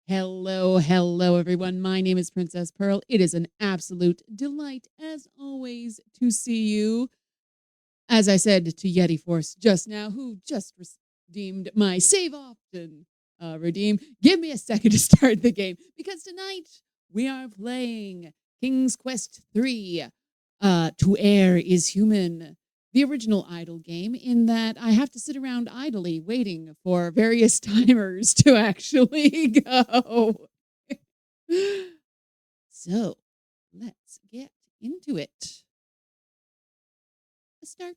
Hello, everyone. My name is Princess Pearl. It is an absolute delight, as always, to see you. As I said to Yeti Force just now, who just redeemed my save option. Redeem. Give me a second to start the game, because tonight we are playing King's Quest 3. To Err is Human. The original idle game, in that I have to sit around idly waiting for various timers to actually go. So, let's get into it. Let's start.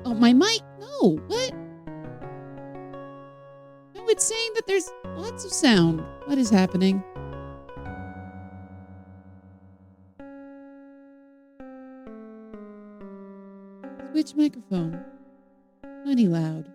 Oh, my mic? No, what? No, it's saying that there's lots of sound. What is happening? Switch microphone. Plenty loud.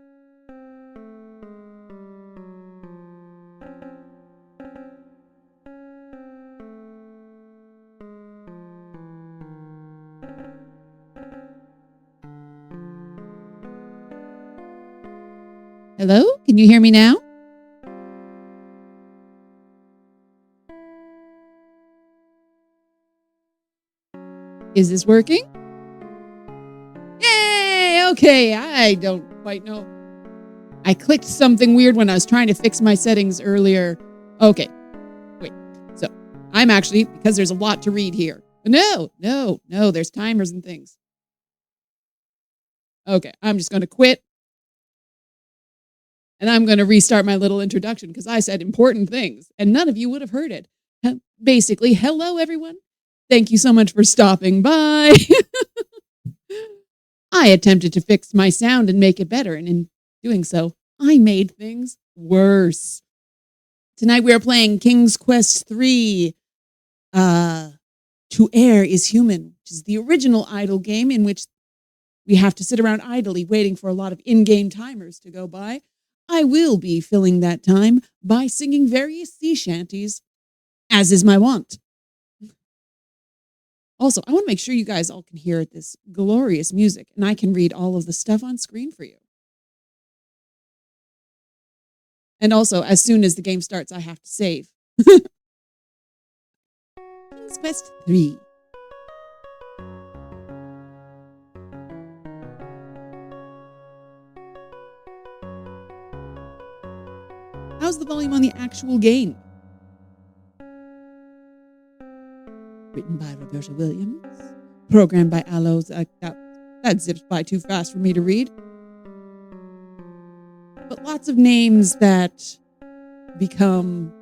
Hello? Can you hear me now? Is this working? Yay! Okay, I don't quite know. I clicked something weird when I was trying to fix my settings earlier. Okay, wait. So, I'm actually, because there's a lot to read here. No, there's timers and things. Okay, I'm just going to quit. And I'm going to restart my little introduction, because I said important things, and none of you would have heard it. Basically, hello, everyone. Thank you so much for stopping by. I attempted to fix my sound and make it better, and in doing so, I made things worse. Tonight we are playing King's Quest 3. To Err is Human, which is the original idle game in which we have to sit around idly waiting for a lot of in-game timers to go by. I will be filling that time by singing various sea shanties, as is my wont. Also, I want to make sure you guys all can hear this glorious music, and I can read all of the stuff on screen for you. And also, as soon as the game starts, I have to save. King's Quest 3. How's the volume on the actual game? Written by Roberta Williams. Programmed by Aloes. That zips by too fast for me to read. But lots of names that become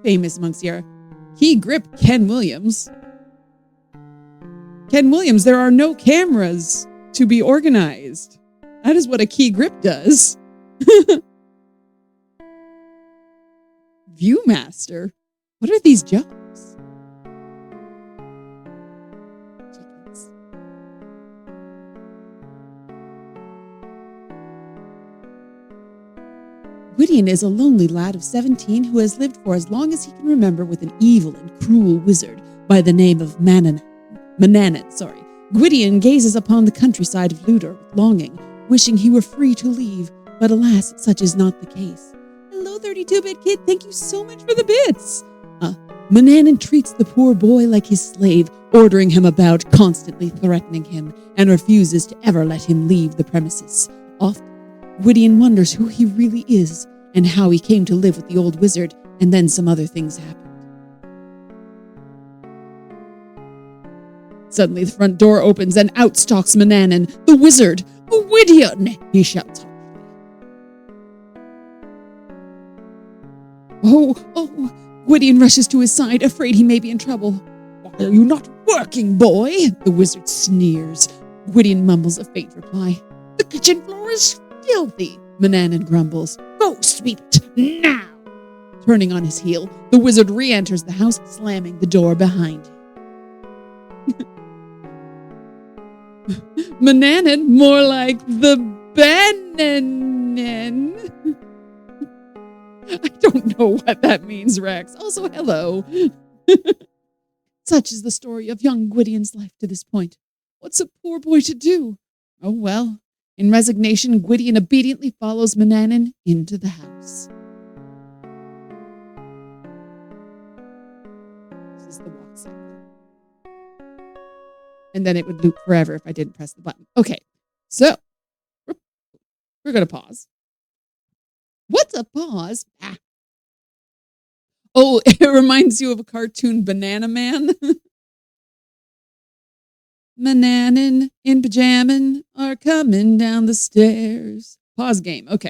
famous amongst the era. Key grip Ken Williams. Ken Williams, there are no cameras to be organized. That is what a key grip does. Viewmaster? What are these jobs? Chickens. Gwydion is a lonely lad of 17 who has lived for as long as he can remember with an evil and cruel wizard by the name of Manannan. Gwydion gazes upon the countryside of Ludor with longing, wishing he were free to leave, but alas, such is not the case. Hello, 32-bit kid. Thank you so much for the bits. Manannan treats the poor boy like his slave, ordering him about, constantly threatening him, and refuses to ever let him leave the premises. Often, Gwydion wonders who he really is and how he came to live with the old wizard, and then some other things happen. Suddenly, the front door opens and out stalks Manannan, the wizard. Gwydion! He shouts. Oh, Gwydion rushes to his side, afraid he may be in trouble. Why are you not working, boy? The wizard sneers. Gwydion mumbles a faint reply. The kitchen floor is filthy, Manannan grumbles. Go sweep it, now! Turning on his heel, the wizard re-enters the house, slamming the door behind him. Manannan, more like the Bannanan. I don't know what that means, Rex. Also, hello. Such is the story of young Gwydion's life to this point. What's a poor boy to do? Oh, well, In resignation, Gwydion obediently follows Manannan into the house. This is the walk cycle. And then it would loop forever if I didn't press the button. Okay, so we're going to pause. What's a pause? Oh, it reminds you of a cartoon, Banana Man. Manannan in pajamin are coming down the stairs. Pause game. Okay.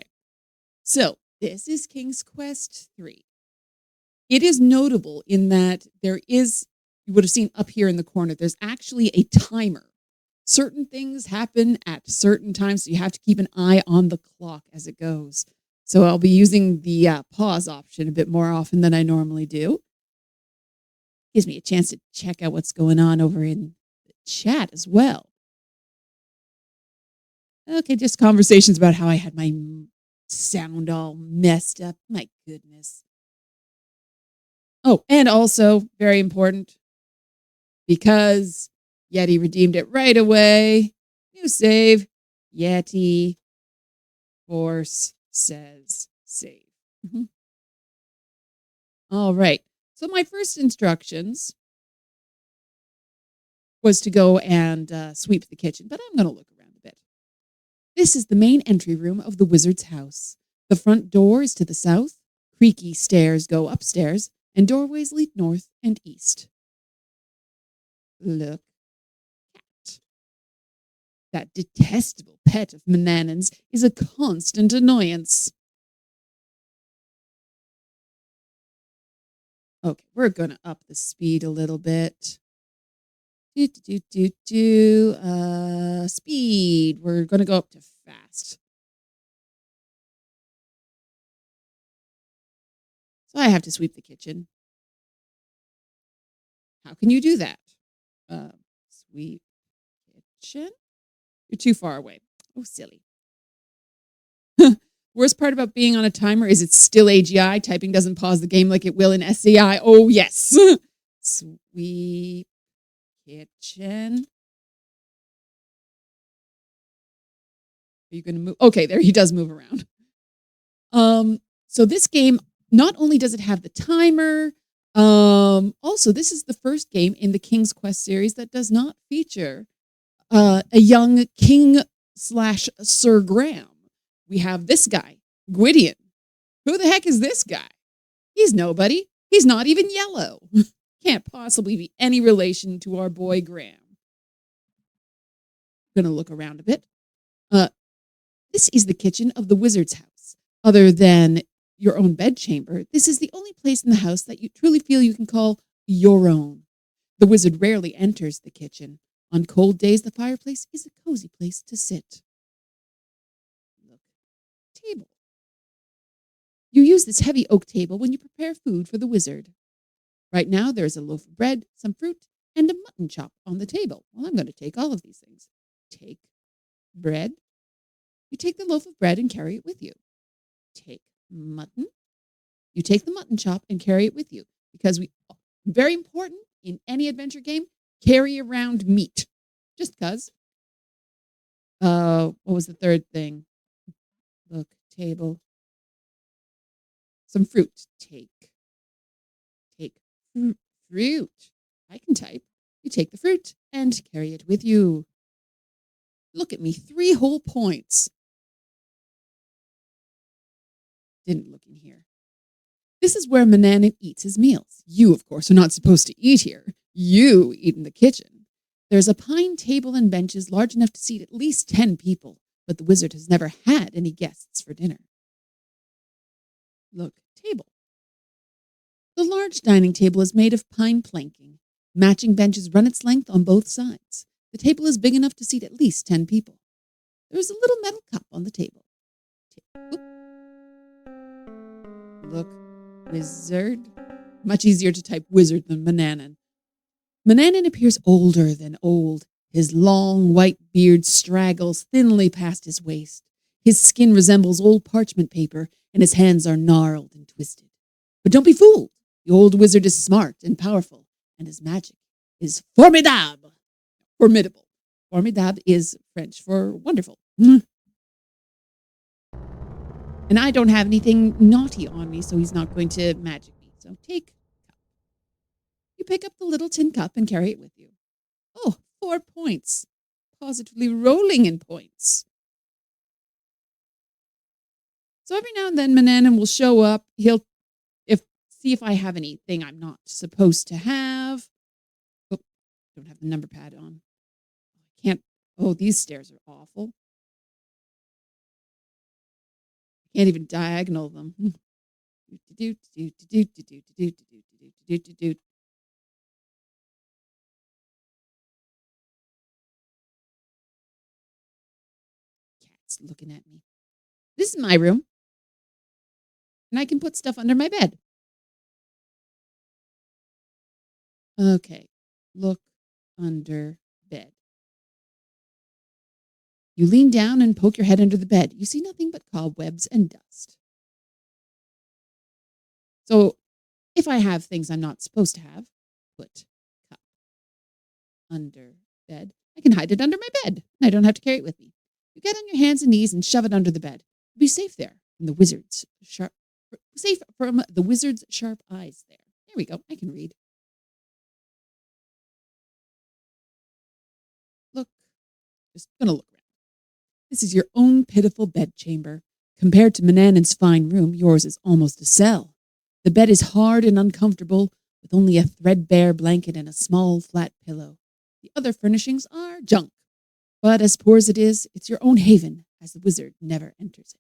So this is King's Quest 3. It is notable in that there is, you would have seen up here in the corner, there's actually a timer. Certain things happen at certain times, so you have to keep an eye on the clock as it goes. So I'll be using the pause option a bit more often than I normally do. Gives me a chance to check out what's going on over in the chat as well. Okay, just conversations about how I had my sound all messed up. My goodness. Oh, and also, very important, because Yeti redeemed it right away. New save. Yeti Force says save. All right. So my first instructions was to go and sweep the kitchen, but I'm going to look around a bit. This is the main entry room of the wizard's house. The front door is to the south. Creaky stairs go upstairs, and doorways lead north and east. Look. That detestable pet of Manannan's is a constant annoyance. Okay, we're going to up the speed a little bit. Speed. We're going to go up to fast. So I have to sweep the kitchen. How can you do that? Sweep kitchen? You're too far away. Oh, silly. Worst part about being on a timer is it's still AGI. Typing doesn't pause the game like it will in SCI. Oh, yes. Sweep kitchen. Are you going to move? Okay, there he does move around. So this game, not only does it have the timer, also this is the first game in the King's Quest series that does not feature a young King/Sir Graham. We have this guy, Gwydion. Who the heck is this guy? He's nobody. He's not even yellow. Can't possibly be any relation to our boy Graham. Gonna look around a bit. This is the kitchen of the wizard's house. Other than your own bedchamber, this is the only place in the house that you truly feel you can call your own. The wizard rarely enters the kitchen. On cold days, the fireplace is a cozy place to sit. Look, table. You use this heavy oak table when you prepare food for the wizard. Right now, there is a loaf of bread, some fruit, and a mutton chop on the table. Well, I'm going to take all of these things. Take bread. You take the loaf of bread and carry it with you. Take mutton. You take the mutton chop and carry it with you. Because very important in any adventure game, carry around meat. Just because. What was the third thing? Look, table. Some fruit. Take fruit. I can type. You take the fruit and carry it with you. Look at me, 3 whole points. Didn't look in here. This is where Manannan eats his meals. You, of course, are not supposed to eat here. You eat in the kitchen. There's a pine table and benches large enough to seat at least 10 people, but the wizard has never had any guests for dinner. Look, table. The large dining table is made of pine planking. Matching benches run its length on both sides. The table is big enough to seat at least 10 people. There is a little metal cup on the table. Look, wizard. Much easier to type wizard than Manannan. Manannan appears older than old. His long white beard straggles thinly past his waist. His skin resembles old parchment paper, and his hands are gnarled and twisted. But don't be fooled. The old wizard is smart and powerful, and his magic is formidable. Formidable. Formidable is French for wonderful. And I don't have anything naughty on me, so he's not going to magic me. So take cup. You pick up the little tin cup and carry it with you. Oh, 4 points. Positively rolling in points. So every now and then, Mananan will show up. He'll see if I have anything I'm not supposed to have. Oh, don't have the number pad on. I can't. Oh, these stairs are awful. I can't even diagonal them. Cat's looking at me. This is my room. And I can put stuff under my bed. Okay. Look under bed. You lean down and poke your head under the bed. You see nothing but cobwebs and dust. So if I have things I'm not supposed to have, put cup under bed. I can hide it under my bed, and I don't have to carry it with me. You get on your hands and knees and shove it under the bed. You'll be safe there from the wizard's sharp eyes there. There we go. I can read. Look. Just gonna look around. This is your own pitiful bedchamber. Compared to Mananan's fine room, yours is almost a cell. The bed is hard and uncomfortable, with only a threadbare blanket and a small flat pillow. The other furnishings are junk. But as poor as it is, it's your own haven, as the wizard never enters it.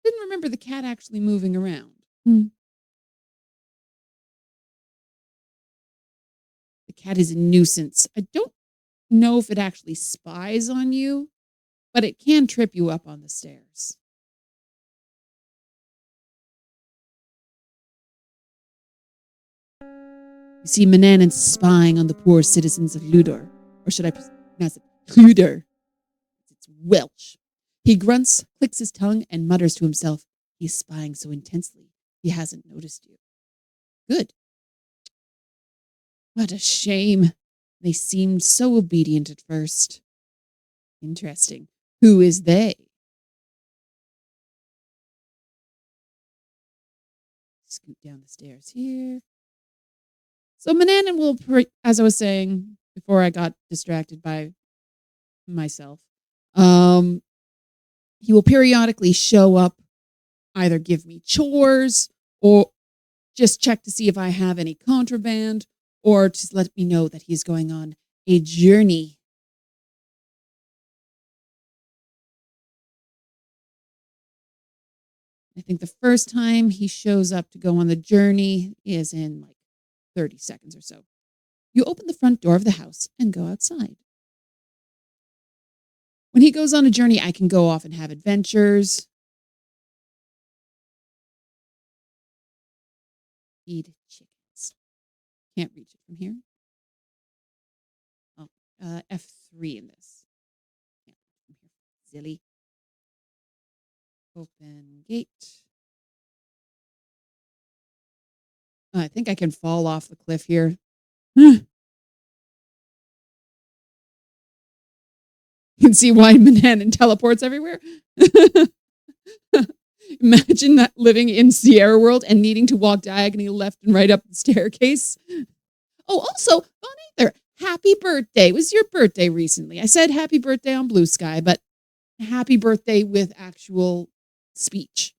Didn't remember the cat actually moving around. The cat is a nuisance. I don't know if it actually spies on you, but it can trip you up on the stairs. You see Mananan spying on the poor citizens of Ludor, or should I pronounce it Ludor? It's Welsh. He grunts, clicks his tongue, and mutters to himself. He's spying so intensely, he hasn't noticed you. Good. What a shame. They seemed so obedient at first. Interesting. Who is they? Scoot down the stairs here. So Mananan will, as I was saying before I got distracted by myself, he will periodically show up, either give me chores or just check to see if I have any contraband, or just let me know that he's going on a journey. I think the first time he shows up to go on the journey is in like 30 seconds or so. You open the front door of the house and go outside. When he goes on a journey, I can go off and have adventures. Feed chickens. Can't reach it from here. Oh, F3 in this. Can't reach from here. Silly. Open gate. I think I can fall off the cliff here. You can see why Mananan teleports everywhere. Imagine that living in Sierra World and needing to walk diagonally left and right up the staircase. Oh, also, Von Aether, happy birthday. It was your birthday recently. I said happy birthday on Blue Sky, but happy birthday with actual speech.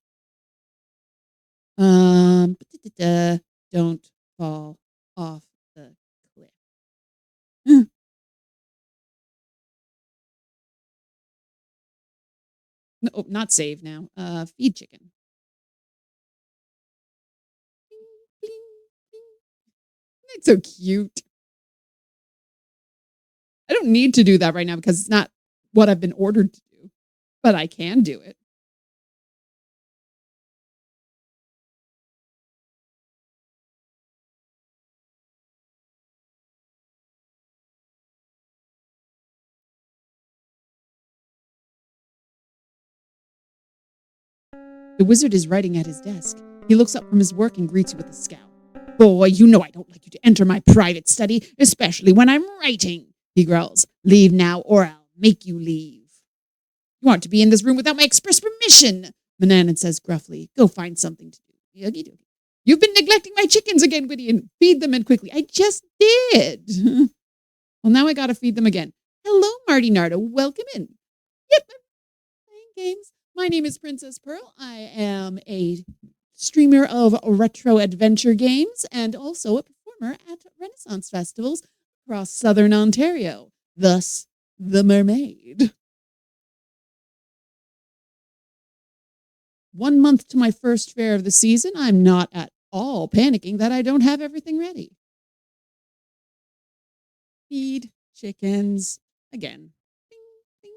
Don't fall off the cliff. No, not save now. Feed chicken. It's so cute. I don't need to do that right now because it's not what I've been ordered to do, but I can do it. The wizard is writing at his desk. He looks up from his work and greets you with a scowl. Boy, you know I don't like you to enter my private study, especially when I'm writing. He growls. Leave now, or I'll make you leave. You aren't to be in this room without my express permission, Mananan says gruffly. Go find something to do. Yuggy doogie. You've been neglecting my chickens again, Gwydion. Feed them and quickly. I just did. Well, now I gotta feed them again. Hello, Marty Nardo. Welcome in. Yep, I'm playing games. My name is Princess Pearl. I am a streamer of retro adventure games and also a performer at Renaissance festivals across southern Ontario. Thus, the Mermaid. 1 month to my first fair of the season. I'm not at all panicking that I don't have everything ready. Feed chickens again. Bing, bing.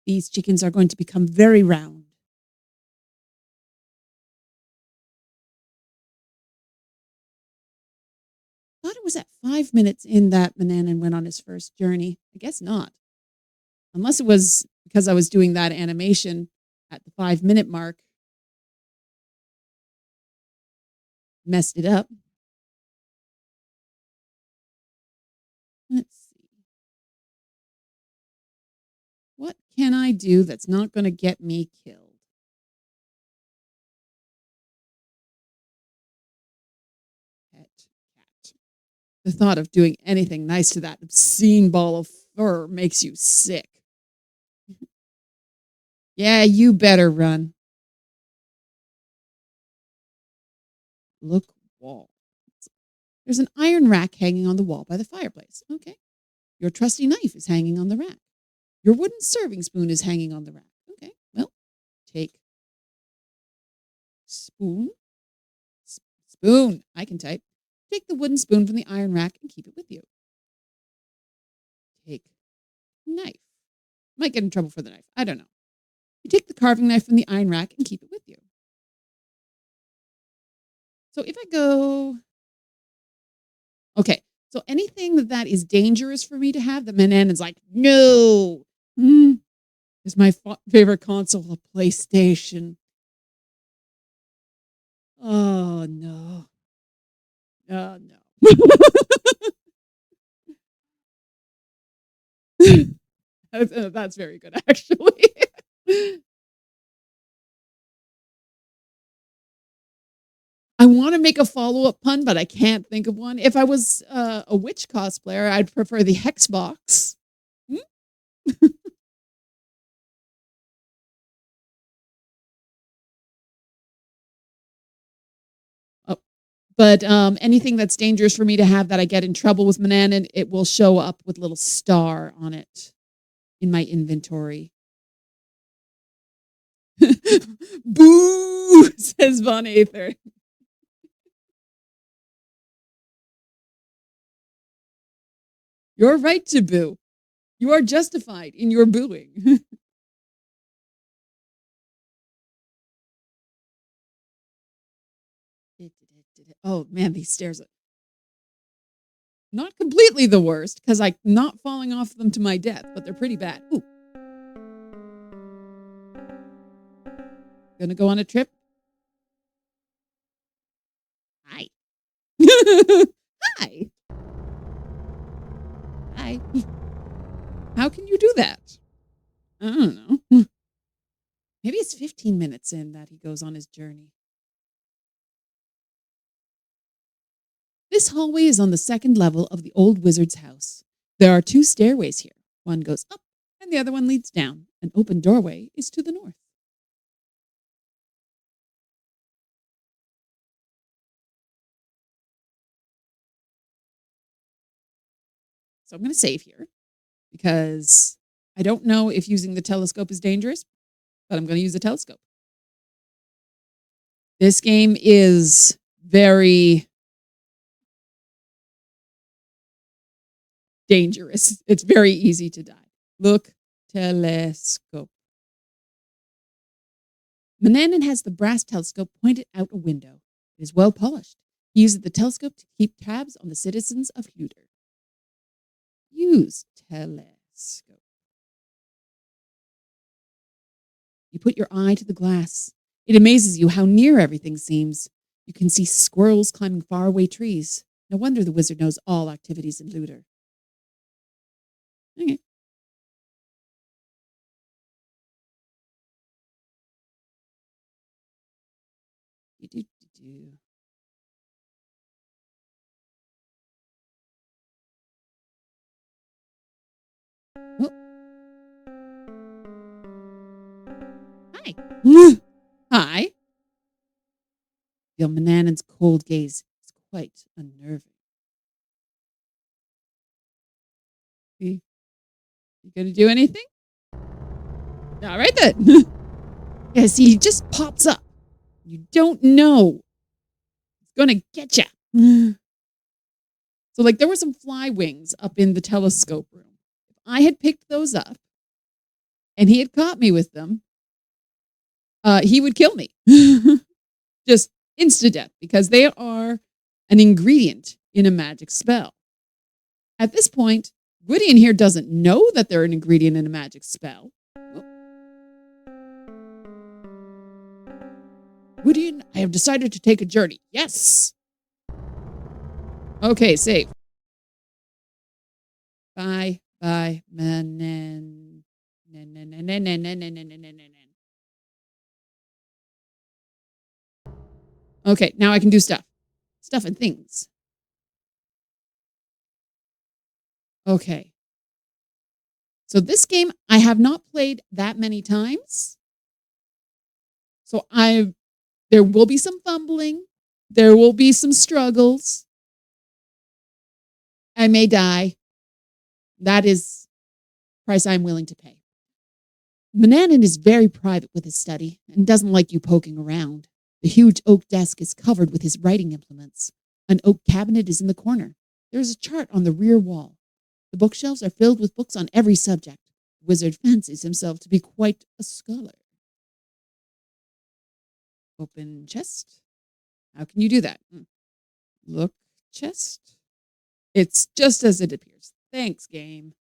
These chickens are going to become very round. I thought it was at 5 minutes in that Mananan went on his first journey. I guess not. Unless it was because I was doing that animation at the 5-minute mark. Messed it up. Let's see. What can I do that's not going to get me killed? Pet cat. The thought of doing anything nice to that obscene ball of fur makes you sick. Yeah, you better run. Look, wall. There's an iron rack hanging on the wall by the fireplace. Okay. Your trusty knife is hanging on the rack. Your wooden serving spoon is hanging on the rack. Okay, well, take spoon. Spoon. I can type. Take the wooden spoon from the iron rack and keep it with you. Take knife. Might get in trouble for the knife. I don't know. You take the carving knife from the iron rack and keep it with you. So if I go... Okay, so anything that is dangerous for me to have, the Mananan's like, no. Is my favorite console a PlayStation? Oh, no. Oh, no. That's very good, actually. I want to make a follow-up pun, but I can't think of one. If I was a witch cosplayer, I'd prefer the hex box. Oh, but anything that's dangerous for me to have that I get in trouble with Mananan, it will show up with a little star on it in my inventory. Boo, says Von Aether. You're right to boo. You are justified in your booing. Oh man, these stairs are not completely the worst because I'm not falling off them to my death, but they're pretty bad. Ooh. Gonna go on a trip? Hi. Hi. Hi. How can you do that? I don't know. Maybe it's 15 minutes in that he goes on his journey. This hallway is on the second level of the old wizard's house. There are 2 stairways here. One goes up and the other one leads down. An open doorway is to the north. So I'm going to save here because I don't know if using the telescope is dangerous, but I'm going to use the telescope. This game is very dangerous. It's very easy to die. Look, telescope. Mananan has the brass telescope pointed out a window. It is well polished. He uses the telescope to keep tabs on the citizens of Huder. Use telescope. You put your eye to the glass. It amazes you how near everything seems. You can see squirrels climbing faraway trees. No wonder the wizard knows all activities in Luder. Okay. Do, do, do, do. Oh, hi. Hi. Feel Manannan's cold gaze is quite unnerving. You gonna do anything? All right then. Yeah, see, he just pops up. You don't know. It's gonna get you. So, like, there were some fly wings up in the telescope room. If I had picked those up and he had caught me with them, he would kill me. Just insta death because they are an ingredient in a magic spell. At this point, Gwydion here doesn't know that they're an ingredient in a magic spell. Oh. Gwydion, I have decided to take a journey. Yes. Okay, save. Bye, bye, Manan. Okay, now I can do stuff. Stuff and things. Okay. So this game I have not played that many times. So there will be some fumbling. There will be some struggles. I may die. That is the price I'm willing to pay. Manannan is very private with his study and doesn't like you poking around. The huge oak desk is covered with his writing implements. An oak cabinet is in the corner. There is a chart on the rear wall. The bookshelves are filled with books on every subject. The wizard fancies himself to be quite a scholar. Open chest. How can you do that? Look chest. It's just as it appears. Thanks, game.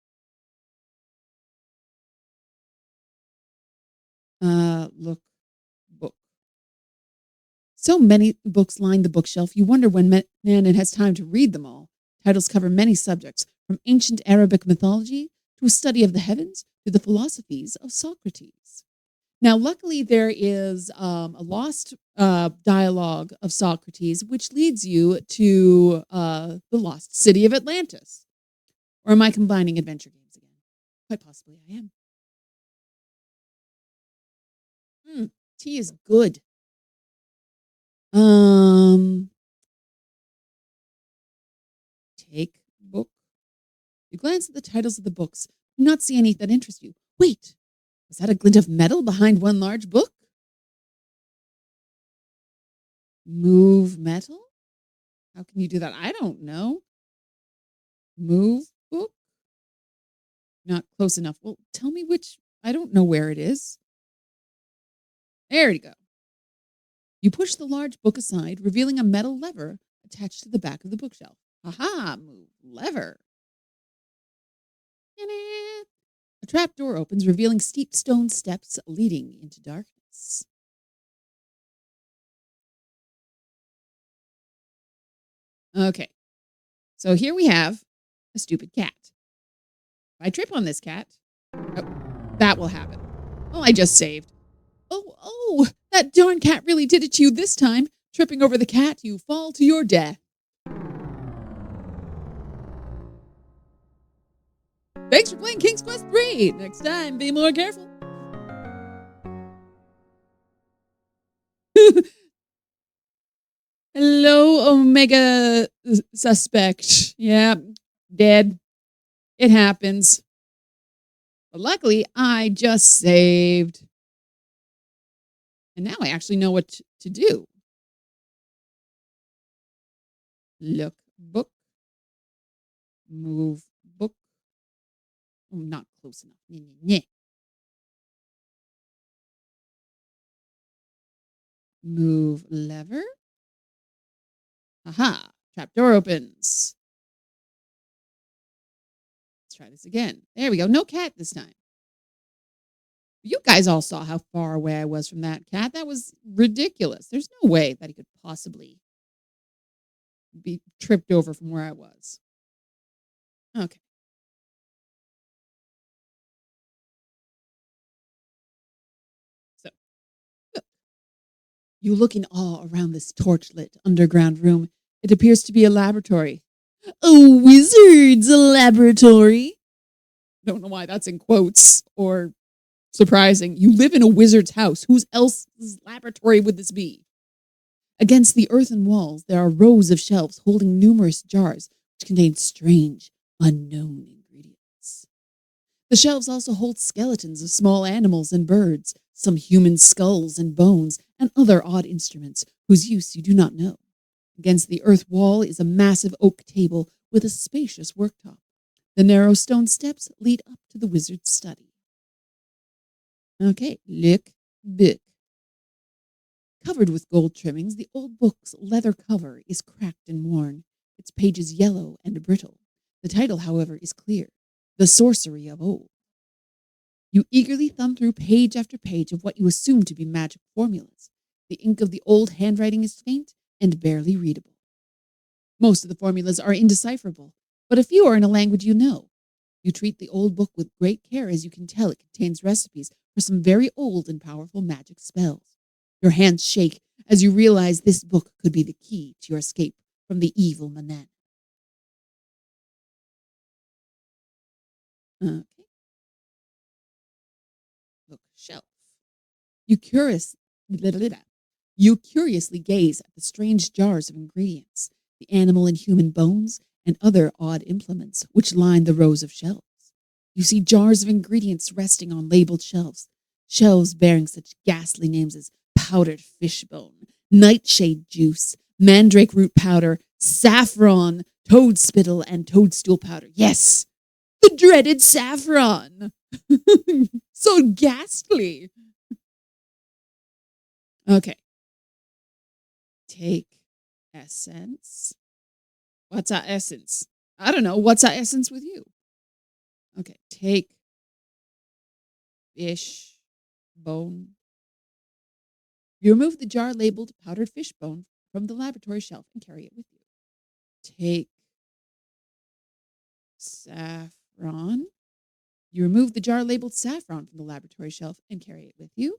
Look book. So many books line the bookshelf, you wonder when Manannan has time to read them all. Titles cover many subjects, from ancient Arabic mythology to a study of the heavens to the philosophies of Socrates. Now, luckily, there is a lost dialogue of Socrates, which leads you to the lost city of Atlantis. Or am I combining adventure games again? Quite possibly I am. Tea is good. Take book. You glance at the titles of the books. Do not see any that interest you. Wait, was that a glint of metal behind one large book? Move metal? How can you do that? I don't know. Move book? Not close enough. Well, tell me which. I don't know where it is. There you go. You push the large book aside, revealing a metal lever attached to the back of the bookshelf. Aha, move lever. A trap door opens, revealing steep stone steps leading into darkness. Okay, so here we have a stupid cat. If I trip on this cat, oh, that will happen. Oh, I just saved. Oh, that darn cat really did it to you this time. Tripping over the cat, you fall to your death. Thanks for playing King's Quest 3. Next time, be more careful. Hello, Omega suspect. Yeah, dead. It happens. But luckily, I just saved. And now I actually know what to do. Look book. Move book. Oh, not close enough. Move lever. Aha, trapdoor opens. Let's try this again. There we go. No cat this time. You guys all saw how far away I was from that cat. That was ridiculous. There's no way that he could possibly be tripped over from where I was. Okay. You look in awe around this torchlit underground room. It appears to be a laboratory. A wizard's laboratory? Don't know why that's in quotes or surprising. You live in a wizard's house. Whose else's laboratory would this be? Against the earthen walls, there are rows of shelves holding numerous jars which contain strange, unknown ingredients. The shelves also hold skeletons of small animals and birds, some human skulls and bones, and other odd instruments whose use you do not know. Against the earth wall is a massive oak table with a spacious worktop. The narrow stone steps lead up to the wizard's study. Okay, look book. Covered with gold trimmings, the old book's leather cover is cracked and worn, its pages yellow and brittle. The title, however, is clear: The Sorcery of Old. You eagerly thumb through page after page of what you assume to be magic formulas. The ink of the old handwriting is faint and barely readable. Most of the formulas are indecipherable, but a few are in a language you know. You treat the old book with great care, as you can tell it contains recipes for some very old and powerful magic spells. Your hands shake as you realize this book could be the key to your escape from the evil Manan. Okay. Bookshelf. You curious, you curiously gaze at the strange jars of ingredients, the animal and human bones, and other odd implements which line the rows of shelves. You see jars of ingredients resting on labeled shelves, shelves bearing such ghastly names as powdered fishbone, nightshade juice, mandrake root powder, saffron, toad spittle, and toadstool powder. Yes, the dreaded saffron. So ghastly. Okay. Take essence. What's our essence? I don't know. What's our essence with you? Okay. Take fish bone. You remove the jar labeled powdered fish bone from the laboratory shelf and carry it with you. Take saffron. You remove the jar labeled saffron from the laboratory shelf and carry it with you.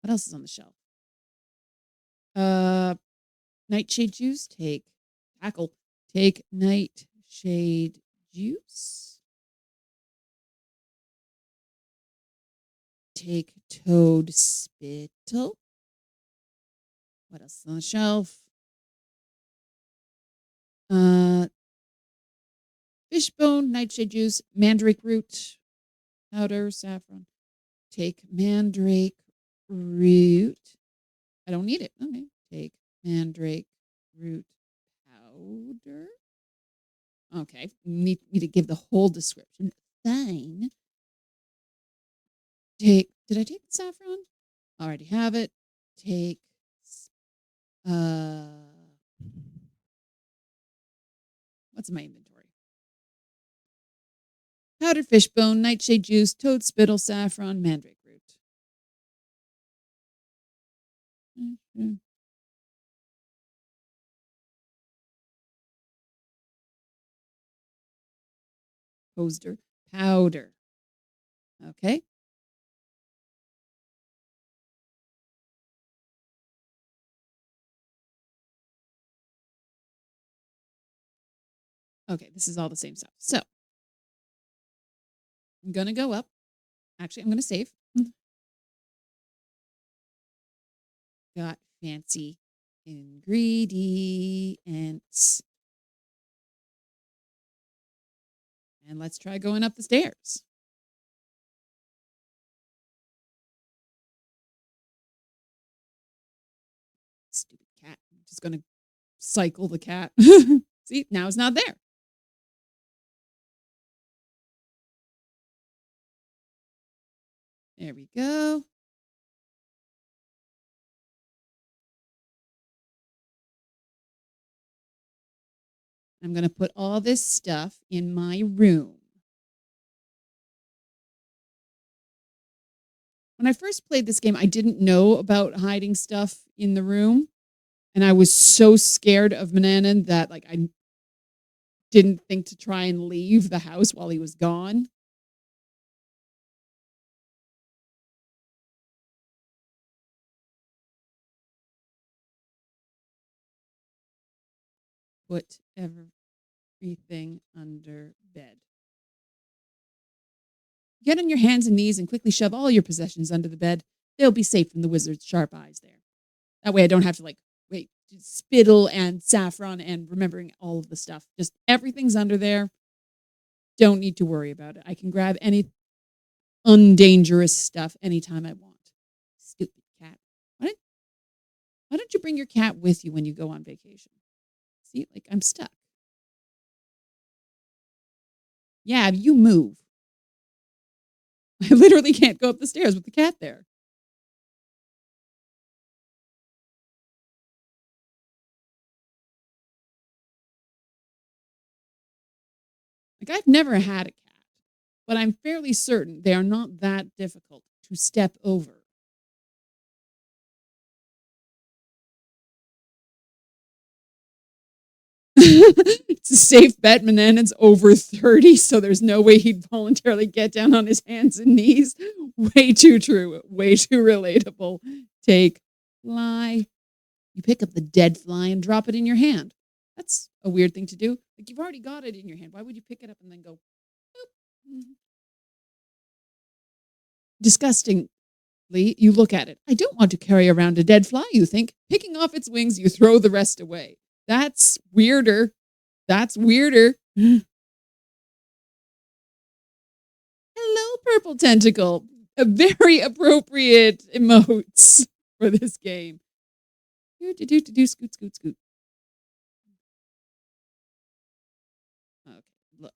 What else is on the shelf? Nightshade juice. Take tackle. Take nightshade juice. Take toad spittle. What else is on the shelf? Fishbone, nightshade juice, mandrake root, powder, saffron. Take mandrake root. I don't need it. Okay. Take mandrake root powder. Okay. Need me to give the whole description. Fine. Did I take the saffron? I already have it. Take what's in my inventory? Powdered fishbone, nightshade juice, toad spittle, saffron, mandrake root. Mm-hmm. Poster powder. Okay. Okay, this is all the same stuff. So I'm gonna go up. Actually, I'm gonna save. Got fancy ingredients. And let's try going up the stairs. Stupid cat. I'm just gonna cycle the cat. See, now it's not there. There we go. I'm going to put all this stuff in my room. When I first played this game, I didn't know about hiding stuff in the room. And I was so scared of Mananan that I didn't think to try and leave the house while he was gone. Put everything under bed. Get on your hands and knees and quickly shove all your possessions under the bed. They'll be safe from the wizard's sharp eyes there. That way I don't have to wait, spittle and saffron and remembering all of the stuff. Just everything's under there. Don't need to worry about it. I can grab any undangerous stuff anytime I want. Stupid cat. Why don't you bring your cat with you when you go on vacation? See, I'm stuck. Yeah, you move. I literally can't go up the stairs with the cat there. I've never had a cat, but I'm fairly certain they are not that difficult to step over. It's a safe bet. Manannan's over 30, so there's no way he'd voluntarily get down on his hands and knees. Way too true. Way too relatable. Take fly. You pick up the dead fly and drop it in your hand. That's a weird thing to do. You've already got it in your hand. Why would you pick it up and then go, boop? Disgustingly, you look at it. I don't want to carry around a dead fly, you think. Picking off its wings, you throw the rest away. That's weirder. That's weirder. Hello, purple tentacle. A very appropriate emotes for this game. Scoot, scoot, scoot. Okay, look.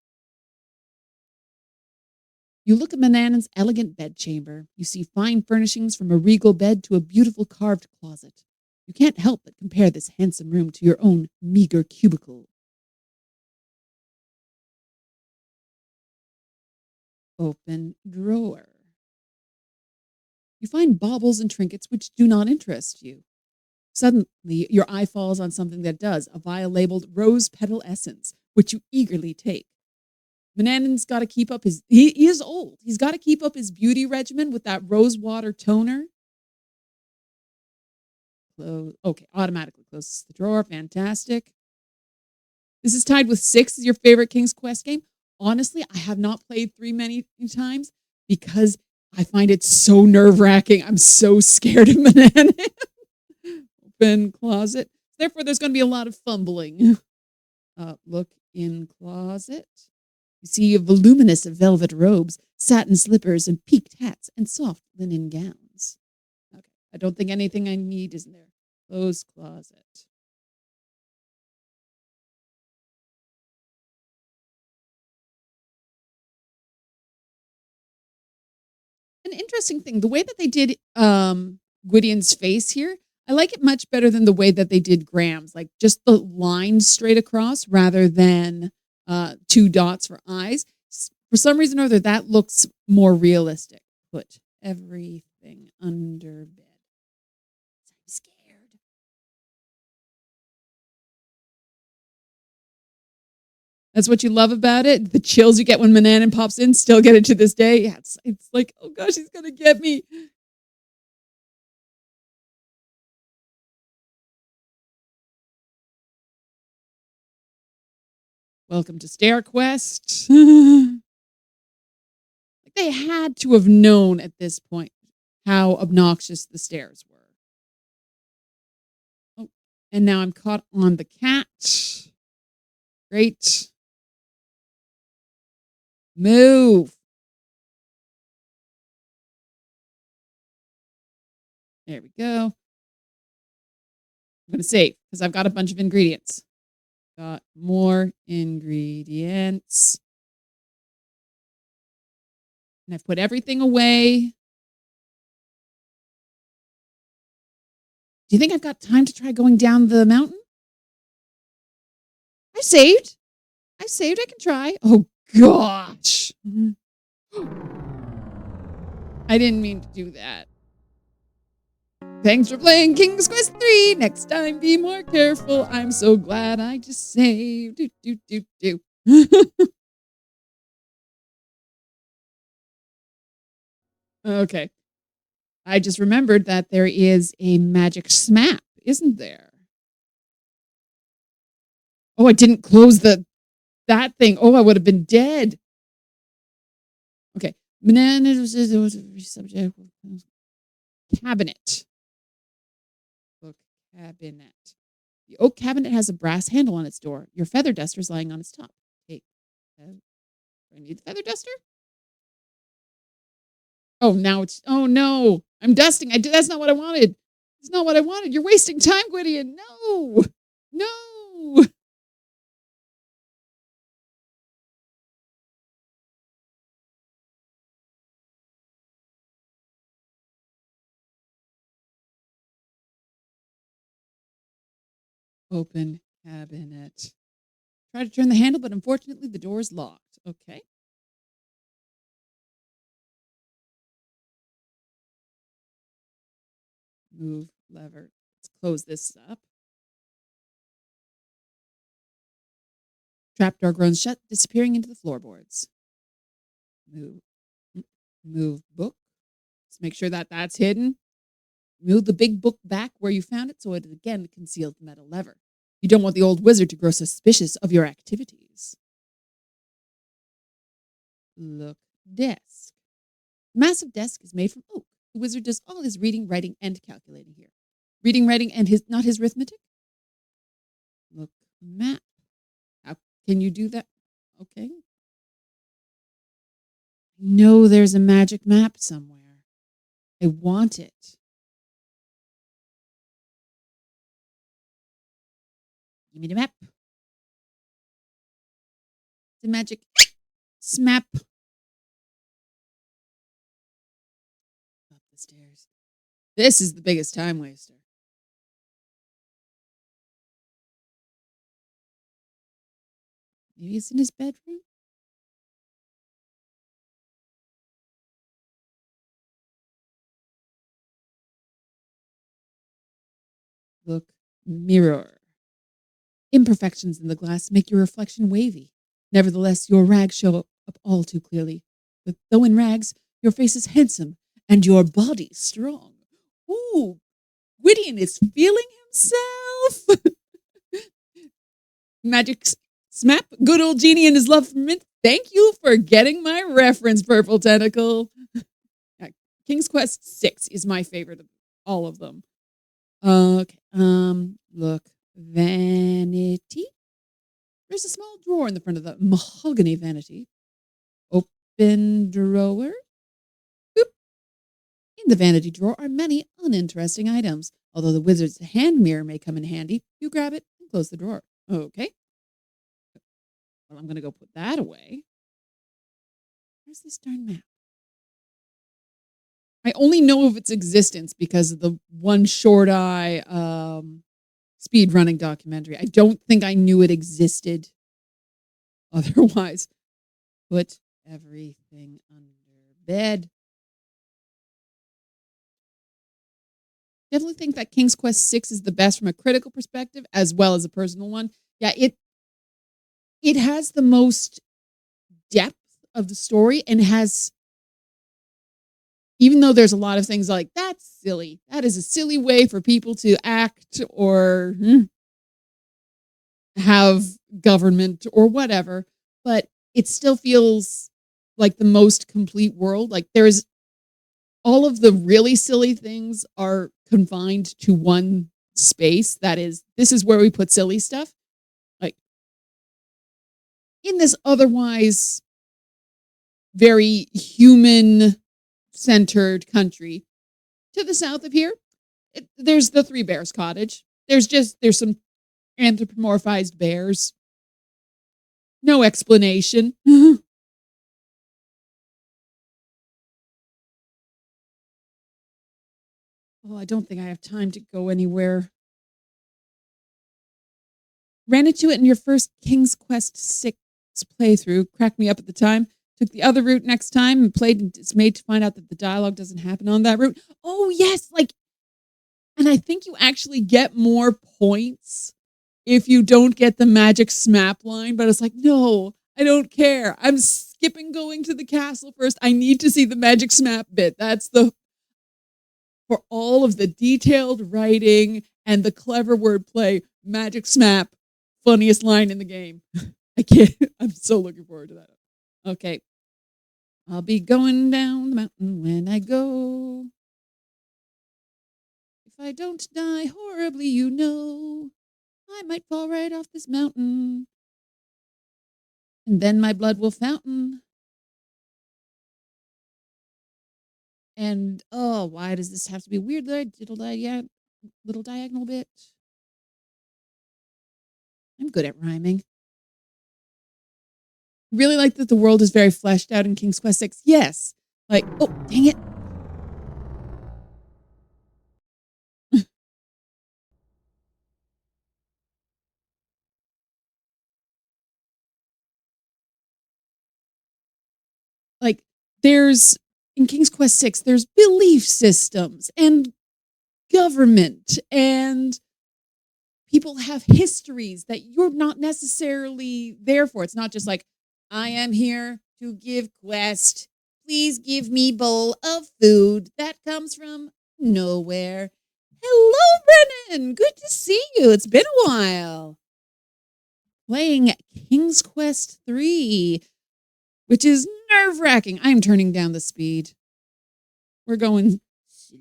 You look at Manannan's elegant bedchamber. You see fine furnishings from a regal bed to a beautiful carved closet. You can't help but compare this handsome room to your own meager cubicle. Open drawer. You find baubles and trinkets which do not interest you. Suddenly, your eye falls on something that does, a vial labeled rose petal essence, which you eagerly take. Manannan's got to keep up he is old. He's got to keep up his beauty regimen with that rose water toner. Okay, automatically closes the drawer. Fantastic. This is tied with 6 as your favorite King's Quest game. Honestly, I have not played 3 many times because I find it so nerve-wracking. I'm so scared of Manannan. Open closet. Therefore, there's going to be a lot of fumbling. Look in closet. You see a voluminous velvet robes, satin slippers, and peaked hats, and soft linen gowns. Okay, I don't think anything I need is in there. Close closet. An interesting thing, the way that they did Gwydion's face here, I like it much better than the way that they did Graham's, just the lines straight across rather than 2 dots for eyes. For some reason or other, that looks more realistic. Put everything under bed. I'm scared. That's what you love about it? The chills you get when Manannan pops in still get it to this day. Yeah, it's like, oh gosh, he's going to get me. Welcome to Stair Quest. They had to have known at this point how obnoxious the stairs were. Oh, and now I'm caught on the cat. Great. Move. There we go. I'm going to save because I've got a bunch of ingredients. Got more ingredients. And I've put everything away. Do you think I've got time to try going down the mountain? I saved. I can try. Oh, gosh. I didn't mean to do that. Thanks for playing King's Quest 3. Next time, be more careful. I'm so glad I just saved. Okay. I just remembered that there is a magic smap, isn't there? Oh, I didn't close that thing. Oh, I would have been dead. Okay. Subject cabinet. Book cabinet. The oak cabinet has a brass handle on its door. Your feather duster is lying on its top. Take. Do I need the feather duster? Oh, now it's. Oh no! I'm dusting. That's not what I wanted. It's not what I wanted. You're wasting time, Gwydion. No, no. Open cabinet. Try to turn the handle, but unfortunately the door is locked. Okay. Move lever. Let's close this up. Trapdoor groans shut, disappearing into the floorboards. Move. Move book. Let's make sure that that's hidden. Move the big book back where you found it so it again conceals the metal lever. You don't want the old wizard to grow suspicious of your activities. Look, desk. The massive desk is made from oak. The wizard does all his reading, writing, and calculating here. Reading, writing, and not his arithmetic. Look, map. How can you do that? Okay. I know there's a magic map somewhere. I want it. Give me the map. The magic smap. Up the stairs. This is the biggest time waster. Maybe it's in his bedroom? Look, mirror. Imperfections in the glass make your reflection wavy. Nevertheless, your rags show up all too clearly. But though in rags, your face is handsome and your body strong. Ooh, Gwydion is feeling himself. Magic smap, good old genie and his love for mint. Thank you for getting my reference, Purple Tentacle. King's Quest 6 is my favorite of all of them. Okay. Look, vanity. There's a small drawer in the front of the mahogany vanity. Open drawer. Boop. In the vanity drawer are many uninteresting items. Although the wizard's hand mirror may come in handy, you grab it and close the drawer. Okay. Well, I'm going to go put that away. Where's this darn map? I only know of its existence because of the one short eye speed running documentary. I don't think I knew it existed otherwise. Put everything under bed. Definitely think that King's Quest 6 is the best from a critical perspective as well as a personal one. Yeah, it has the most depth of the story and has, even though there's a lot of things like, that's silly. That is a silly way for people to act or have government or whatever, but it still feels like the most complete world. Like there's all of the really silly things are confined to one space. That is, this is where we put silly stuff. Like in this otherwise very human centered country to the south of here, there's the Three Bears cottage. There's some anthropomorphized bears. No explanation. Oh, I don't think I have time to go anywhere. Ran into it in your first King's Quest 6 playthrough. Cracked me up at the time. Took the other route next time and played dismayed to find out that the dialogue doesn't happen on that route. Oh, yes. And I think you actually get more points if you don't get the magic smap line. But it's like, no, I don't care. I'm skipping going to the castle first. I need to see the magic smap bit. That's for all of the detailed writing and the clever wordplay, magic smap funniest line in the game. I can't. I'm so looking forward to that. Okay. I'll be going down the mountain when I go. If I don't die horribly, I might fall right off this mountain. And then my blood will fountain. And oh, why does this have to be weird? Little diagonal bit. I'm good at rhyming. Really like that the world is very fleshed out in King's Quest 6. Yes. Like, oh, dang it. Like, there's in King's Quest 6, there's belief systems and government, and people have histories that you're not necessarily there for. It's not just like, I am here to give quest. Please give me bowl of food that comes from nowhere. Hello, Brennan. Good to see you. It's been a while. Playing King's Quest 3, which is nerve-wracking. I'm turning down the speed. We're going slow.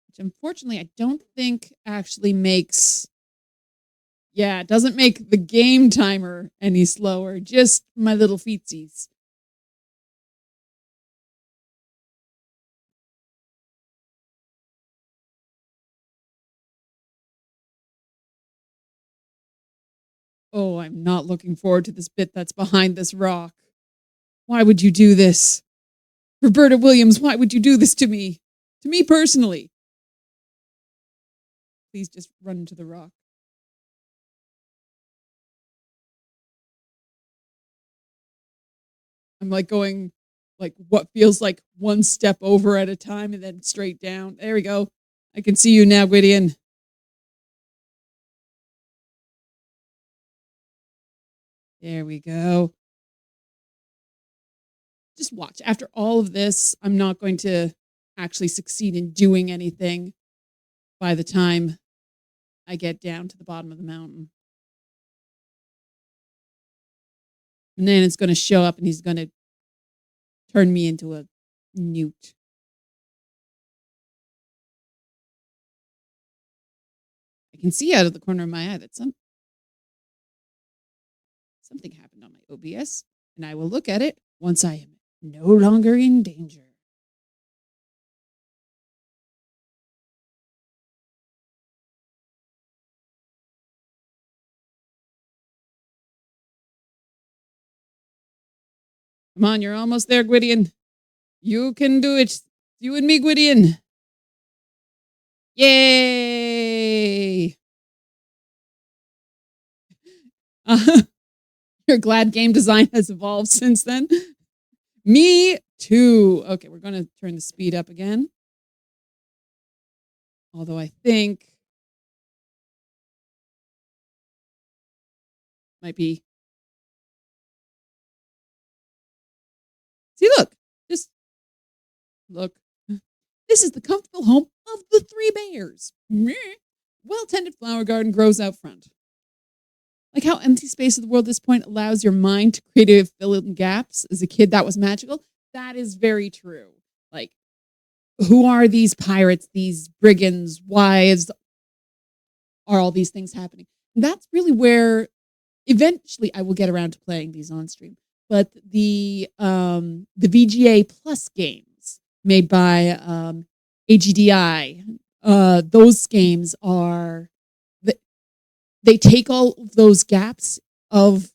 Which, unfortunately, I don't think actually makes... Yeah, it doesn't make the game timer any slower. Just my little feetsies. Oh, I'm not looking forward to this bit that's behind this rock. Why would you do this? Roberta Williams, why would you do this to me? To me personally. Please just run into the rock. I'm like going like what feels like one step over at a time and then straight down. There we go. I can see you now, Gwydion. There we go. Just watch. After all of this, I'm not going to actually succeed in doing anything by the time I get down to the bottom of the mountain. And then it's going to show up and he's going to turn me into a newt. I can see out of the corner of my eye that something happened on my OBS, and I will look at it once I am no longer in danger. Come on, you're almost there, Gwydion. You can do it. You and me, Gwydion. Yay! You're glad game design has evolved since then? Me too. Okay, we're going to turn the speed up again. Although I think might be. See, look. Just look. This is the comfortable home of the three bears. Well-tended flower garden grows out front. Like how empty space of the world at this point allows your mind to creatively fill in gaps. As a kid, that was magical. That is very true. Like, who are these pirates, these brigands? Why are all these things happening? And that's really where eventually I will get around to playing these on stream. But the VGA Plus games made by AGDI, those games are they take all of those gaps of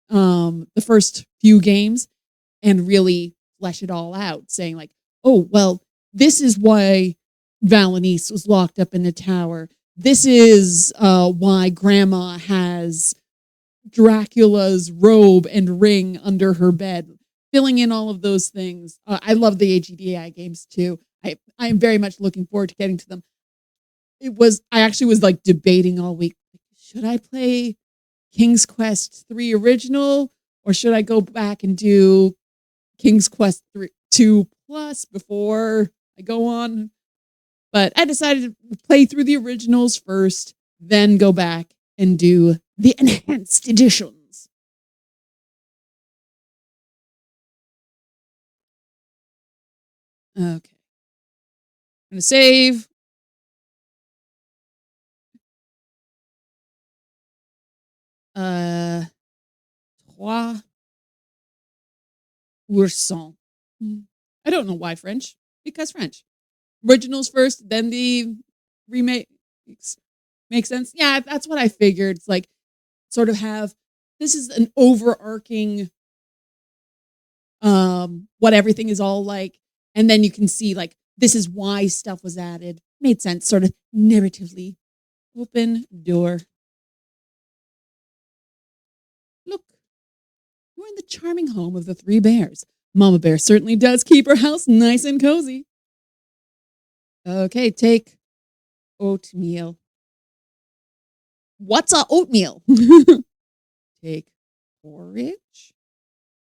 the first few games and really flesh it all out, saying like, oh, well, this is why Valanice was locked up in the tower. This is why Grandma has Dracula's robe and ring under her bed, filling in all of those things. I love the AGDI games too. I am very much looking forward to getting to them. I actually was like debating all week. Should I play King's Quest 3 original or should I go back and do King's Quest 2 Plus before I go on? But I decided to play through the originals first, then go back and do the enhanced editions. Okay. I'm going to save. Trois oursons. I don't know why French, because French. Originals first, then the remake. Makes sense? Yeah, that's what I figured. It's like, sort of have, this is an overarching, what everything is all like. And then you can see, like, this is why stuff was added. Made sense, sort of narratively. Open door. Look, you're in the charming home of the three bears. Mama Bear certainly does keep her house nice and cozy. Okay, take oatmeal. What's a oatmeal? Take porridge.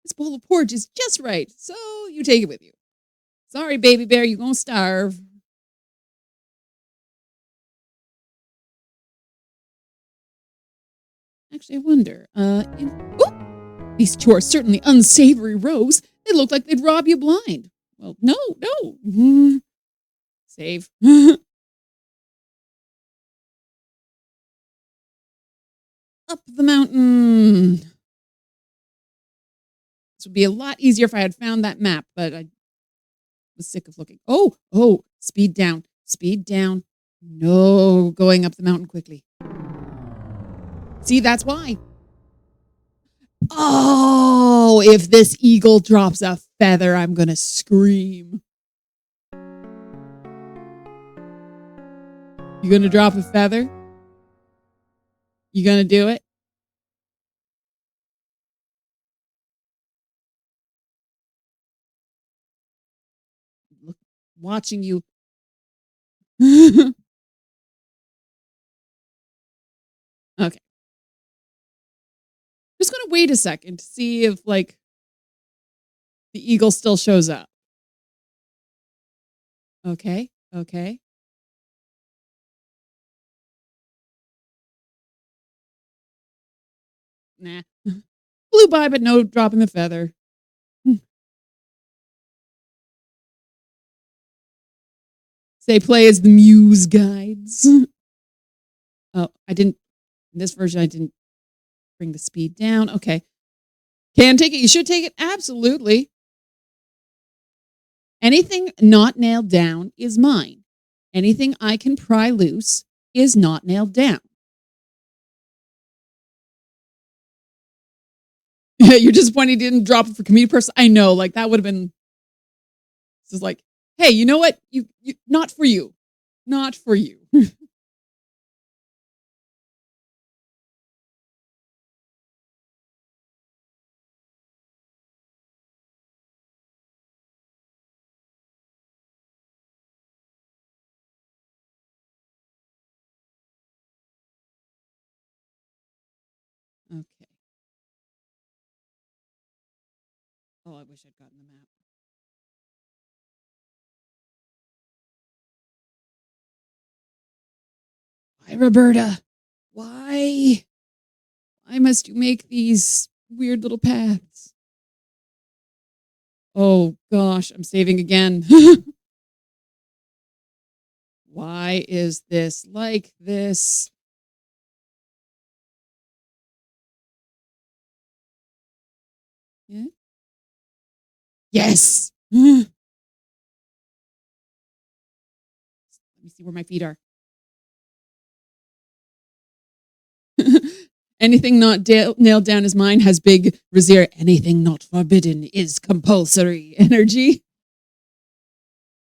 This bowl of porridge is just right, so you take it with you. Sorry, baby bear, you gonna starve. Actually, I wonder. These two are certainly unsavory rogues. They look like they'd rob you blind. Well, no. Save. Up the mountain. This would be a lot easier if I had found that map, but I was sick of looking. Oh, speed down. Speed down. No, going up the mountain quickly. See, that's why. Oh, if this eagle drops a feather, I'm going to scream. You going to drop a feather? You going to do it? Look, watching you. Okay. Just going to wait a second to see if, like, the eagle still shows up. Okay. Nah. Flew by, but no dropping the feather. Say play as the muse guides. Oh, I didn't, in this version, I didn't bring the speed down. Okay. Can take it. You should take it. Absolutely. Anything not nailed down is mine. Anything I can pry loose is not nailed down. You're disappointed you didn't drop it for community person. I know, like that would have been. This is like, hey, you know what? You not for you, not for you. Okay. Oh, I wish I'd gotten the map. Why, Roberta? Why? Why must you make these weird little paths? Oh gosh, I'm saving again. Why is this like this? Yeah. Yes. Let me see where my feet are. Anything not nailed down is mine has big Razier. Anything not forbidden is compulsory energy.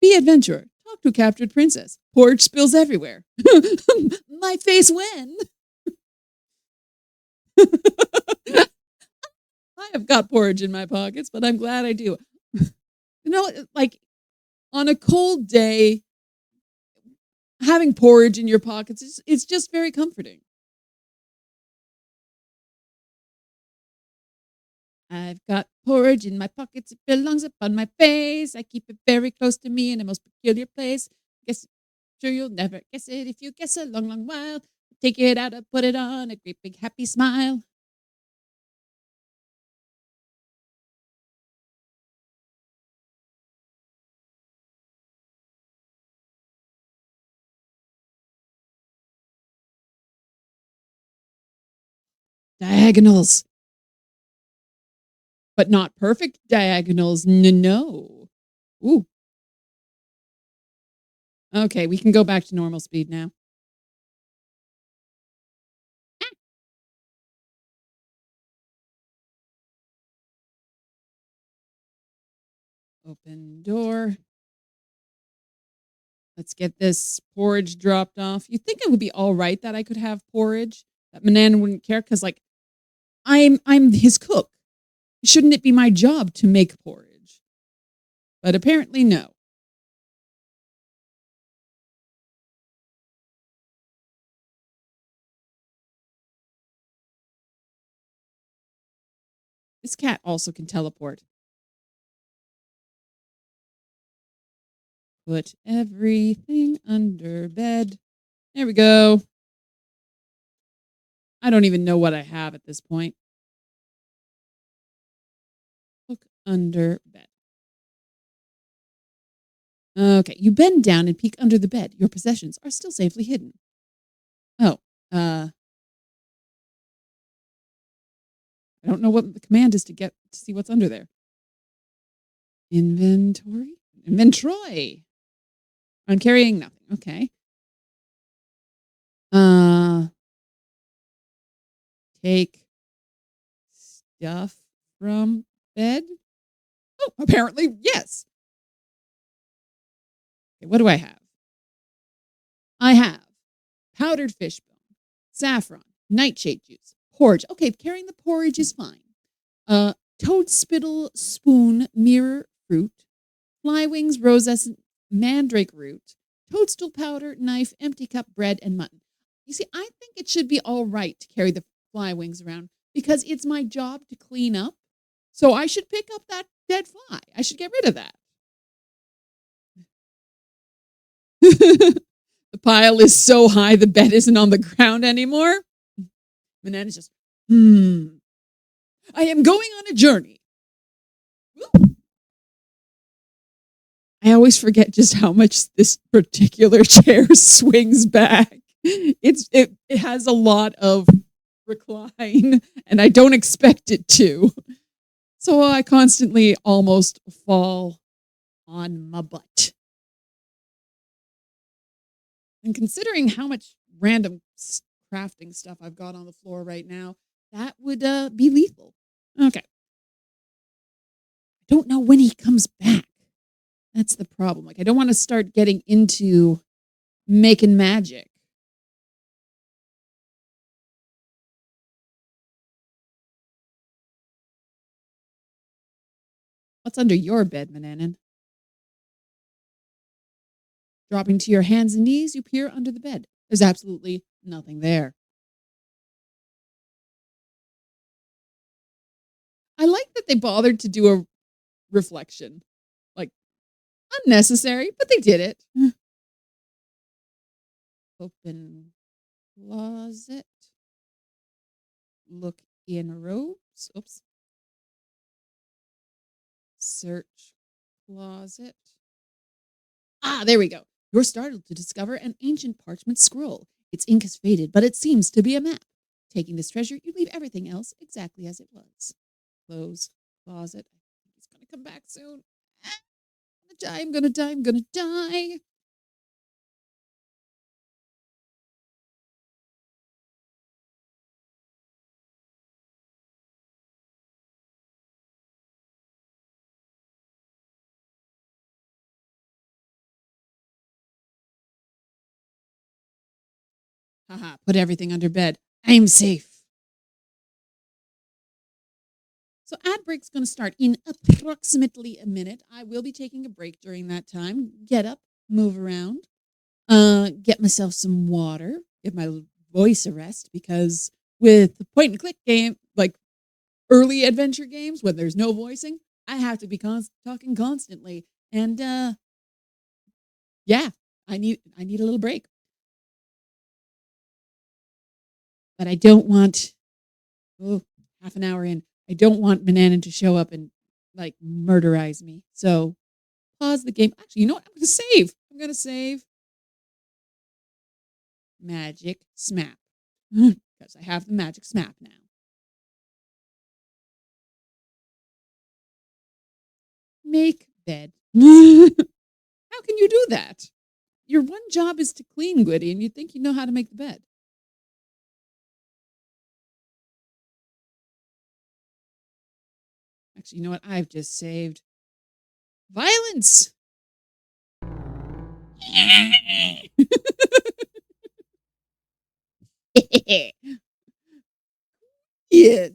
Be adventurer. Talk to captured princess. Porridge spills everywhere. My face when? I have got porridge in my pockets, but I'm glad I do. You know, like on a cold day, having porridge in your pockets it's just very comforting. I've got porridge in my pockets. It belongs upon my face. I keep it very close to me in a most peculiar place. Guess sure you'll never guess it if you guess a long, long while. Take it out and put it on a great big happy smile. Diagonals, but not perfect diagonals. No. Ooh. Okay, we can go back to normal speed now. Open door. Let's get this porridge dropped off. You think it would be all right that I could have porridge? That Manan wouldn't care because, like, I'm his cook. Shouldn't it be my job to make porridge? But apparently, no. This cat also can teleport. Put everything under bed. There we go. I don't even know what I have at this point. Look under bed. Okay, you bend down and peek under the bed. Your possessions are still safely hidden. Oh, I don't know what the command is to get to see what's under there. Inventory? Inventory. I'm carrying nothing. Okay. Take stuff from bed? Oh, apparently, yes. Okay, what do I have? I have powdered fish bone, saffron, nightshade juice, porridge. Okay, carrying the porridge is fine. Toad spittle spoon, mirror fruit, fly wings, rose essence, mandrake root, toadstool powder, knife, empty cup, bread, and mutton. You see, I think it should be all right to carry the fly wings around because it's my job to clean up. So I should pick up that dead fly. I should get rid of that. The pile is so high the bed isn't on the ground anymore. Banana's just, I am going on a journey. I always forget just how much this particular chair swings back. It has a lot of recline, and I don't expect it to. So I constantly almost fall on my butt. And considering how much random crafting stuff I've got on the floor right now, that would be lethal. Okay. I don't know when he comes back. That's the problem. Like, I don't want to start getting into making magic. What's under your bed, Mananan? Dropping to your hands and knees, you peer under the bed. There's absolutely nothing there. I like that they bothered to do a reflection. Like, unnecessary, but they did it. Open closet. Look in robes. Oops. Search closet. Ah, there we go. You're startled to discover an ancient parchment scroll. Its ink is faded, but it seems to be a map. Taking this treasure, you leave everything else exactly as it was. Close closet. I think he's going to come back soon. I'm going to die. I'm going to die. Haha, put everything under bed. I'm safe. So ad break's going to start in approximately a minute. I will be taking a break during that time. Get up, move around, get myself some water, give my voice a rest because with the point and click game, like early adventure games when there's no voicing, I have to be talking constantly. And yeah, I need a little break. But I don't want half an hour in. I don't want Banana to show up and like murderize me. So pause the game. Actually, you know what? I'm gonna save. I'm gonna save Magic Smap. Because I have the Magic Smap now. Make bed. How can you do that? Your one job is to clean, Gwitty, and you think you know how to make the bed. Actually, you know what? I've just saved violence. Yeah.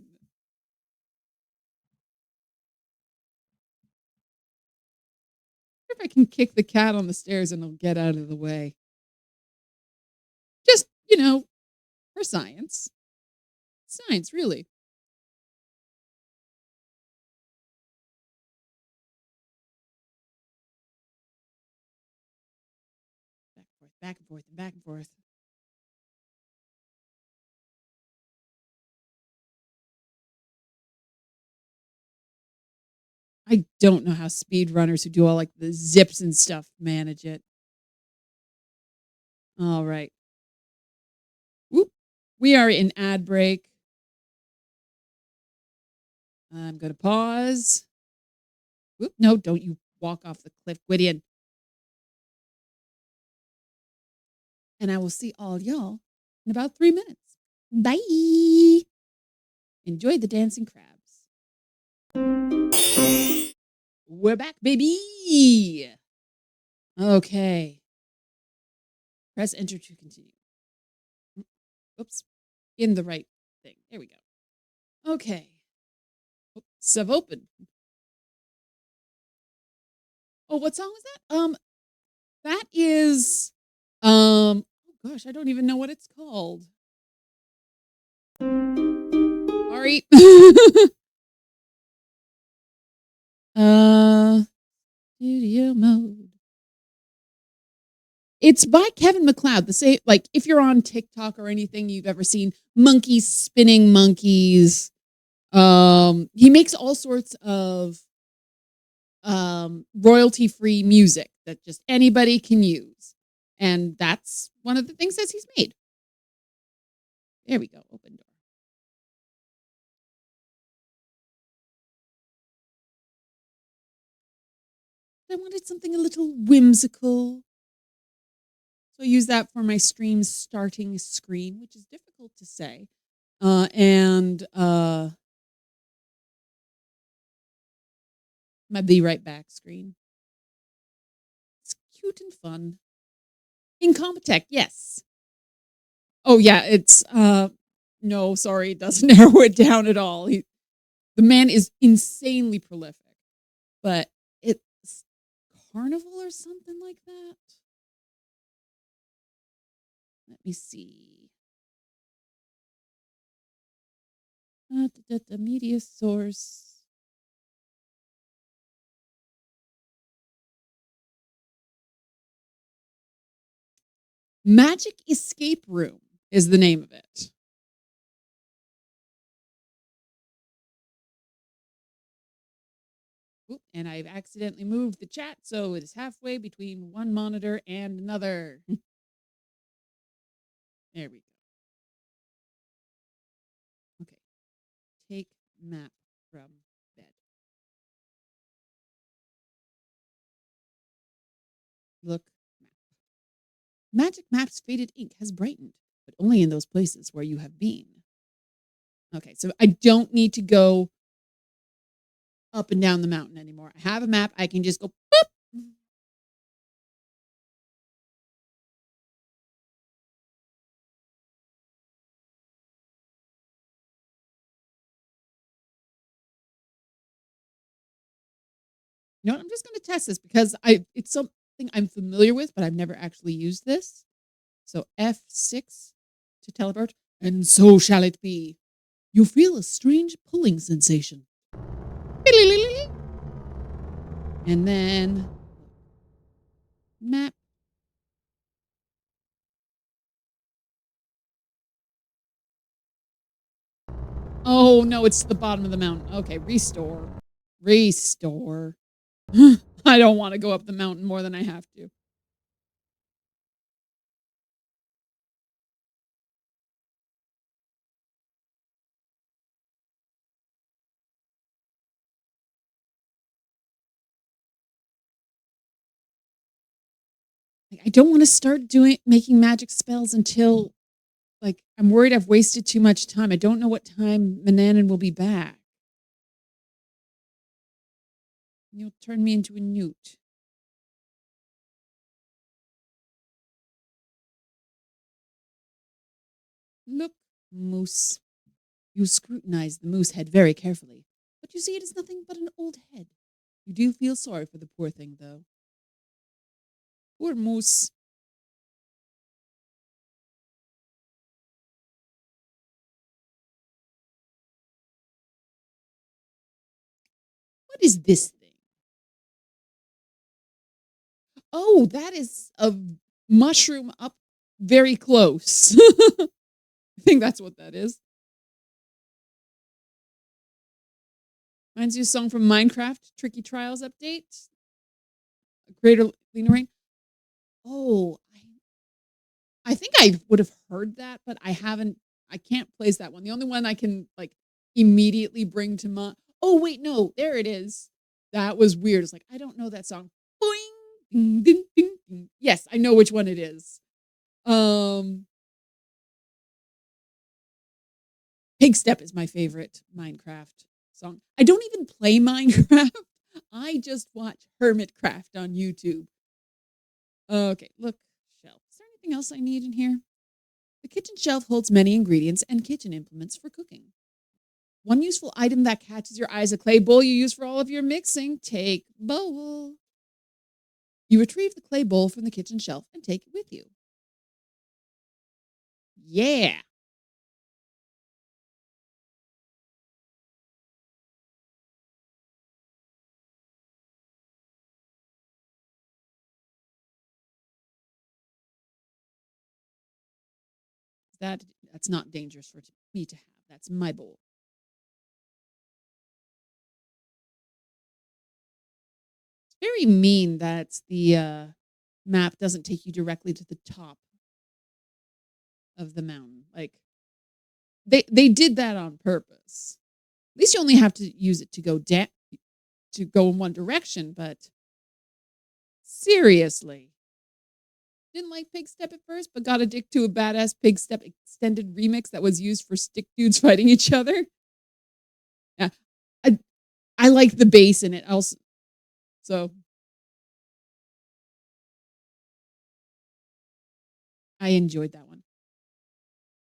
If I can kick the cat on the stairs and it'll get out of the way. Just, for science. Science, really. Back and forth, and back and forth. I don't know how speedrunners who do all like the zips and stuff manage it. All right. Whoop. We are in ad break. I'm going to pause. Whoop. No, don't you walk off the cliff, Gwydion. And I will see all y'all in about 3 minutes. Bye. Enjoy the dancing crabs. We're back, baby. Okay. Press enter to continue. Oops. In the right thing. There we go. Okay. Sub open. Oh, what song was that? That is oh gosh, I don't even know what it's called. Sorry. Studio mode. It's by Kevin MacLeod. The same, like if you're on TikTok or anything you've ever seen, monkeys spinning monkeys. He makes all sorts of royalty free music that just anybody can use. And that's one of the things that he's made. There we go. Open door. I wanted something a little whimsical. So I use that for my stream starting screen, which is difficult to say. And my be right back screen. It's cute and fun. Incompetech, yes. Oh yeah, it's no, sorry, it doesn't narrow it down at all. The man is insanely prolific. But it's Carnival or something like that. Let me see. The media source. Magic Escape Room is the name of it. Oop, and I've accidentally moved the chat, so it is halfway between one monitor and another. There we go. Okay. Take map from bed. Look map. Magic Map's faded ink has brightened, but only in those places where you have been. Okay, so I don't need to go up and down the mountain anymore. I have a map. I can just go boop. You know what? I'm just going to test this because it's something I'm familiar with, but I've never actually used this. So F6 to teleport, and so shall it be. You feel a strange pulling sensation. And then map Oh, no, it's the bottom of the mountain. Okay, restore. Restore. I don't wanna go up the mountain more than I have to. Like, I don't wanna start doing making magic spells until, like, I'm worried I've wasted too much time. I don't know what time Mananan will be back. You'll turn me into a newt. Look, moose. You scrutinize the moose head very carefully, but you see it is nothing but an old head. You do feel sorry for the poor thing, though. Poor moose. What is this thing? Oh, that is a mushroom up very close. I think that's what that is. Reminds you of a song from Minecraft, Tricky Trials update. Greater Lena Rain. Oh, I think I would have heard that, but I can't place that one. The only one I can like immediately bring to mind. Oh, wait, no, there it is. That was weird. It's like, I don't know that song. Boing, ding, ding, ding, ding. Yes, I know which one it is. Um, Pig Step is my favorite Minecraft song. I don't even play Minecraft. I just watch Hermitcraft on YouTube. Okay, look, shelf. Is there anything else I need in here? The kitchen shelf holds many ingredients and kitchen implements for cooking. One useful item that catches your eye is a clay bowl you use for all of your mixing. Take bowl. You retrieve the clay bowl from the kitchen shelf and take it with you. Yeah. That that's not dangerous for me to have. That's my bowl. It's very mean that the map doesn't take you directly to the top of the mountain. Like they did that on purpose. At least you only have to use it to go down to go in one direction, but seriously. Didn't like Pig Step at first, but got addicted to a badass Pig Step extended remix that was used for stick dudes fighting each other. Yeah. I I like the bass in it also. So I enjoyed that one.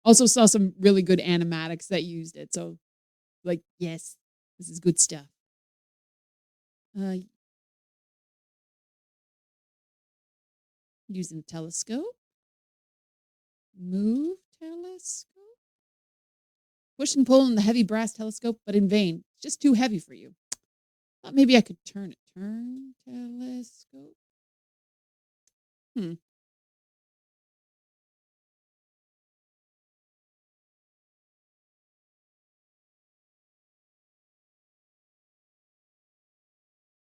Also saw some really good animatics that used it. So like, yes, this is good stuff. Uh Using telescope, move telescope, push and pull on the heavy brass telescope, but in vain. It's just too heavy for you. Thought maybe I could turn it. Turn telescope. Hmm.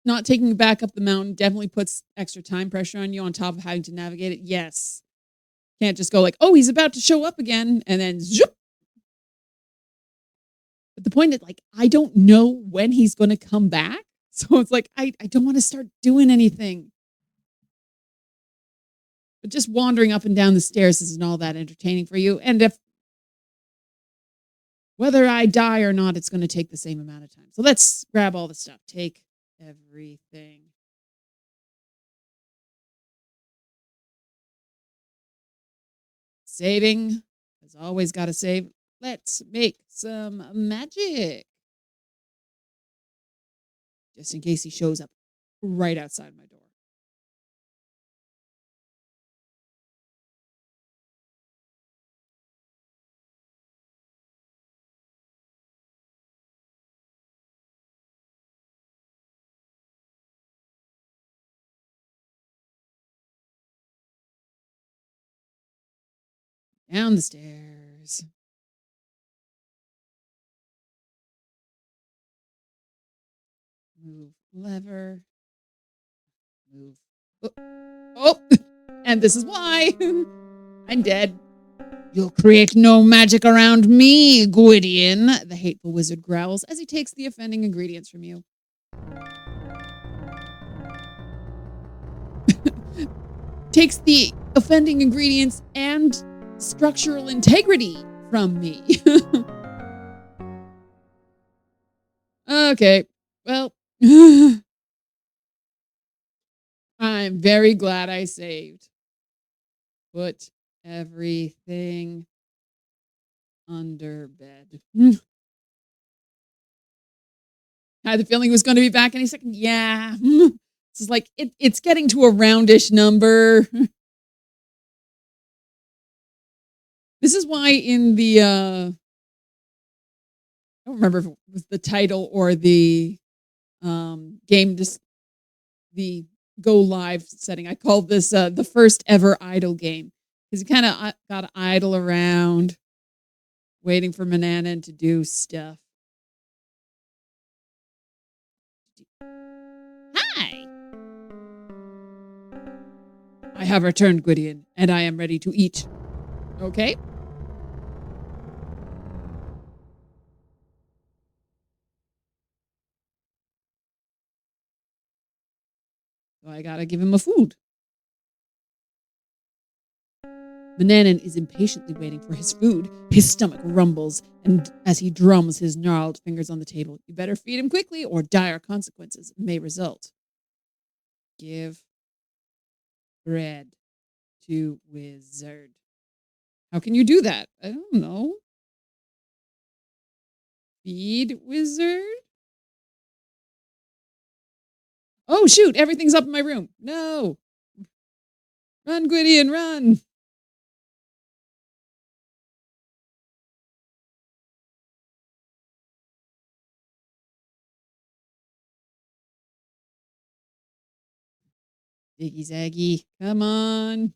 Not taking you back up the mountain definitely puts extra time pressure on you on top of having to navigate it. Yes. Can't just go like, oh, he's about to show up again and then zoop. But the point is like, I don't know when he's going to come back. So it's like, I don't want to start doing anything. But just wandering up and down the stairs isn't all that entertaining for you. And if whether I die or not, it's going to take the same amount of time. So let's grab all the stuff. Take everything. Saving. Has always got to save. Let's make some magic. Just in case he shows up right outside my door. Down the stairs. Move lever. Move. Oh, oh. And this is why. I'm dead. You'll create no magic around me, Gwydion, the hateful wizard growls as he takes the offending ingredients from you. Takes the offending ingredients and structural integrity from me. Okay, well, I'm very glad I saved. Put everything under bed. I had the feeling it was going to be back any second. Yeah. This is like, it's getting to a roundish number. This is why in the, I don't remember if it was the title or the game, just the go live setting. I called this the first ever idle game because you kind of got to idle around waiting for Mananan to do stuff. Hi! I have returned, Gwydion, and I am ready to eat. Okay? So I gotta give him a food. Mananan is impatiently waiting for his food. His stomach rumbles, and as he drums his gnarled fingers on the table, you better feed him quickly or dire consequences may result. Give bread to wizard. How can you do that? I don't know. Feed wizard? Oh, shoot. Everything's up in my room. No. Run, Gwydion, run. Ziggy Zaggy. Come on.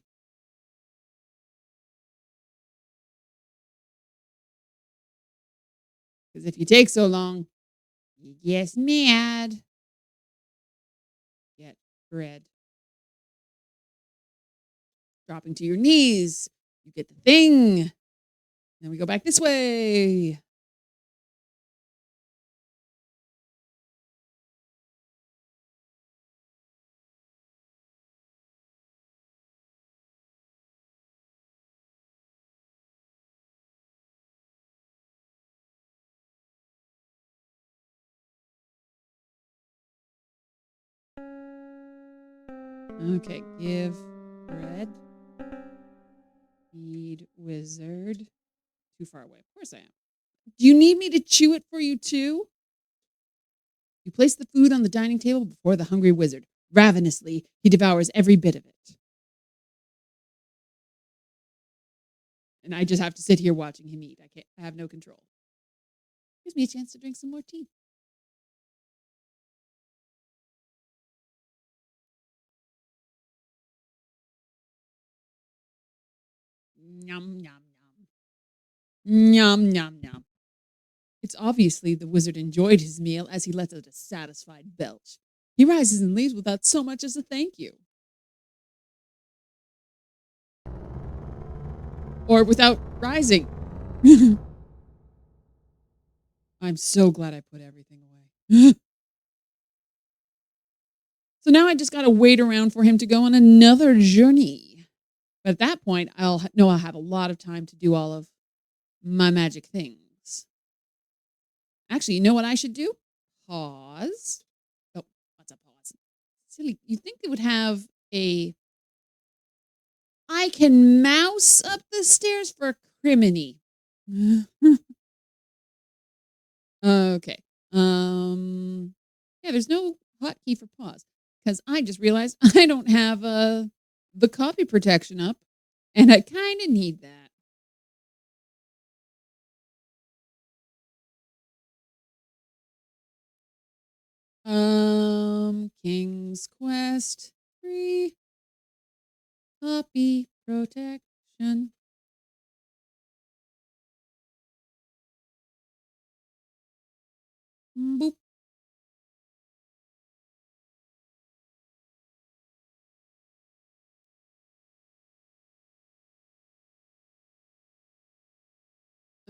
Because if you take so long, he gets mad. Get bread. Dropping to your knees. You get the thing. Then we go back this way. Okay, give bread. Feed wizard. Too far away. Of course I am. Do you need me to chew it for you too? You place the food on the dining table before the hungry wizard. Ravenously, he devours every bit of it. And I just have to sit here watching him eat. I have no control. Gives me a chance to drink some more tea. Yum, yum, yum. Yum, yum, yum. It's obviously the wizard enjoyed his meal as he lets out a satisfied belch. He rises and leaves without so much as a thank you. Or without rising. I'm so glad I put everything away. So now I just got to wait around for him to go on another journey. But at that point, I'll have a lot of time to do all of my magic things. Actually, you know what I should do? Pause. Oh, what's a pause? Silly. You think they would have a I can mouse up the stairs for criminy. Okay. Yeah, there's no hotkey for pause because I just realized I don't have the copy protection up, and I kind of need that. King's Quest 3 copy protection. Boop.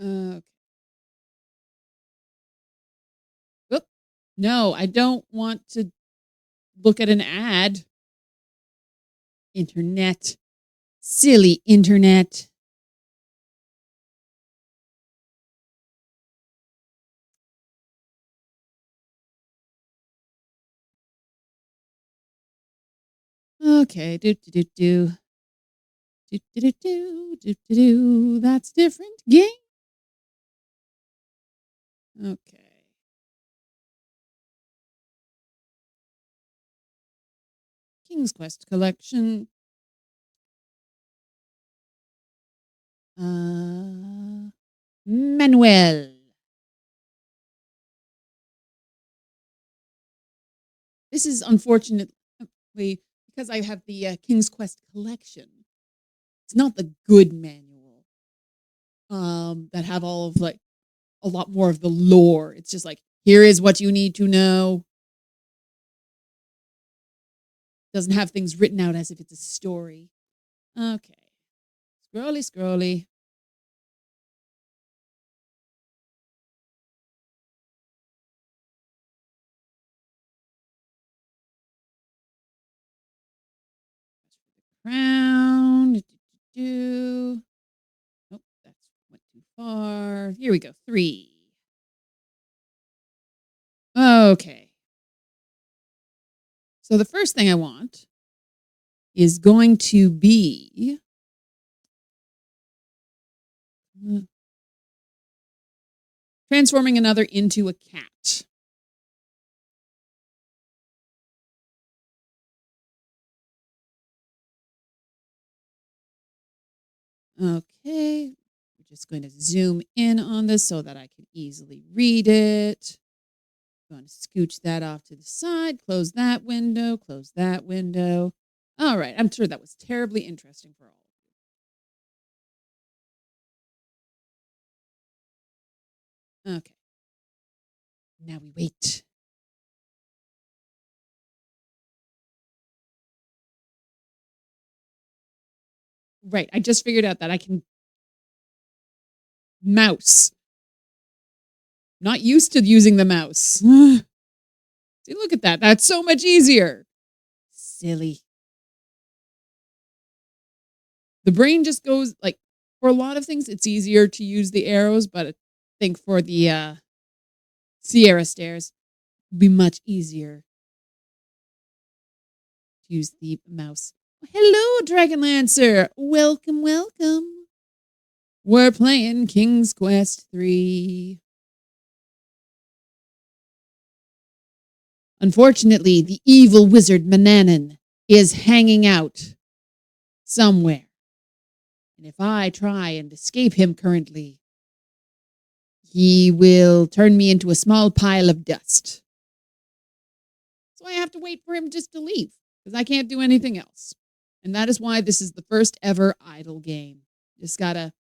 Okay. Oop. No, I don't want to look at an ad. Internet. Silly internet. Okay. Do do do do. Do do do do do do do. That's different. Game. Okay. King's Quest collection. Manuel. This is unfortunately because I have the King's Quest collection. It's not the good manual that have all of like a lot more of the lore. It's just like here is what you need to know. Doesn't have things written out as if it's a story. Okay. Scrolly, scrolly. Crown. Do. Oh, that's went too far. Here we go. 3. Okay. So the first thing I want is going to be transforming another into a cat. Okay. We're just going to zoom in on this so that I can easily read it. Going to scooch that off to the side, close that window, close that window. All right. I'm sure that was terribly interesting for all of you. Okay. Now we wait. Right. I just figured out that I can mouse. Not used to using the mouse. See, look at that. That's so much easier. Silly. The brain just goes like for a lot of things, it's easier to use the arrows, but I think for the Sierra stairs, it'd be much easier to use the mouse. Hello, Dragonlancer. Welcome, welcome. We're playing King's Quest 3. Unfortunately, the evil wizard Mananan is hanging out somewhere. And if I try and escape him currently, he will turn me into a small pile of dust. So I have to wait for him just to leave because I can't do anything else. And that is why this is the first ever idle game. Just gotta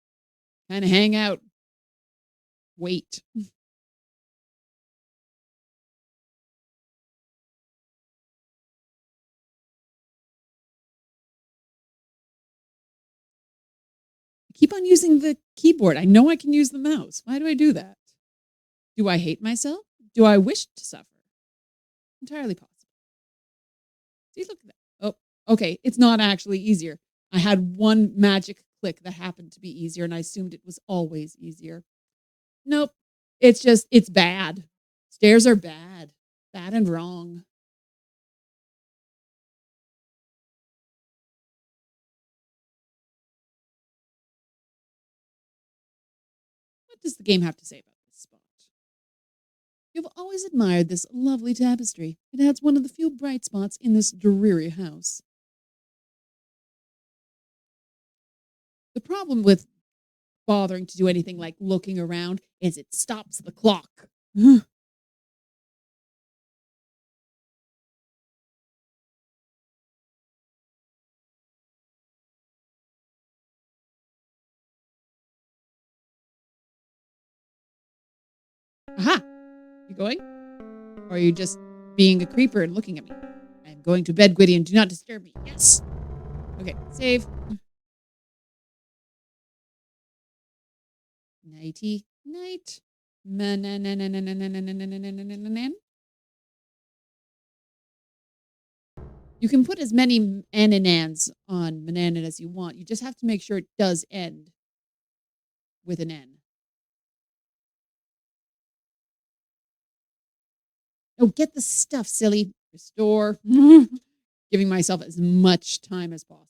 kind of hang out, wait. I keep on using the keyboard. I know I can use the mouse. Why do I do that? Do I hate myself? Do I wish to suffer? Entirely possible. See, look at that. Oh, okay. It's not actually easier. I had one magic click that happened to be easier, and I assumed it was always easier. Nope. It's just, it's bad. Stairs are bad. Bad and wrong. What does the game have to say about this spot? You've always admired this lovely tapestry. It adds one of the few bright spots in this dreary house. The problem with bothering to do anything like looking around is it stops the clock. Aha! You going? Or are you just being a creeper and looking at me? I am going to bed, Gwydion. Do not disturb me. Yes. Okay, save. Nighty night. Man. You can put as many ananans on Mananan as you want. You just have to make sure it does end with an N. Oh, get the stuff, silly. Restore. Giving myself as much time as possible.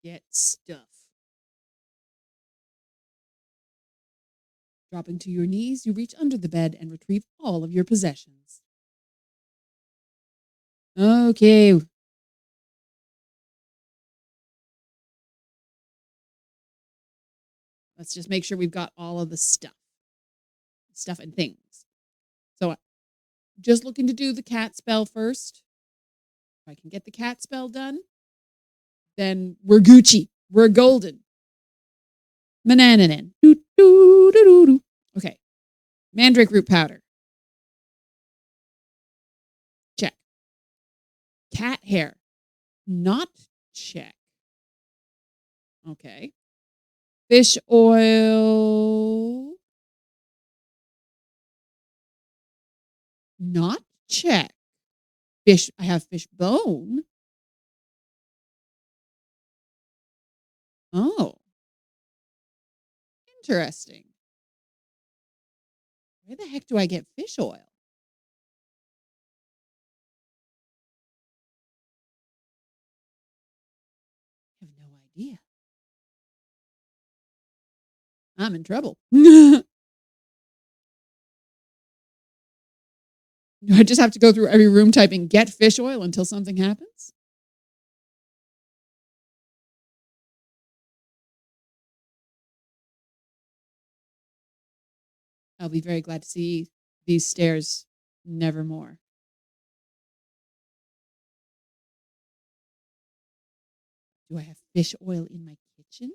Get stuff. Dropping to your knees, you reach under the bed and retrieve all of your possessions. Okay. Let's just make sure we've got all of the stuff and things. So just looking to do the cat spell first. If I can get the cat spell done, then we're Gucci. We're golden. Manananan. Okay. Mandrake root powder. Check. Cat hair. Not check. Okay. Fish oil. Not check. Fish. I have fish bone. Oh. Interesting. Where the heck do I get fish oil? I have no idea. I'm in trouble. Do I just have to go through every room typing get fish oil until something happens? I'll be very glad to see these stairs nevermore. Do I have fish oil in my kitchen?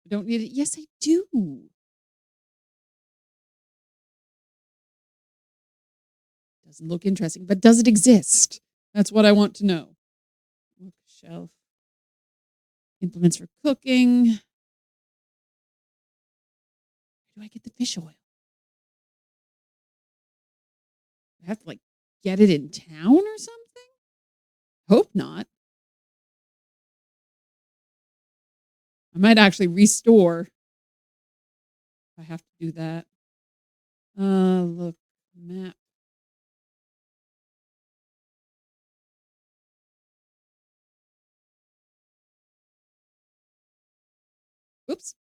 I don't need it. Yes, I do. Doesn't look interesting, but does it exist? That's what I want to know. Bookshelf. Implements for cooking. Where do I get the fish oil? I have to get it in town or something? Hope not. I might actually restore. I have to do that. Look, map. Oops.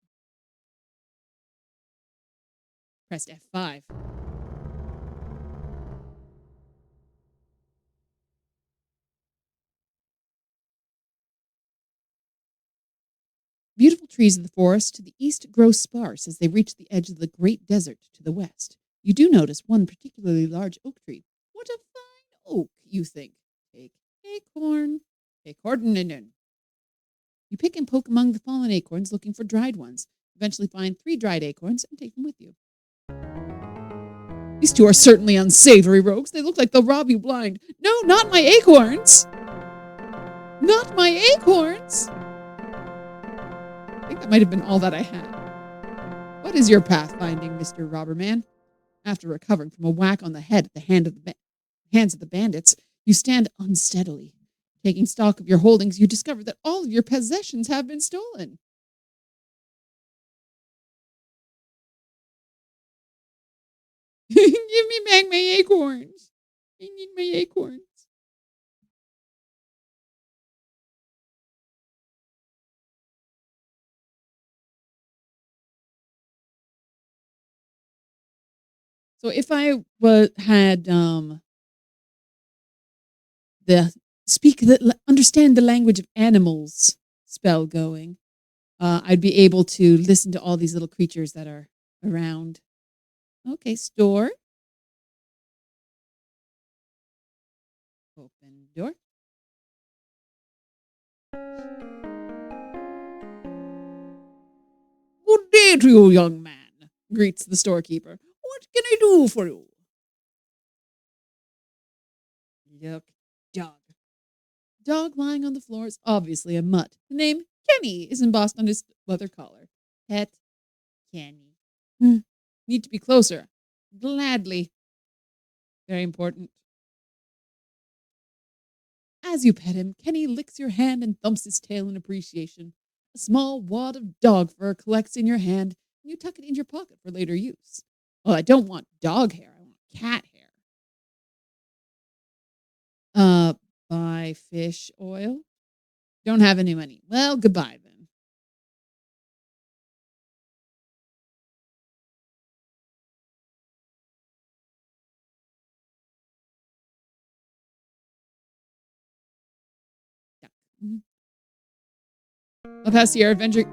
Pressed F5. Beautiful trees of the forest to the east grow sparse as they reach the edge of the great desert to the west. You do notice one particularly large oak tree. What a fine oak, you think. Take acorn. Acorn. You pick and poke among the fallen acorns looking for dried ones. Eventually find 3 dried acorns and take them with you. These 2 are certainly unsavory rogues. They look like they'll rob you blind. No, not my acorns! Not my acorns! I think that might have been all that I had. What is your pathfinding, Mr. Robberman? After recovering from a whack on the head at the hands of the bandits, you stand unsteadily. Taking stock of your holdings, you discover that all of your possessions have been stolen. Give me back my acorns. I need my acorns. So if I had the understand the language of animals spell going, I'd be able to listen to all these little creatures that are around. Okay, store. Open door. Good day to you, young man, greets the storekeeper. What can I do for you? Look, dog. Dog lying on the floor is obviously a mutt. The name Kenny is embossed on his leather collar. Pet Kenny. Need to be closer. Gladly. Very important. As you pet him, Kenny licks your hand and thumps his tail in appreciation. A small wad of dog fur collects in your hand, and you tuck it in your pocket for later use. Well, I don't want dog hair. I want cat hair. Buy fish oil? Don't have any money. Well, goodbye then. Love how Sierra Adventure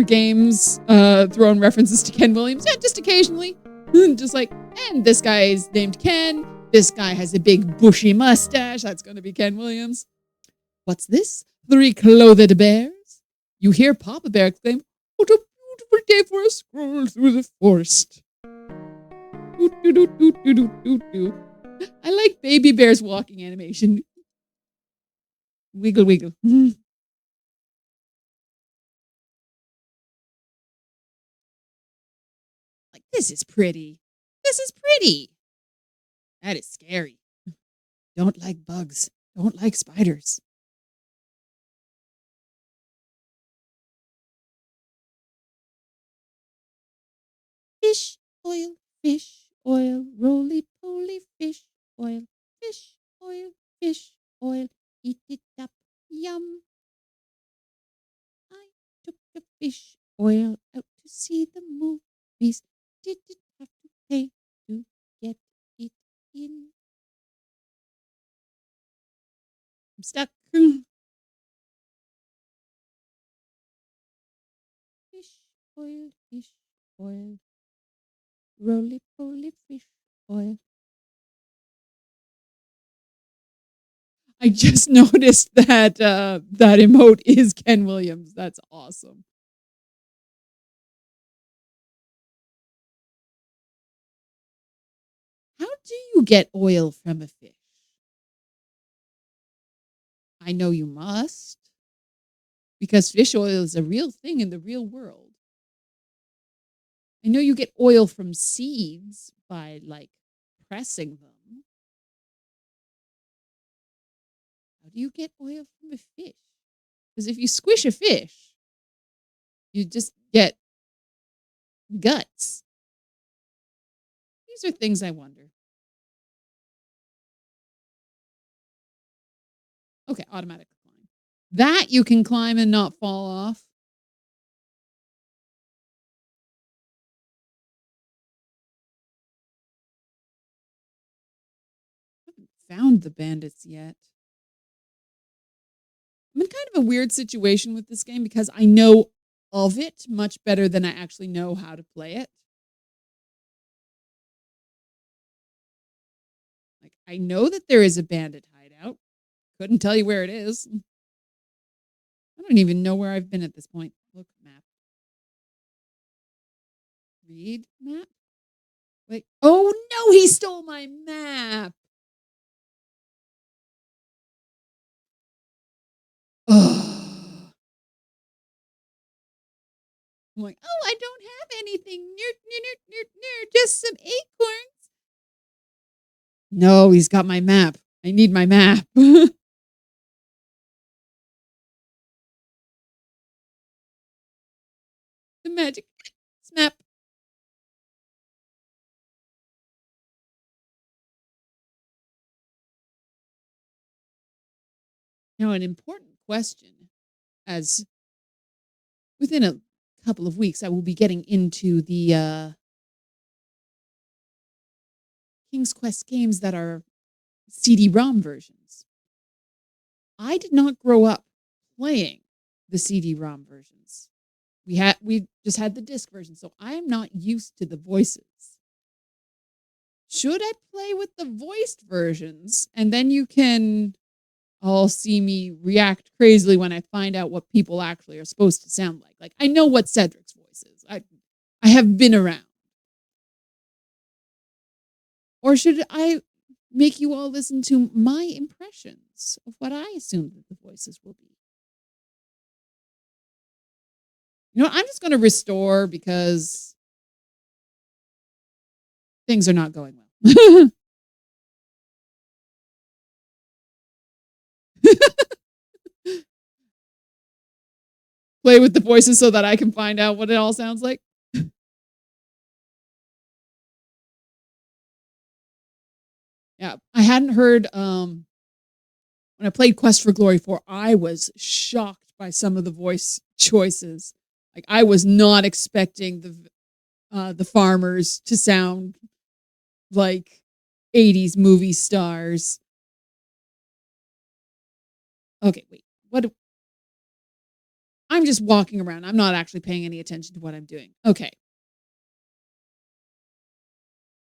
games throwing references to Ken Williams. Yeah, just occasionally. Just like, and this guy is named Ken. This guy has a big bushy mustache. That's going to be Ken Williams. What's this? 3 clothed bears? You hear Papa Bear exclaim, what a beautiful day for a stroll through the forest. I like baby bears walking animation. Wiggle, wiggle. Like, this is pretty. This is pretty. That is scary. Don't like bugs. Don't like spiders. Fish oil, roly-poly fish oil, eat it up, yum. I took the fish oil out to see the movies. Didn't have to pay to get it in. I'm stuck. Fish oil, roly-poly fish oil. I just noticed that that emote is Ken Williams. That's awesome. How do you get oil from a fish? I know you must, because fish oil is a real thing in the real world. I know you get oil from seeds by, like, pressing them. How do you get oil from a fish? Because if you squish a fish, you just get guts. These are things I wonder. Okay, automatic climb. That you can climb and not fall off. I haven't found the bandits yet. I'm in kind of a weird situation with this game because I know of it much better than I actually know how to play it. Like, I know that there is a bandit hideout. Couldn't tell you where it is. I don't even know where I've been at this point. Look, map. Read map? Wait. Oh no, he stole my map. Oh. I'm like, oh, I don't have anything. Just some acorns. No, he's got my map. I need my map. The magic map. Now, an important question, as within a couple of weeks, I will be getting into the King's Quest games that are CD-ROM versions. I did not grow up playing the CD-ROM versions. We just had the disc version, so I am not used to the voices. Should I play with the voiced versions? And then you can all see me react crazily when I find out what people actually are supposed to sound like. Like, I know what Cedric's voice is. I have been around. Or should I make you all listen to my impressions of what I assume that the voices will be? I'm just going to restore because things are not going well. Play with the voices so that I can find out what it all sounds like. Yeah, I hadn't heard when I played Quest for Glory 4, I was shocked by some of the voice choices. Like I was not expecting the farmers to sound like 80s movie stars. Okay, wait. I'm just walking around. I'm not actually paying any attention to what I'm doing. Okay.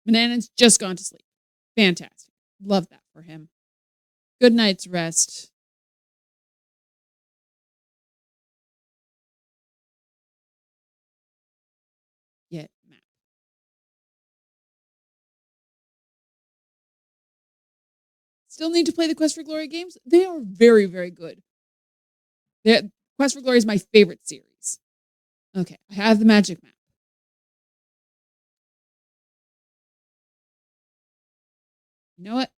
Banana's just gone to sleep. Fantastic. Love that for him. Good night's rest. Get map. Still need to play the Quest for Glory games. They are very, very good. Quest for Glory is my favorite series. Okay, I have the magic map. You know what?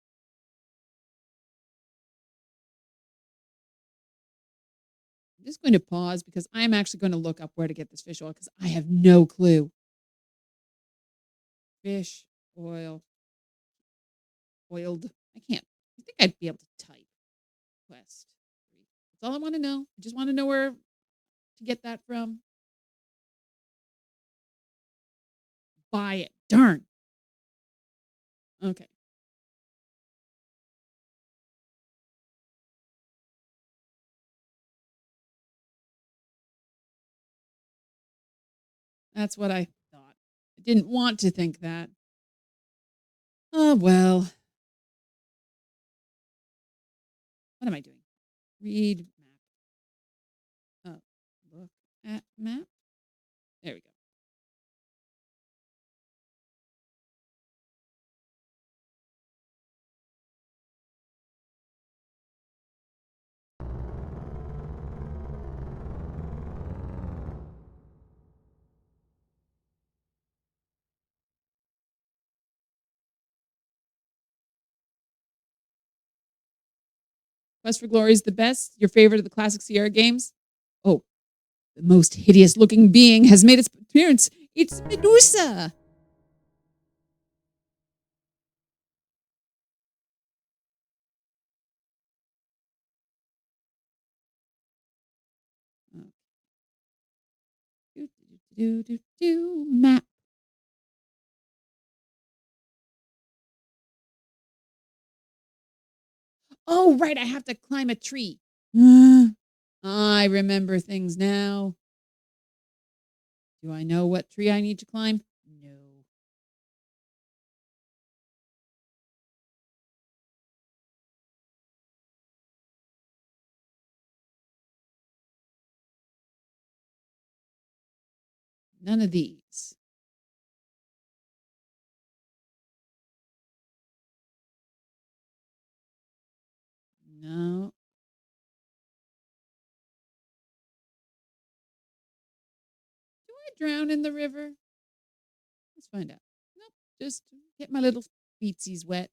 I'm just going to pause because I'm actually going to look up where to get this fish oil because I have no clue. Fish oil. Oiled. I can't. I think I'd be able to type Quest. That's all I want to know. I just want to know where to get that from. Buy it. Darn. Okay. That's what I thought. I didn't want to think that. Oh, well. What am I doing? Read map. Oh, look at map. There we go. Quest for Glory is the best. Your favorite of the classic Sierra games? Oh, the most hideous looking being has made its appearance. It's Medusa. Map. Oh, right. I have to climb a tree. I remember things now. Do I know what tree I need to climb? No. None of these. No. Do I drown in the river? Let's find out. Nope. Just get my little feetsies wet.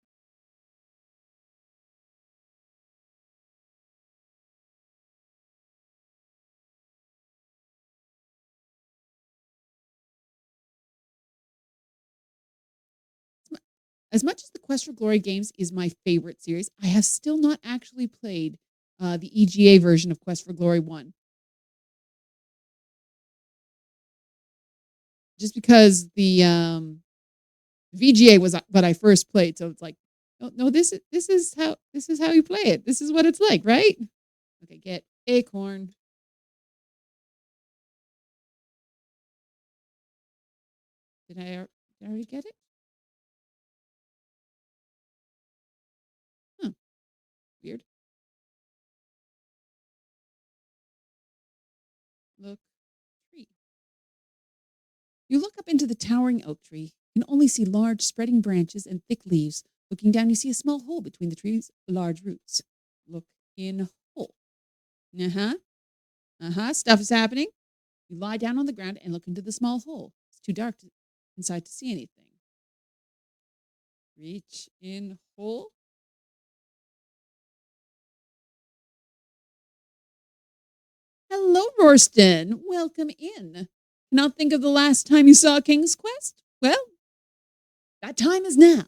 As much as the Quest for Glory games is my favorite series, I have still not actually played the EGA version of Quest for Glory 1. Just because the VGA was what I first played, so it's like, oh, no, this is how you play it. This is what it's like, right? Okay, get acorn. Did I already get it? Huh, weird. Look, tree. You look up into the towering oak tree. You can only see large, spreading branches and thick leaves. Looking down, you see a small hole between the tree's large roots. Look in hole. Uh huh. Uh huh. Stuff is happening. You lie down on the ground and look into the small hole. It's too dark inside to see anything. Reach in hole. Hello, Rorston. Welcome in. Cannot think of the last time you saw King's Quest? Well, that time is now.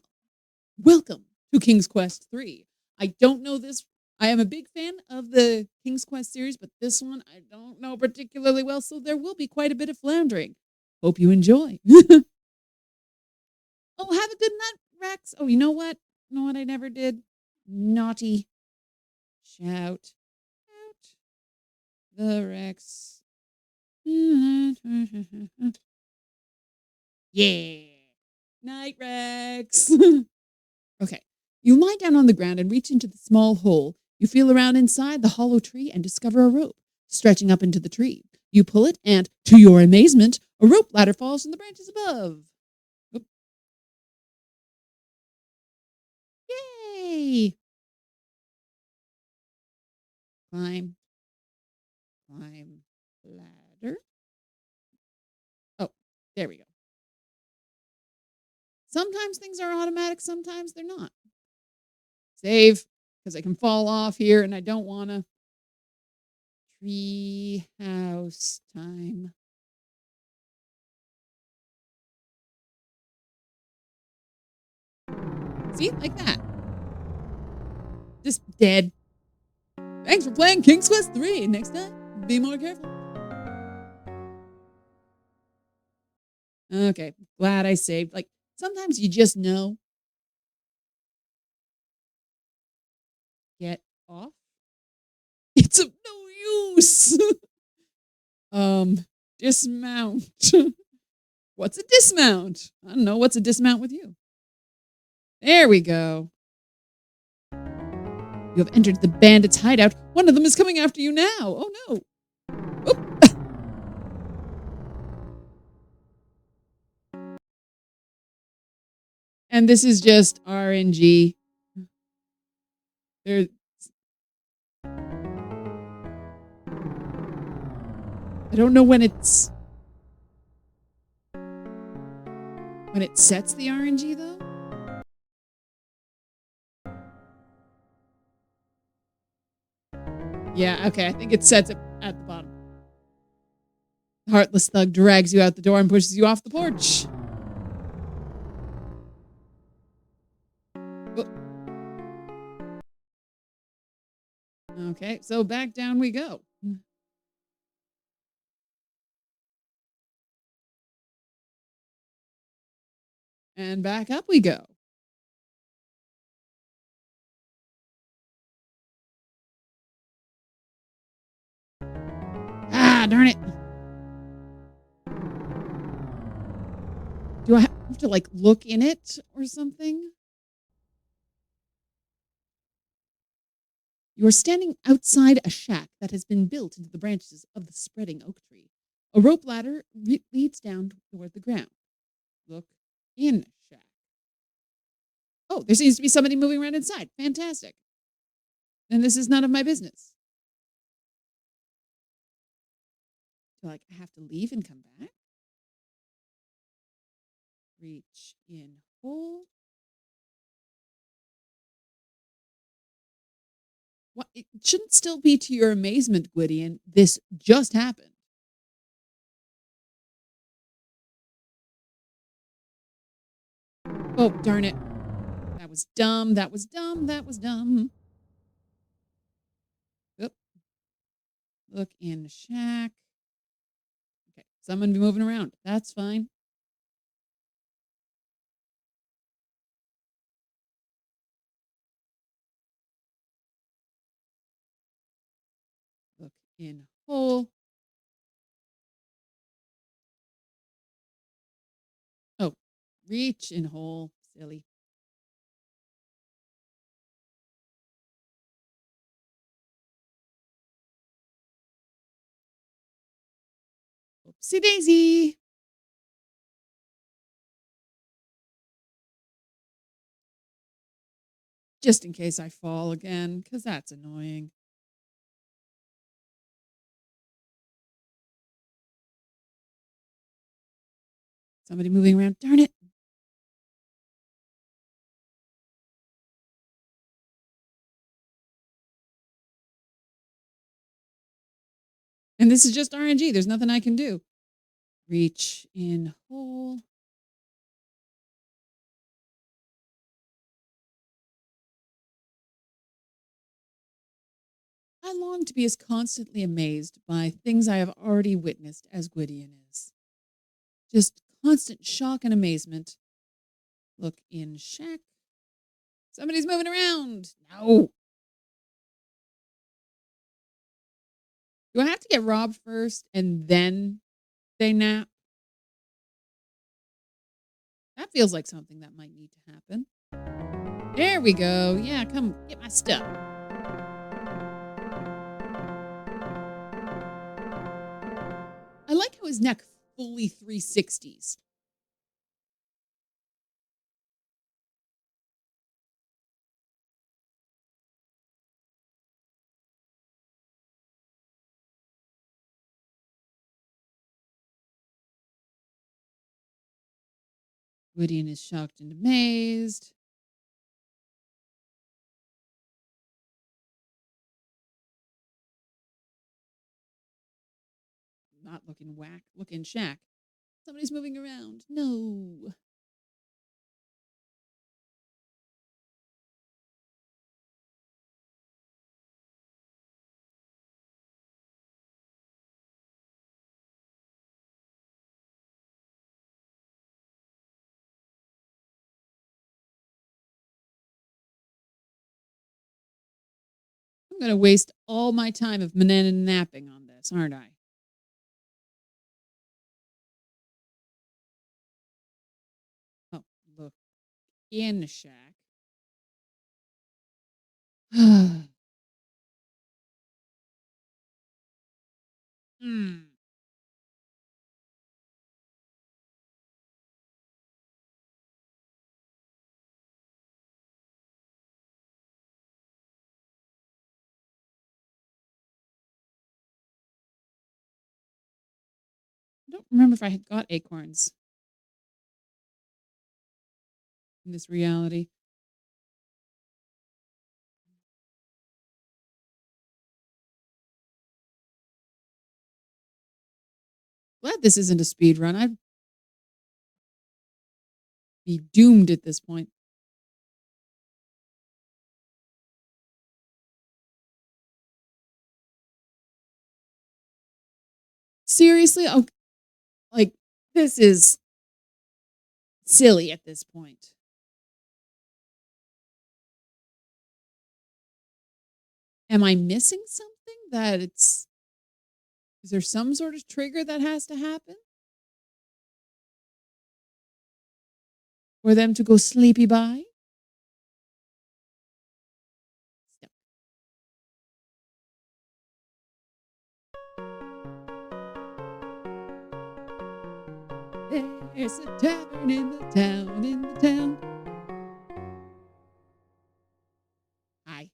Welcome to King's Quest 3. I don't know this. I am a big fan of the King's Quest series, but this one I don't know particularly well, so there will be quite a bit of floundering. Hope you enjoy. Oh, have a good night, Rex. Oh, you know what? You know what I never did? Naughty. Shout out the Rex. Yeah. Night, Rex. Okay. You lie down on the ground and reach into the small hole. You feel around inside the hollow tree and discover a rope stretching up into the tree. You pull it, and to your amazement, a rope ladder falls from the branches above. Oop. Yay! Climb, climb, ladder. Oh, there we go. Sometimes things are automatic, sometimes they're not. Save, because I can fall off here and I don't want to. Tree house time. See, like that. Just dead. Thanks for playing King's Quest 3. Next time, be more careful. Okay, glad I saved. Like, sometimes you just know. Get off. It's of no use. Dismount. What's a dismount? I don't know. What's a dismount with you? There we go. You have entered the bandits' hideout. One of them is coming after you now. Oh no. Oop. And this is just RNG. There, I don't know when it sets the RNG though. Yeah, okay. I think it sets it at the bottom. The heartless thug drags you out the door and pushes you off the porch. Okay, so back down we go. And back up we go. Ah, darn it. Do I have to like look in it or something? You are standing outside a shack that has been built into the branches of the spreading oak tree. A rope ladder leads down toward the ground. Look in shack. Oh, there seems to be somebody moving around inside. Fantastic. And this is none of my business. So like I have to leave and come back? Reach in hole. What? It shouldn't still be to your amazement, Gwydion. This just happened. Oh, darn it. That was dumb. That was dumb. That was dumb. Oop. Look in the shack. Okay, someone be moving around. That's fine. Look in hole. Oh, reach in hole. Silly. Oopsie daisy. just in case I fall again, because that's annoying. Somebody moving around. Darn it. And this is just RNG. There's nothing I can do. Reach in hole. I long to be as constantly amazed by things I have already witnessed as Gwydion is. Just constant shock and amazement. Look in shack. Somebody's moving around. No. Do I have to get robbed first and then they nap? That feels like something that might need to happen. There we go. Yeah, come get my stuff. I like how his neck fully 360s. Gwydion is shocked and amazed. Not looking whack, looking shack. Somebody's moving around. No. I'm going to waste all my time of banana napping on this, aren't I? Oh, look in shack. Hmm. I don't remember if I had got acorns in this reality. Glad this isn't a speed run. I'd be doomed at this point. Seriously? Oh, like, this is silly at this point. Am I missing something that it's. Is there some sort of trigger that has to happen for them to go sleepy by? Step. There's a tavern in the town, in the town. Hi.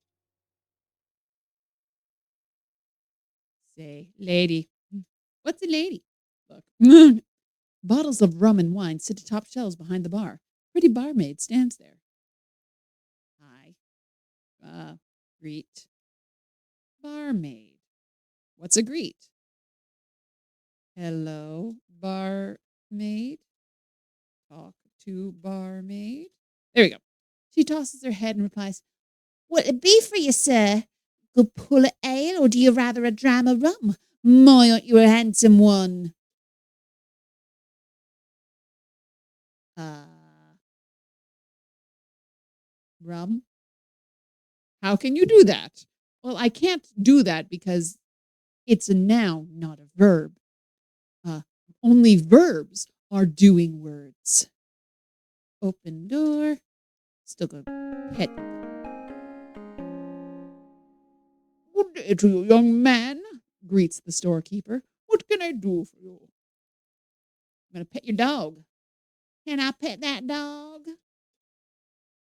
Say, lady. What's a lady? Look. Bottles of rum and wine sit atop shelves behind the bar. Pretty barmaid stands there. Hi. Greet. Barmaid. What's a greet? Hello, barmaid. Talk to barmaid. There we go. She tosses her head and replies, "What'll it be for you, sir? Good pull of ale, or do you rather a dram of rum? My, aren't you a handsome one?" Uh, rum? How can you do that? Well, I can't do that because it's a noun, not a verb. Uh, Only verbs are doing words. Open door. Still go pet. "Good day to you, young man," greets the storekeeper. "What can I do for you?" "I'm going to pet your dog." "Can I pet that dog?"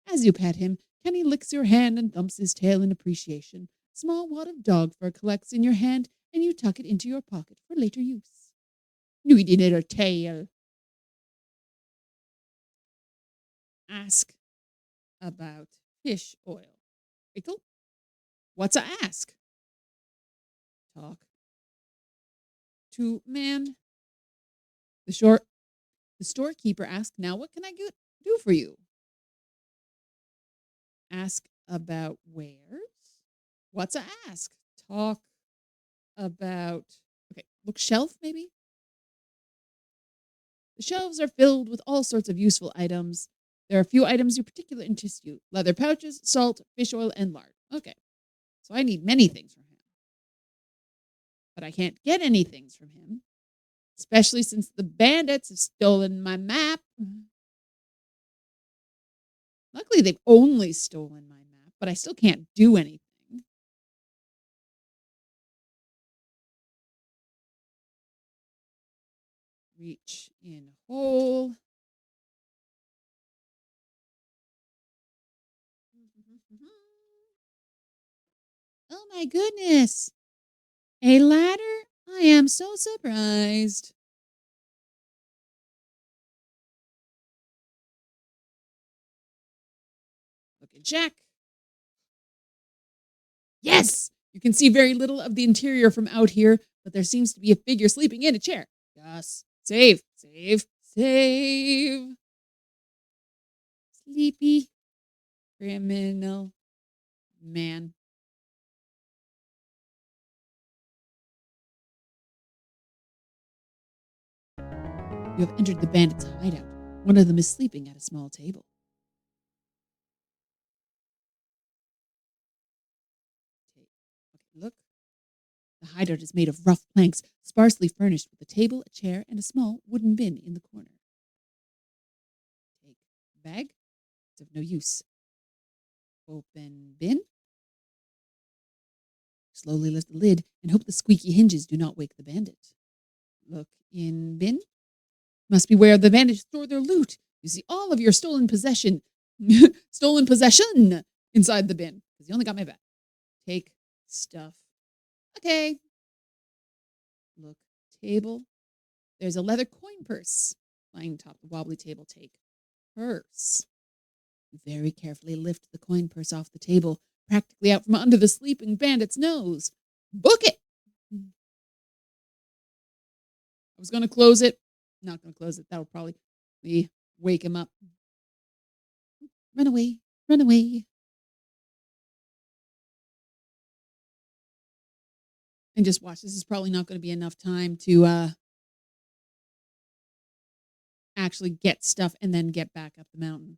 As you pet him, Kenny licks your hand and thumps his tail in appreciation. Small wad of dog fur collects in your hand, and you tuck it into your pocket for later use. Need a tail. Ask about fish oil. Pickle? What's a ask? Talk to man. The short the storekeeper asked, now what can I do for you? Ask about wares. What's a ask? Talk about look shelf maybe? The shelves are filled with all sorts of useful items. There are a few items you particularly interest you. Leather pouches, salt, fish oil, and lard. Okay. So I need many things from him. But I can't get any things from him. Especially since the bandits have stolen my map. Luckily, they've only stolen my map, but I still can't do anything. Reach in hole. Oh my goodness. A ladder? I am so surprised. Okay, check. Yes! You can see very little of the interior from out here, but there seems to be a figure sleeping in a chair. Yes. Save. Save. Save. Sleepy criminal man. You have entered the bandits' hideout. One of them is sleeping at a small table. Okay, look. The hideout is made of rough planks, sparsely furnished with a table, a chair, and a small wooden bin in the corner. Take bag. It's of no use. Open bin. Slowly lift the lid and hope the squeaky hinges do not wake the bandit. Look in bin. Must be where the bandits store their loot. You see all of your stolen possession inside the bin. Because you only got my bag. Take stuff. Okay. Look, table. There's a leather coin purse lying atop the wobbly table. Take purse. Very carefully lift the coin purse off the table, practically out from under the sleeping bandit's nose. Book it! I was going to close it. Not going to close it. That will probably wake him up. Run away. Run away. And just watch. This is probably not going to be enough time to actually get stuff and then get back up the mountain.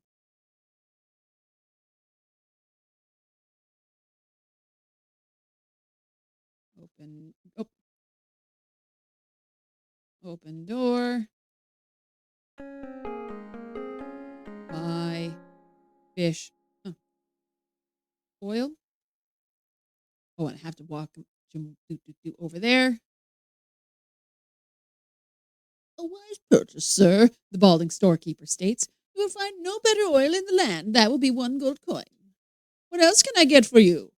Open door. Buy fish. Oil. Oh, and I have to walk over there. A wise purchase, sir, the balding storekeeper states. You will find no better oil in the land. That will be 1 gold coin. What else can I get for you?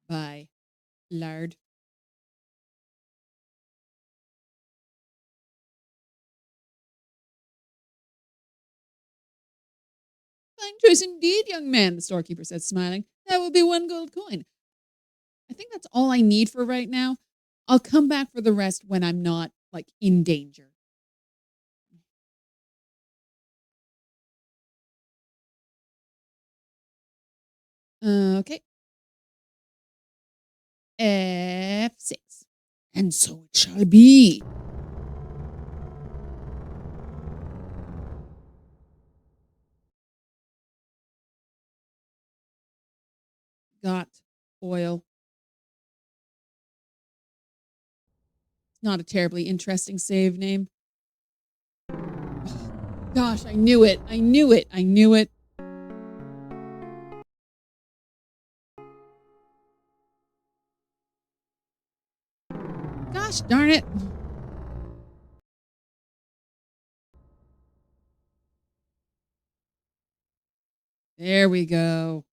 Buy lard. Fine choice indeed, young man, the storekeeper said, smiling. That will be 1 gold coin. I think that's all I need for right now. I'll come back for the rest when I'm not, in danger. Okay. F6. And so it shall be. Got oil. Not a terribly interesting save name. Gosh, I knew it. I knew it. I knew it. Gosh darn it. There we go.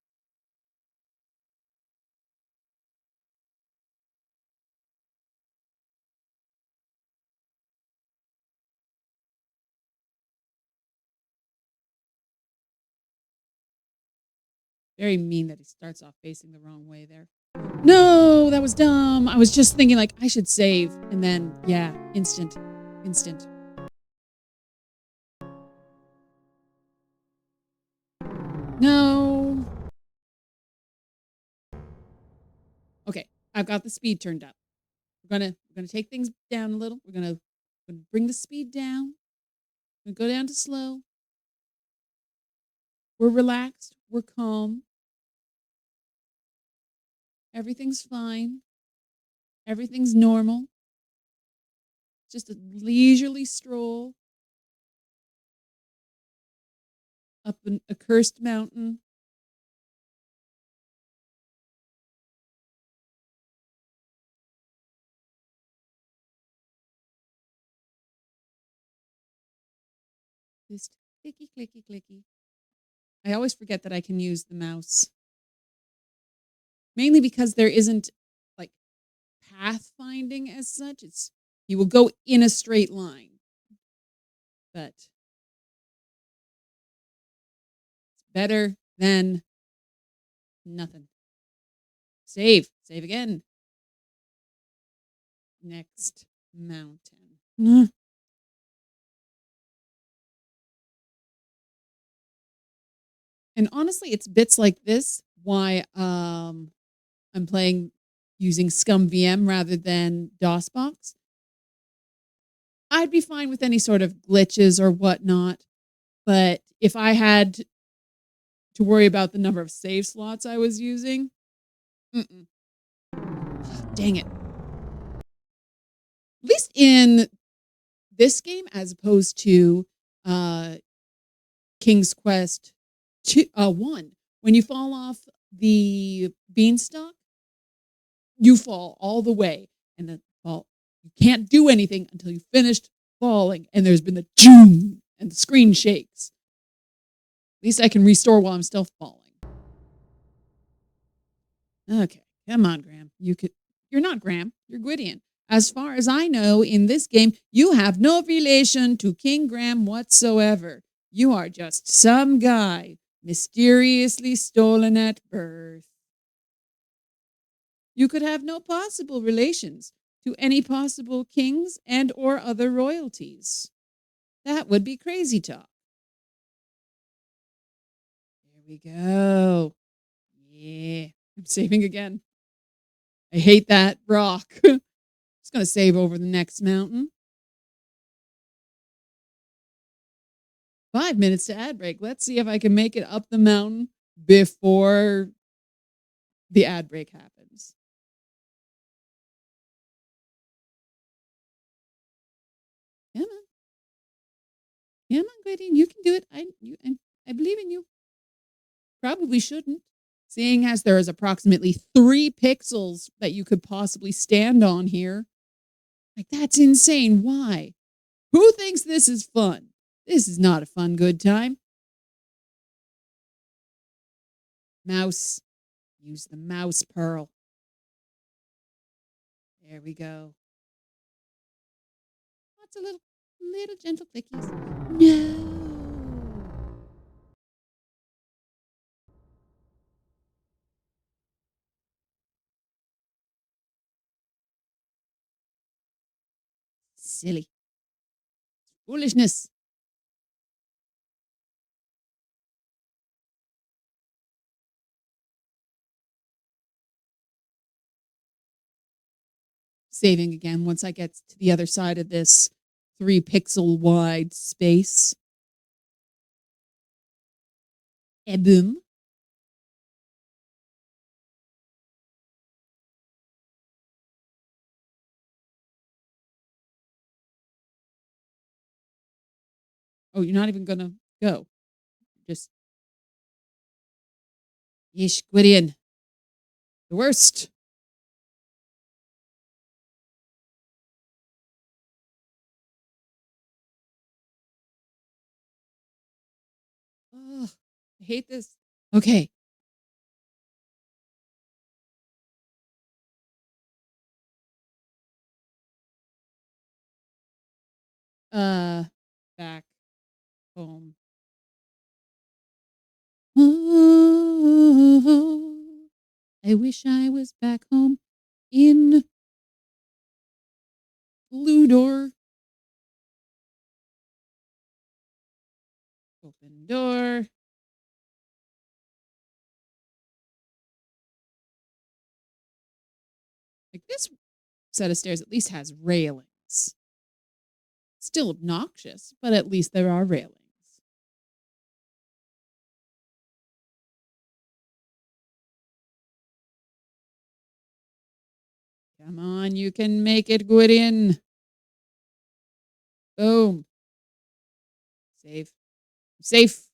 Very mean that he starts off facing the wrong way there. No, that was dumb. I was just thinking like I should save and then yeah, instant. No. Okay, I've got the speed turned up. We're gonna take things down a little. We're gonna bring the speed down. We're gonna go down to slow. We're relaxed. We're calm. Everything's fine. Everything's normal. Just a leisurely stroll up a cursed mountain. Just clicky, clicky, clicky. I always forget that I can use the mouse. Mainly because there isn't like pathfinding as such. It's you will go in a straight line. But it's better than nothing. Save. Save again. Next mountain. And honestly, it's bits like this why I'm playing using Scum VM rather than DOSBox. I'd be fine with any sort of glitches or whatnot, but if I had to worry about the number of save slots I was using, dang it. At least in this game, as opposed to King's Quest 1, when you fall off the beanstalk, you fall all the way, and the fall you can't do anything until you finished falling, and there's been the zoom, and the screen shakes. At least I can restore while I'm still falling. Okay, come on, Graham. You're not Graham. You're Gwydion. As far as I know, in this game, you have no relation to King Graham whatsoever. You are just some guy mysteriously stolen at birth. You could have no possible relations to any possible kings and or other royalties. That would be crazy talk. There we go. Yeah, I'm saving again. I hate that rock. Just going to save over the next mountain. 5 minutes to ad break. Let's see if I can make it up the mountain before the ad break happens. Come on. Come on, Gwydion. You can do it. I believe in you. Probably shouldn't, seeing as there is approximately 3 pixels that you could possibly stand on here. Like, that's insane. Why? Who thinks this is fun? This is not a fun, good time. Mouse. Use the mouse, Pearl. There we go. Lots of little gentle clickies. No. Silly. Foolishness. Saving again once I get to the other side of this 3 pixel wide space. Boom. Oh, you're not even gonna go. Just yeesh, Gwydion. The worst. Oh, I hate this. Okay. Back home. I wish I was back home in Ludor. Open door. Like this set of stairs at least has railings. Still obnoxious, but at least there are railings. Come on, you can make it, Gwydion. Boom. Save. Safe.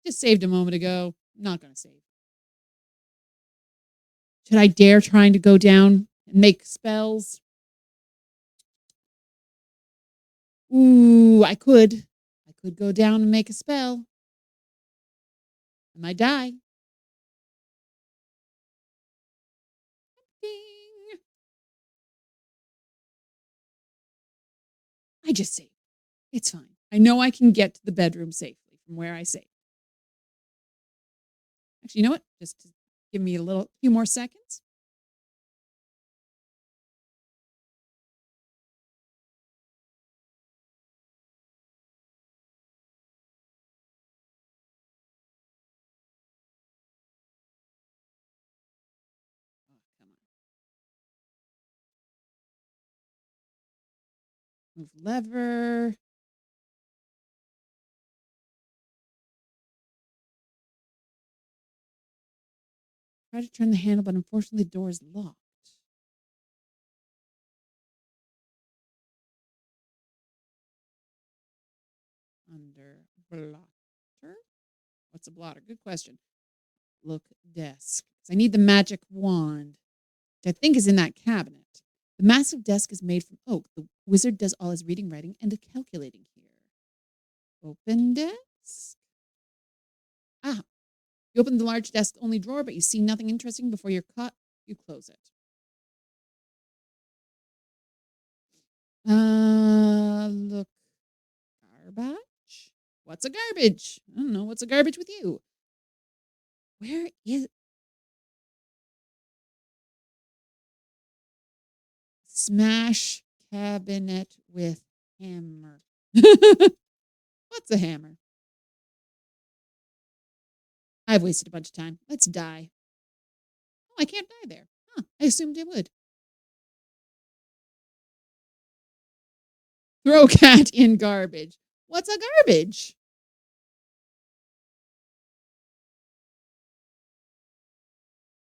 Just saved a moment ago. I'm not going to save. Should I dare trying to go down and make spells? Ooh, I could. I could go down and make a spell. I might die. Ding. I just saved. It's fine. I know I can get to the bedroom safely from where I saved. Actually, you know what? Just to give me a few more seconds. Oh, come on. Move lever. Try to turn the handle, but unfortunately the door is locked. Under blotter. What's a blotter? Good question. Look desk. I need the magic wand, which I think is in that cabinet. The massive desk is made from oak. The wizard does all his reading, writing, and calculating here. Open desk. Ah, you open the large desk only drawer, but you see nothing interesting before you're caught. You close it. Look. Garbage? What's a garbage? I don't know. What's a garbage with you? Where is smash cabinet with hammer? What's a hammer? I've wasted a bunch of time. Let's die. Oh, I can't die there. Huh, I assumed it would. Throw cat in garbage. What's a garbage?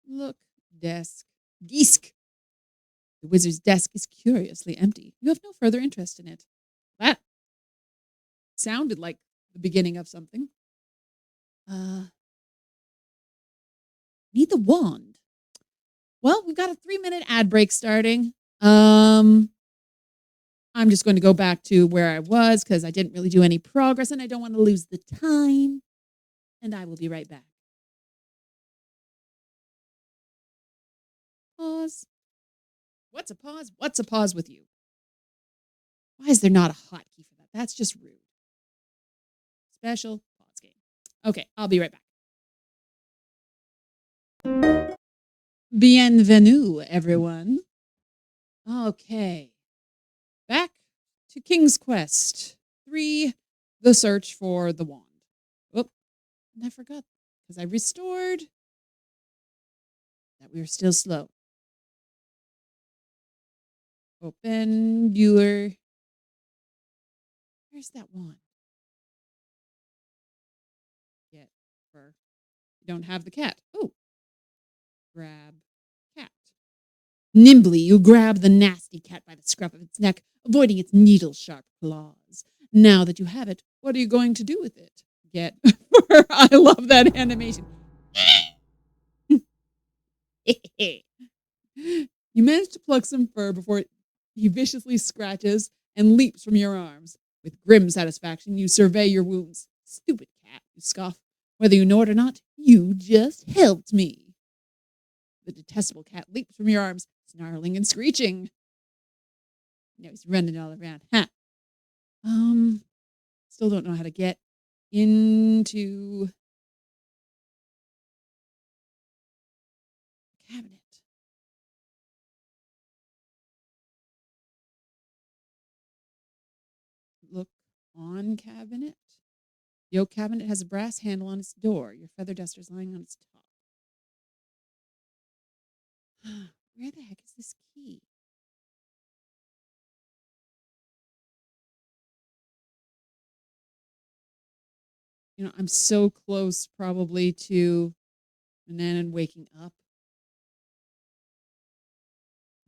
Look, desk. Desk. The wizard's desk is curiously empty. You have no further interest in it. That sounded like the beginning of something. Need the wand. Well, we've got a 3-minute ad break starting. I'm just going to go back to where I was because I didn't really do any progress and I don't want to lose the time. And I will be right back. Pause. What's a pause? What's a pause with you? Why is there not a hotkey for that? That's just rude. Special pause game. Okay, I'll be right back. Bienvenue, everyone. Okay. Back to King's Quest 3, the search for the wand. Oop, and I forgot because I restored that we were still slow. Open viewer. Where's that wand? Get fur. You don't have the cat. Oh. Grab cat. Nimbly, you grab the nasty cat by the scruff of its neck, avoiding its needle-sharp claws. Now that you have it, what are you going to do with it? Get fur. I love that animation. You manage to pluck some fur before he viciously scratches and leaps from your arms. With grim satisfaction, you survey your wounds. Stupid cat, you scoff. Whether you know it or not, you just helped me. The detestable cat leaps from your arms, snarling and screeching. Now he's running all around. Ha! Still don't know how to get into cabinet. Look on cabinet. The oak cabinet has a brass handle on its door. Your feather duster is lying on its top. Where the heck is this key? I'm so close probably to Banana waking up.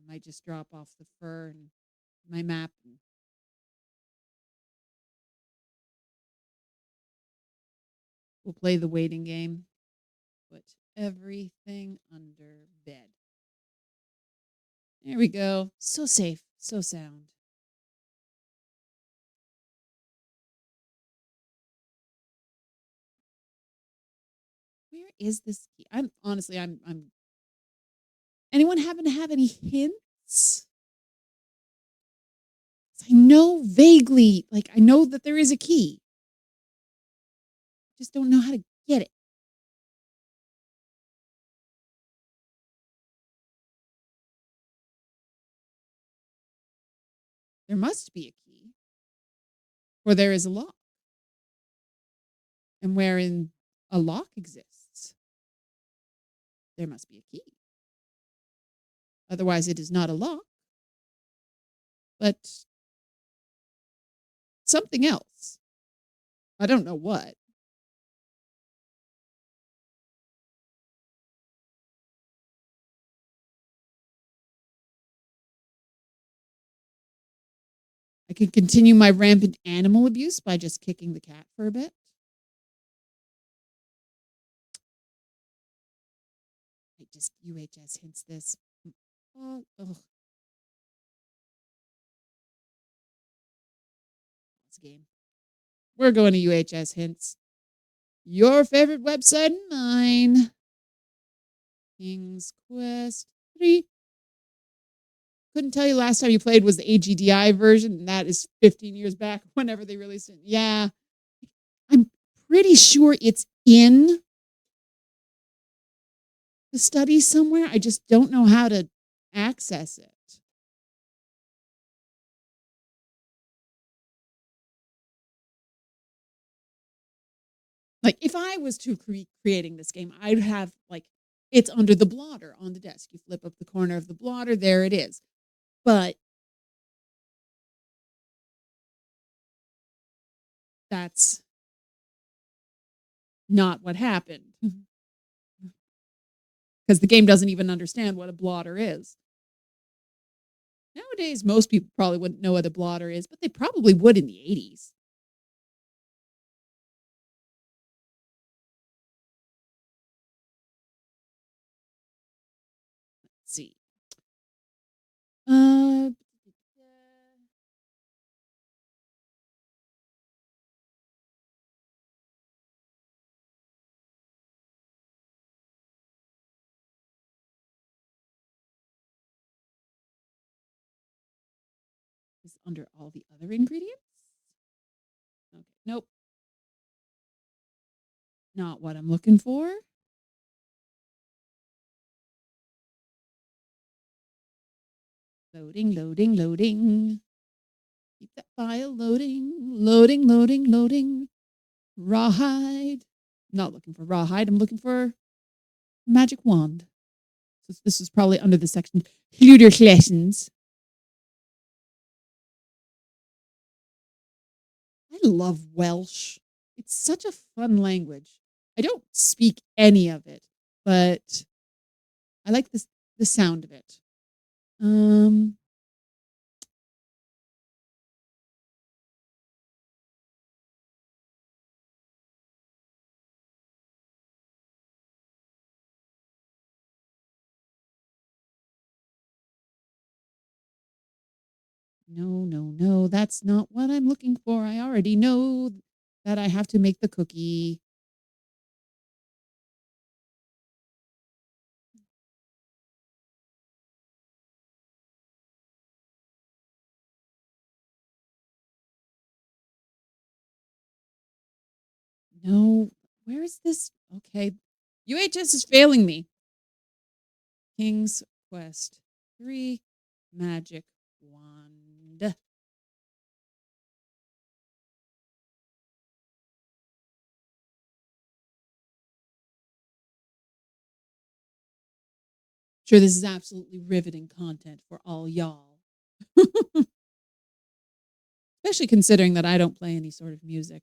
I might just drop off the fur and my map. We'll play the waiting game. Put everything under bed. There we go. So safe, so sound. Where is this key? I'm honestly, I'm. Anyone happen to have any hints? I know vaguely, like I know that there is a key. Just don't know how to get it. There must be a key. For there is a lock. And wherein a lock exists, there must be a key. Otherwise, it is not a lock, but something else. I don't know what. I can continue my rampant animal abuse by just kicking the cat for a bit. I just UHS hints this. Oh, it's a game. We're going to UHS hints. Your favorite website and mine. King's Quest 3. Couldn't tell you last time you played was the AGDI version, and that is 15 years back, whenever they released it. Yeah. I'm pretty sure it's in the study somewhere. I just don't know how to access it. Like, if I was to creating this game, I'd have, like, it's under the blotter on the desk. You flip up the corner of the blotter, there it is. But that's not what happened. Because the game doesn't even understand what a blotter is. Nowadays, most people probably wouldn't know what a blotter is, but they probably would in the 80s. Let's see. Is under all the other ingredients? Okay, nope. Not what I'm looking for. Loading, loading, loading. Keep that file loading, loading, loading, loading. Rawhide. Not looking for rawhide. I'm looking for magic wand. So this is probably under the section Lessons. I love Welsh. It's such a fun language. I don't speak any of it, but I like the sound of it. No, no, no, that's not what I'm looking for. I already know that I have to make the cookie. No, where is this? Okay. UHS is failing me. King's Quest 3 Magic Wand. Sure, this is absolutely riveting content for all y'all. Especially considering that I don't play any sort of music.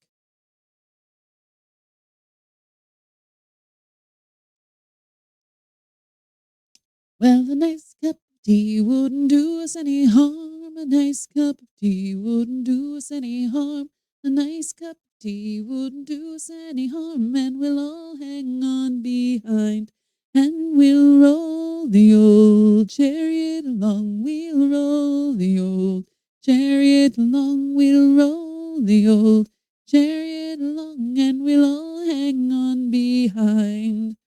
Well, a nice cup of tea wouldn't do us any harm. A nice cup of tea wouldn't do us any harm. A nice cup of tea wouldn't do us any harm. And we'll all hang on behind. And we'll roll the old chariot along. We'll roll the old chariot along. We'll roll the old chariot along. And we'll all hang on behind.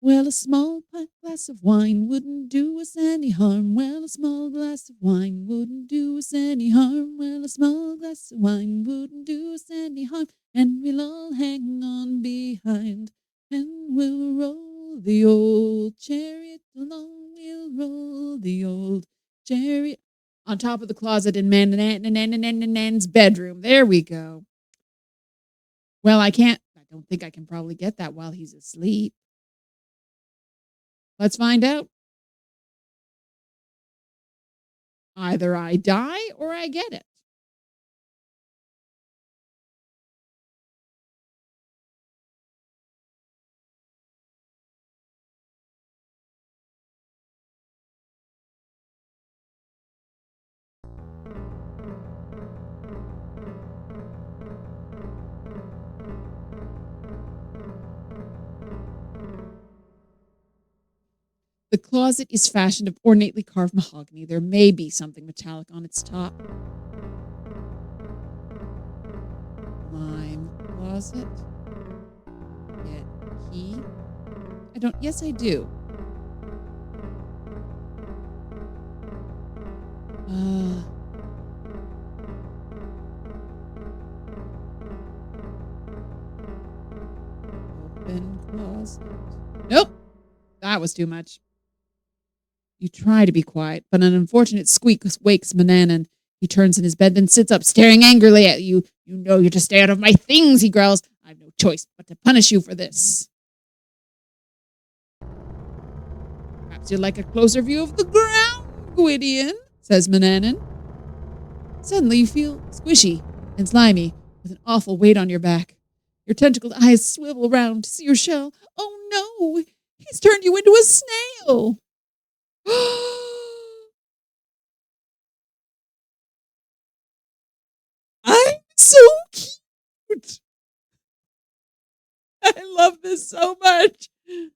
Well, a small glass of wine wouldn't do us any harm. Well, a small glass of wine wouldn't do us any harm. Well, a small glass of wine wouldn't do us any harm. And we'll all hang on behind. And we'll roll the old chariot along. We'll roll the old chariot on top of the closet in Nan's bedroom. There we go. Well, I don't think I can probably get that while he's asleep. Let's find out. Either I die or I get it. The closet is fashioned of ornately carved mahogany. There may be something metallic on its top. Lime closet. Get key. I don't. Yes, I do. Open closet. Nope. That was too much. You try to be quiet, but an unfortunate squeak wakes Mananan. He turns in his bed, then sits up, staring angrily at you. You know you're to stay out of my things, he growls. I've no choice but to punish you for this. Perhaps you'd like a closer view of the ground, Gwydion, says Mananan. Suddenly you feel squishy and slimy, with an awful weight on your back. Your tentacled eyes swivel round to see your shell. Oh no, he's turned you into a snail. I'm so cute. I love this so much. Look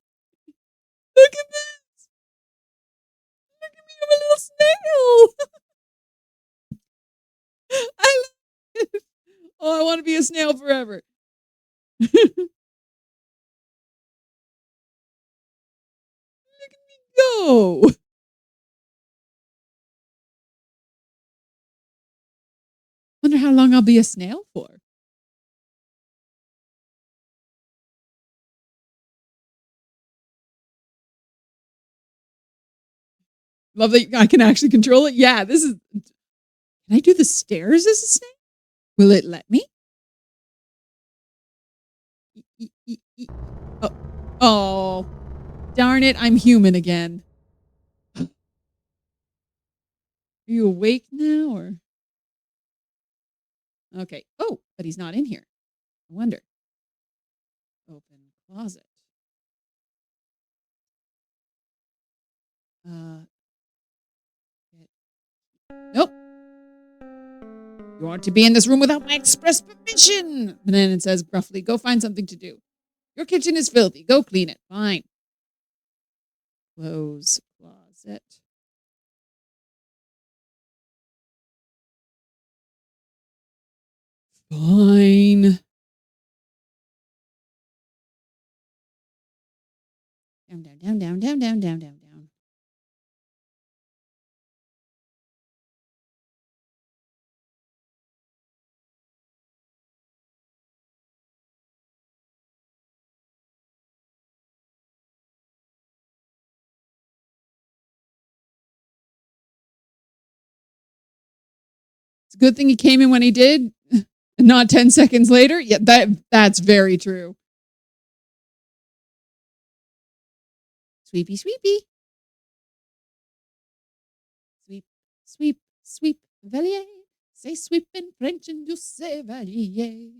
at this. Look at me, I'm a little snail. I love it. Oh, I want to be a snail forever. Look at me go. Wonder how long I'll be a snail for. Love that I can actually control it. Yeah, this is. Can I do the stairs as a snake? Will it let me? Oh, oh, darn it! I'm human again. Are you awake now, or? Okay. Oh, but he's not in here. I wonder. Open closet. Nope. You aren't to be in this room without my express permission, Bananan says gruffly. Go find something to do. Your kitchen is filthy. Go clean it. Fine. Close closet. Fine. Down. It's a good thing he came in when he did, and not 10 seconds later. Yeah, that's very true. Sweepy, sweepy. Sweep, sweep, sweep, valier. Say sweep in French and you say valier.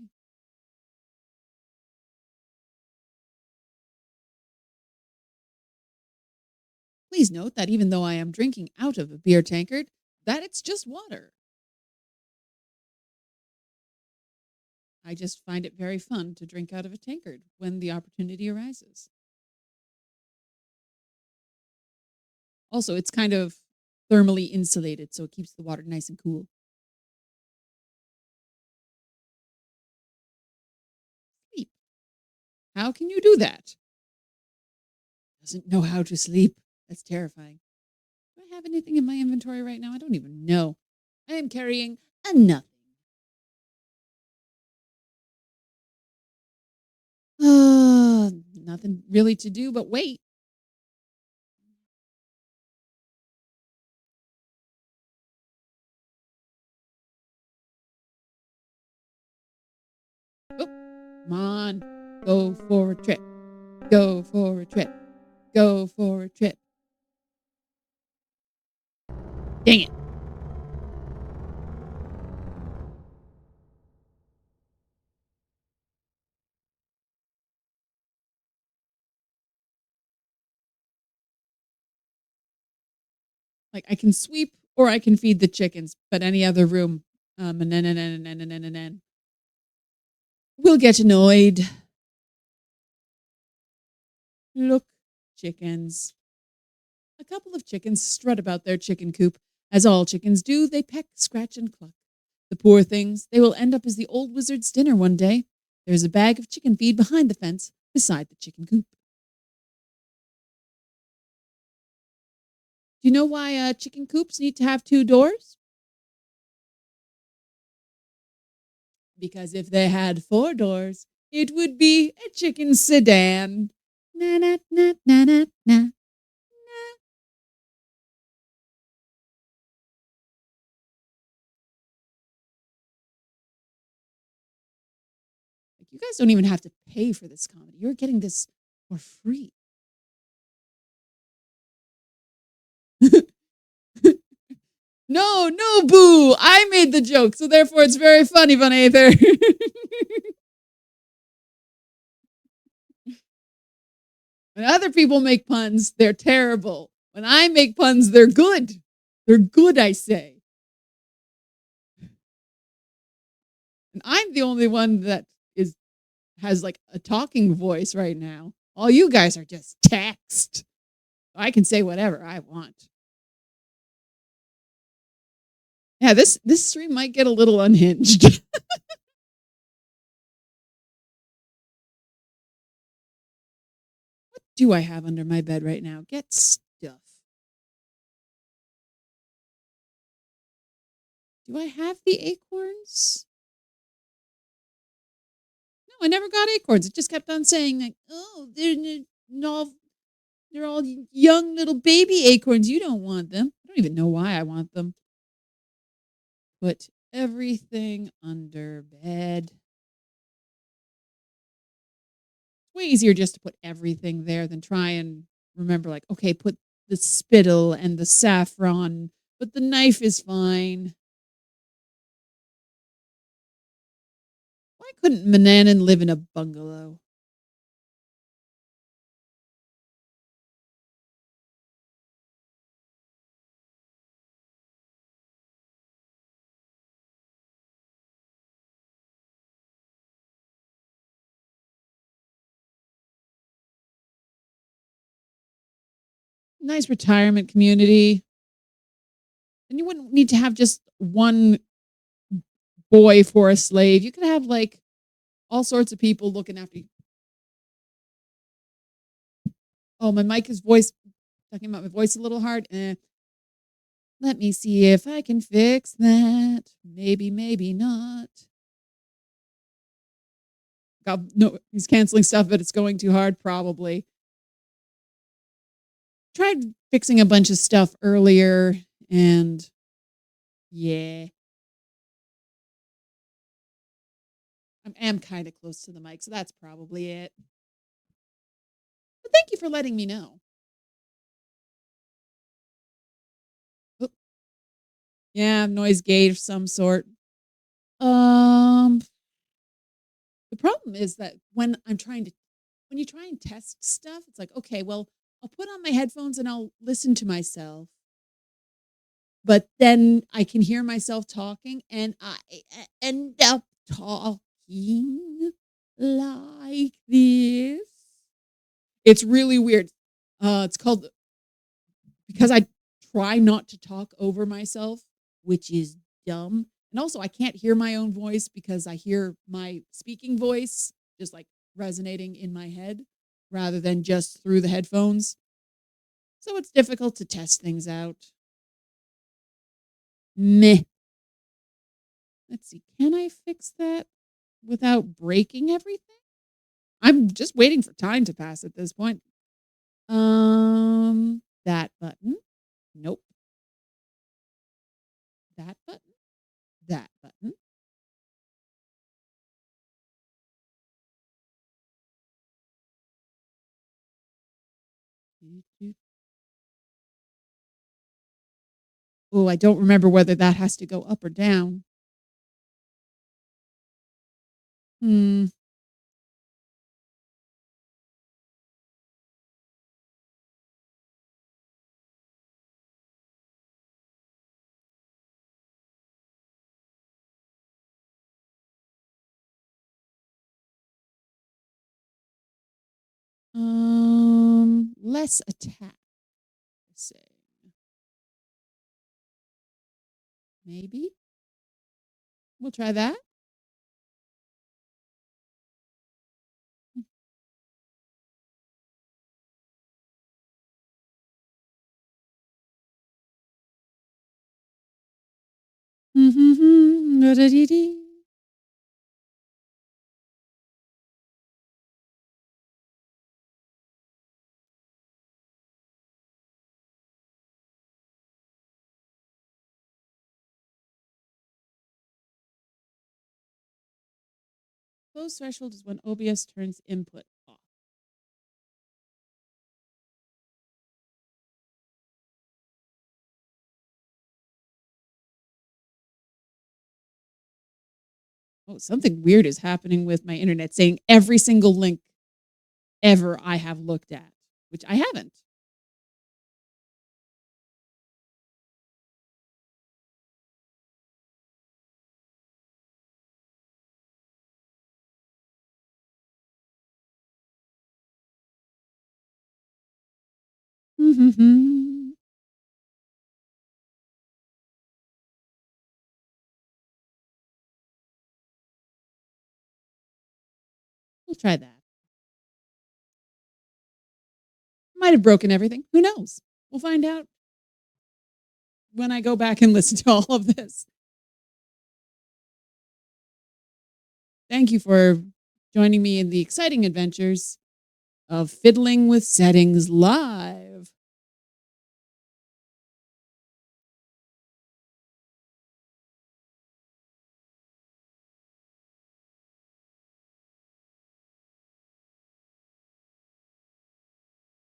Please note that even though I am drinking out of a beer tankard, that it's just water. I just find it very fun to drink out of a tankard when the opportunity arises. Also, it's kind of thermally insulated, so it keeps the water nice and cool. Sleep. How can you do that? Doesn't know how to sleep. That's terrifying. Do I have anything in my inventory right now? I don't even know. I am carrying a nothing. Nothing really to do but wait. Oh, come on. Go for a trip. Go for a trip. Go for a trip. Dang it. Like I can sweep or I can feed the chickens, but any other room, will get annoyed. Look, chickens. A couple of chickens strut about their chicken coop. As all chickens do, they peck, scratch, and cluck. The poor things, they will end up as the old wizard's dinner one day. There's a bag of chicken feed behind the fence, beside the chicken coop. Do you know why chicken coops need to have two doors? Because if they had four doors, it would be a chicken sedan. Na na na na na na. Like you guys don't even have to pay for this comedy. You're getting this for free. No, no, boo! I made the joke, so therefore it's very funny, Van Aether. When other people make puns, they're terrible. When I make puns, they're good. They're good, I say. And I'm the only one that is has like a talking voice right now. All you guys are just text. I can say whatever I want. Yeah, this stream might get a little unhinged. What do I have under my bed right now? Get stuff. Do I have the acorns? No, I never got acorns. It just kept on saying like, "Oh, they're all young little baby acorns. You don't want them." I don't even know why I want them. Put everything under bed. Way easier just to put everything there than try and remember, like, okay, put the spittle and the saffron, but the knife is fine. Why couldn't Mananan live in a bungalow? Nice retirement community. And you wouldn't need to have just one boy for a slave. You could have like all sorts of people looking after you. Oh, my mic is talking about my voice a little hard. Let me see if I can fix that. Maybe, maybe not. God, no, he's canceling stuff, but it's going too hard, probably. Tried fixing a bunch of stuff earlier, and yeah. I am kind of close to the mic, so that's probably it. But thank you for letting me know. Oop, yeah, noise gate of some sort. Um, the problem is that when you try and test stuff, it's like, okay, well, I'll put on my headphones and I'll listen to myself, but then I can hear myself talking and end up talking like this. It's really weird. It's called because I try not to talk over myself, which is dumb. And also, I can't hear my own voice because I hear my speaking voice just like resonating in my head rather than just through the headphones. So it's difficult to test things out. Meh. Let's see. Can I fix that without breaking everything? I'm just waiting for time to pass at this point. That button. Nope. That button. That button. Oh, I don't remember whether that has to go up or down. Hmm. Less attack. Let's say maybe we'll try that. Close threshold is when OBS turns input off. Oh, something weird is happening with my internet saying every single link ever I have looked at, which I haven't. We'll try that. Might have broken everything. Who knows? We'll find out when I go back and listen to all of this. Thank you for joining me in the exciting adventures of Fiddling with Settings Live.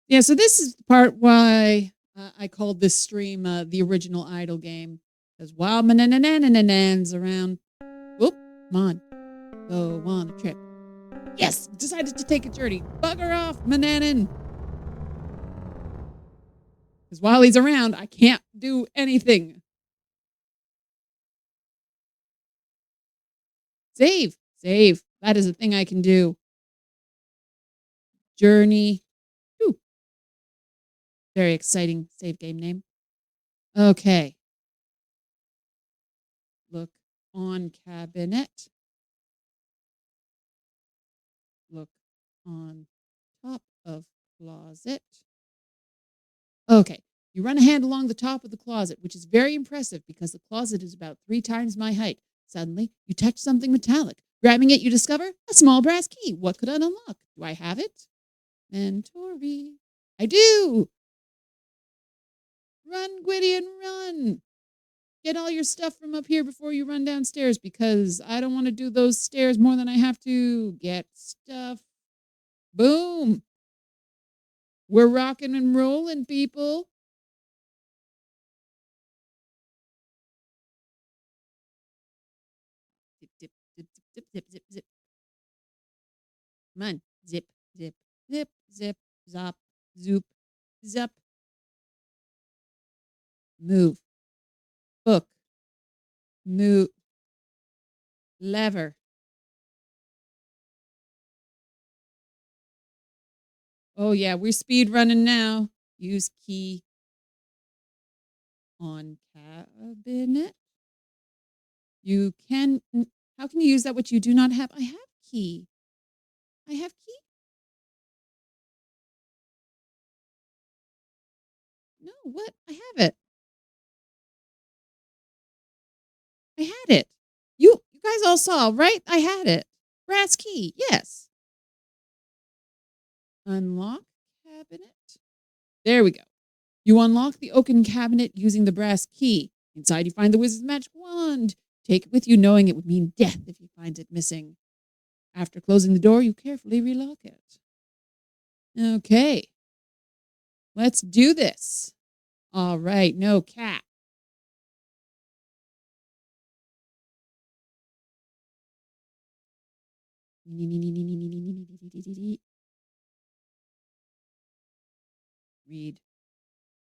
Yeah, so this is the part why I called this stream the original Idle game. Because while manananananans around, whoop, come on, go on a trip. Yes, decided to take a journey. Bugger off, Mananan. Because while he's around, I can't do anything. Save, save. That is a thing I can do. Journey. Whew. Very exciting save game name. Okay. Look on cabinet. Look on top of closet. Okay. You run a hand along the top of the closet, which is very impressive because the closet is about 3 times my height. Suddenly, you touch something metallic. Grabbing it, you discover a small brass key. What could it unlock? Do I have it? Mentory. I do. Run, Gwydion, run. Get all your stuff from up here before you run downstairs because I don't want to do those stairs more than I have to. Get stuff. Boom. We're rocking and rolling, people. Zip, zip, zip, zip, zip, zip, zip. Come on. Zip, zip, zip, zip, zop, zoop, zip. Move. Book. Move. Lever. Oh, yeah, we're speed running now. Use key on cabinet. You can, how can you use that which you do not have? I have key. I have key. No, what? I have it. I had it. You guys all saw, right? I had it. Brass key. Yes. Unlock cabinet. There we go. You unlock the oaken cabinet using the brass key. Inside, you find the wizard's magic wand. Take it with you, knowing it would mean death if you find it missing. After closing the door, you carefully relock it. Okay. Let's do this. All right. No cat. Read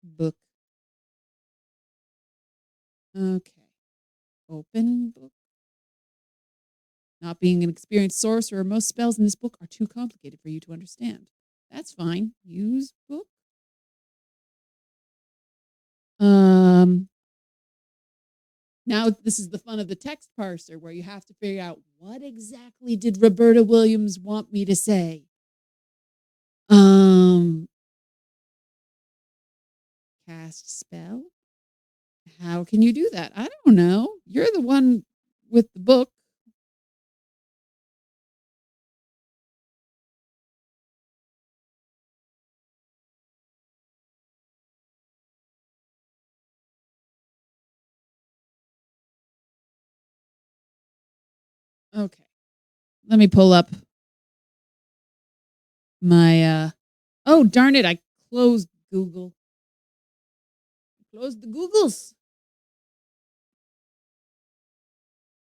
book. Okay. Open book. Not being an experienced sorcerer, most spells in this book are too complicated for you to understand. That's fine. Use book. Now this is the fun of the text parser where you have to figure out what exactly did Roberta Williams want me to say. Cast spell. How can you do that? I don't know. You're the one with the book. Okay. Let me pull up my oh darn it, I closed Google. Closed the Googles.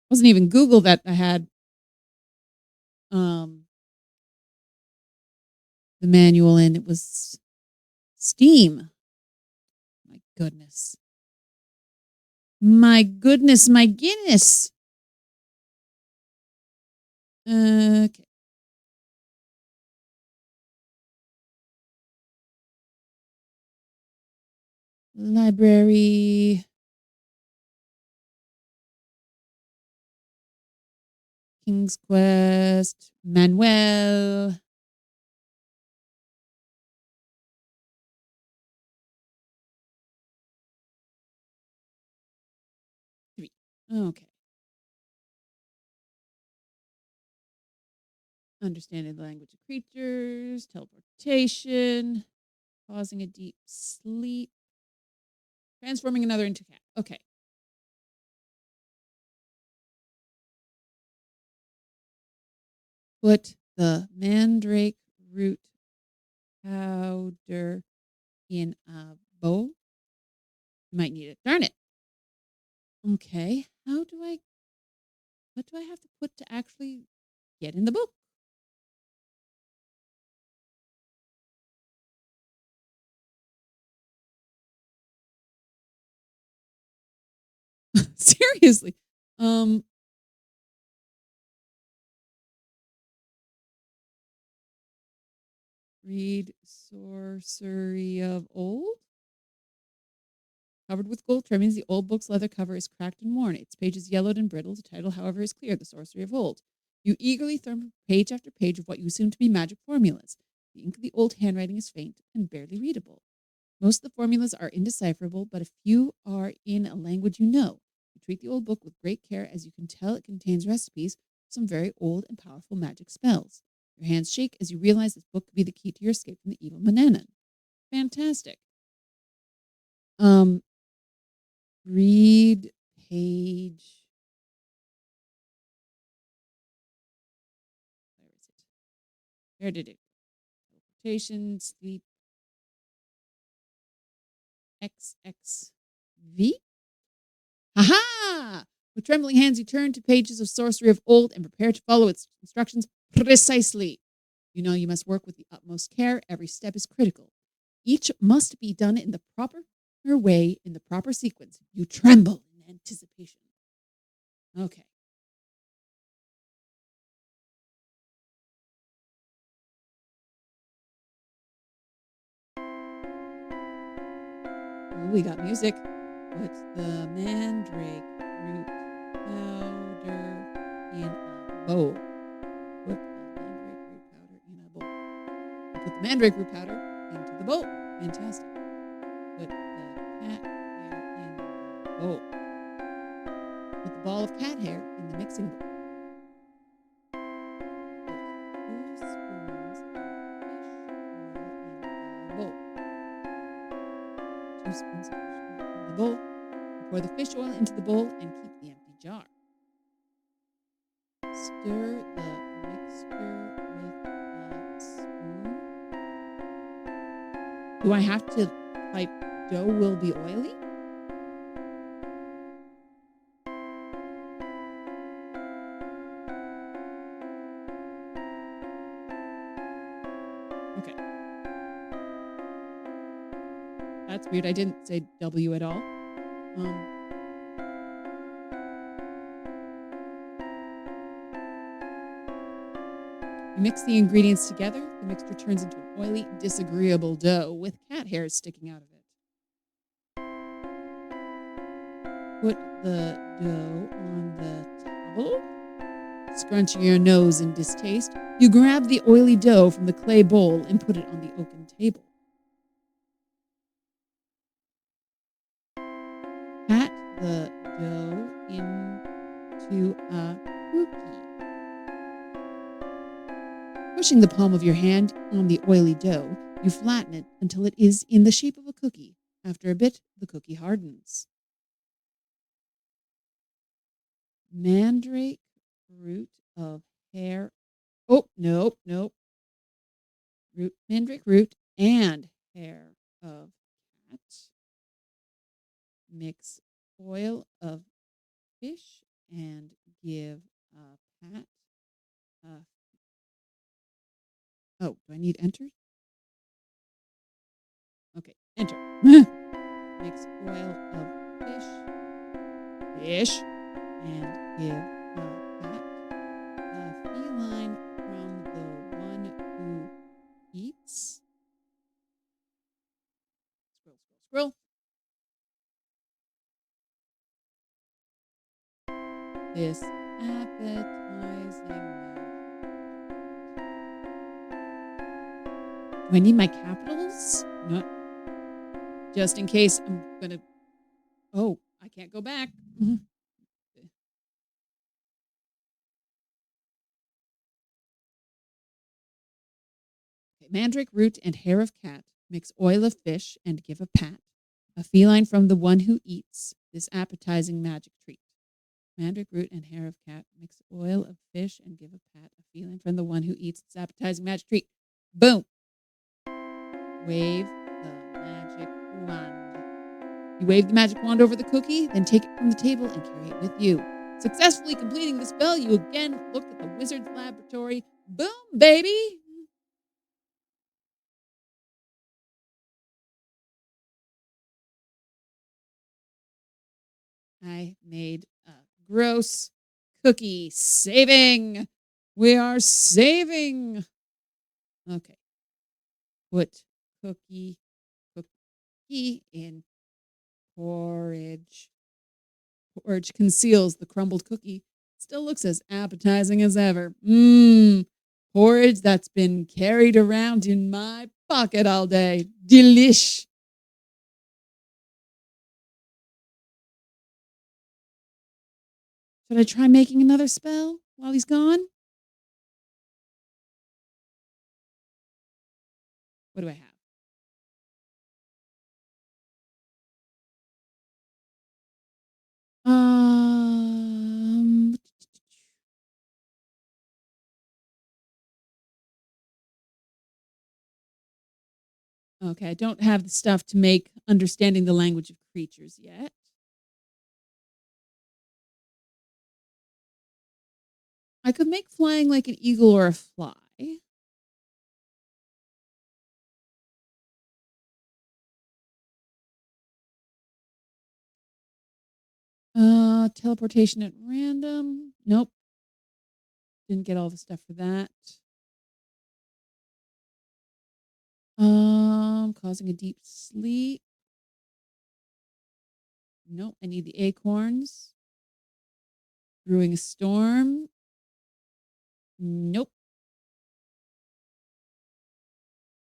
Wasn't even Google that I had the manual in. It was Steam. My goodness. My goodness, my Guinness. Okay. Library. King's Quest. Manuel. Three. Okay. Understanding the language of creatures. Teleportation. Causing a deep sleep. Transforming another into cat. Okay. Put the mandrake root powder in a bowl. You might need it. Darn it. Okay. What do I have to put to actually get in the book? Seriously. Read Sorcery of Old. Covered with gold trimmings, the old book's leather cover is cracked and worn. Its pages yellowed and brittle. The title, however, is clear: The Sorcery of Old. You eagerly thumb page after page of what you assume to be magic formulas. The ink of the old handwriting is faint and barely readable. Most of the formulas are indecipherable, but a few are in a language you know. You treat the old book with great care, as you can tell it contains recipes for some very old and powerful magic spells. Your hands shake as you realize this book could be the key to your escape from the evil Mananan. Fantastic. Read page. Where is it? Where did it go? Teleportation, sleep, XXV. Ha! With trembling hands, you turn to pages of Sorcery of Old and prepare to follow its instructions precisely. You know you must work with the utmost care. Every step is critical. Each must be done in the proper way, in the proper sequence. You tremble in anticipation. Okay. Ooh, we got music. Put the mandrake root powder in a bowl. Put the mandrake root powder in a bowl. Put the mandrake root powder into the bowl. Fantastic. Put the cat hair in the bowl. Put the ball of cat hair in the mixing bowl. Put 2 spoons of fish oil in the bowl. 2 spoons of fish oil in the bowl. Pour the fish oil into the bowl and keep the empty jar. Stir the mixture with a spoon. Do I have to type dough will be oily? Okay. That's weird. I didn't say W at all. You mix the ingredients together. The mixture turns into an oily, disagreeable dough with cat hairs sticking out of it. Put the dough on the table. Scrunching your nose in distaste, you grab the oily dough from the clay bowl and put it on the oaken table. Pat the dough into a cookie. Pushing the palm of your hand on the oily dough, you flatten it until it is in the shape of a cookie. After a bit, the cookie hardens. Mandrake root of hair. Oh, nope. Mandrake root and hair of cat. Mix oil of fish and give a pat. Oh, do I need enter? Okay, enter. Mix oil of fish, and give a pat. A feline from the one who eats. Scroll. This appetizing. Do I need my capitals? No. Just in case I'm gonna. Oh, I can't go back. Okay, mandrake root and hair of cat. Mix oil of fish and give a pat. A feline from the one who eats this appetizing magic treat. Mandrake root and hair of cat. Mix oil of fish and give a pat. A feline from the one who eats this appetizing magic treat. Boom. Wave the magic wand. You wave the magic wand over the cookie, then take it from the table and carry it with you. Successfully completing the spell, you again look at the wizard's laboratory. Boom, baby! I made a gross cookie. Saving! We are saving! Okay. Put cookie in porridge. Porridge conceals the crumbled cookie. Still looks as appetizing as ever. Porridge that's been carried around in my pocket all day. Delish. Should I try making another spell while he's gone? What do I have? Okay, I don't have the stuff to make understanding the language of creatures yet. I could make flying like an eagle or a fly. Teleportation at random. Nope. Didn't get all the stuff for that. Causing a deep sleep. Nope. I need the acorns. Brewing a storm. Nope.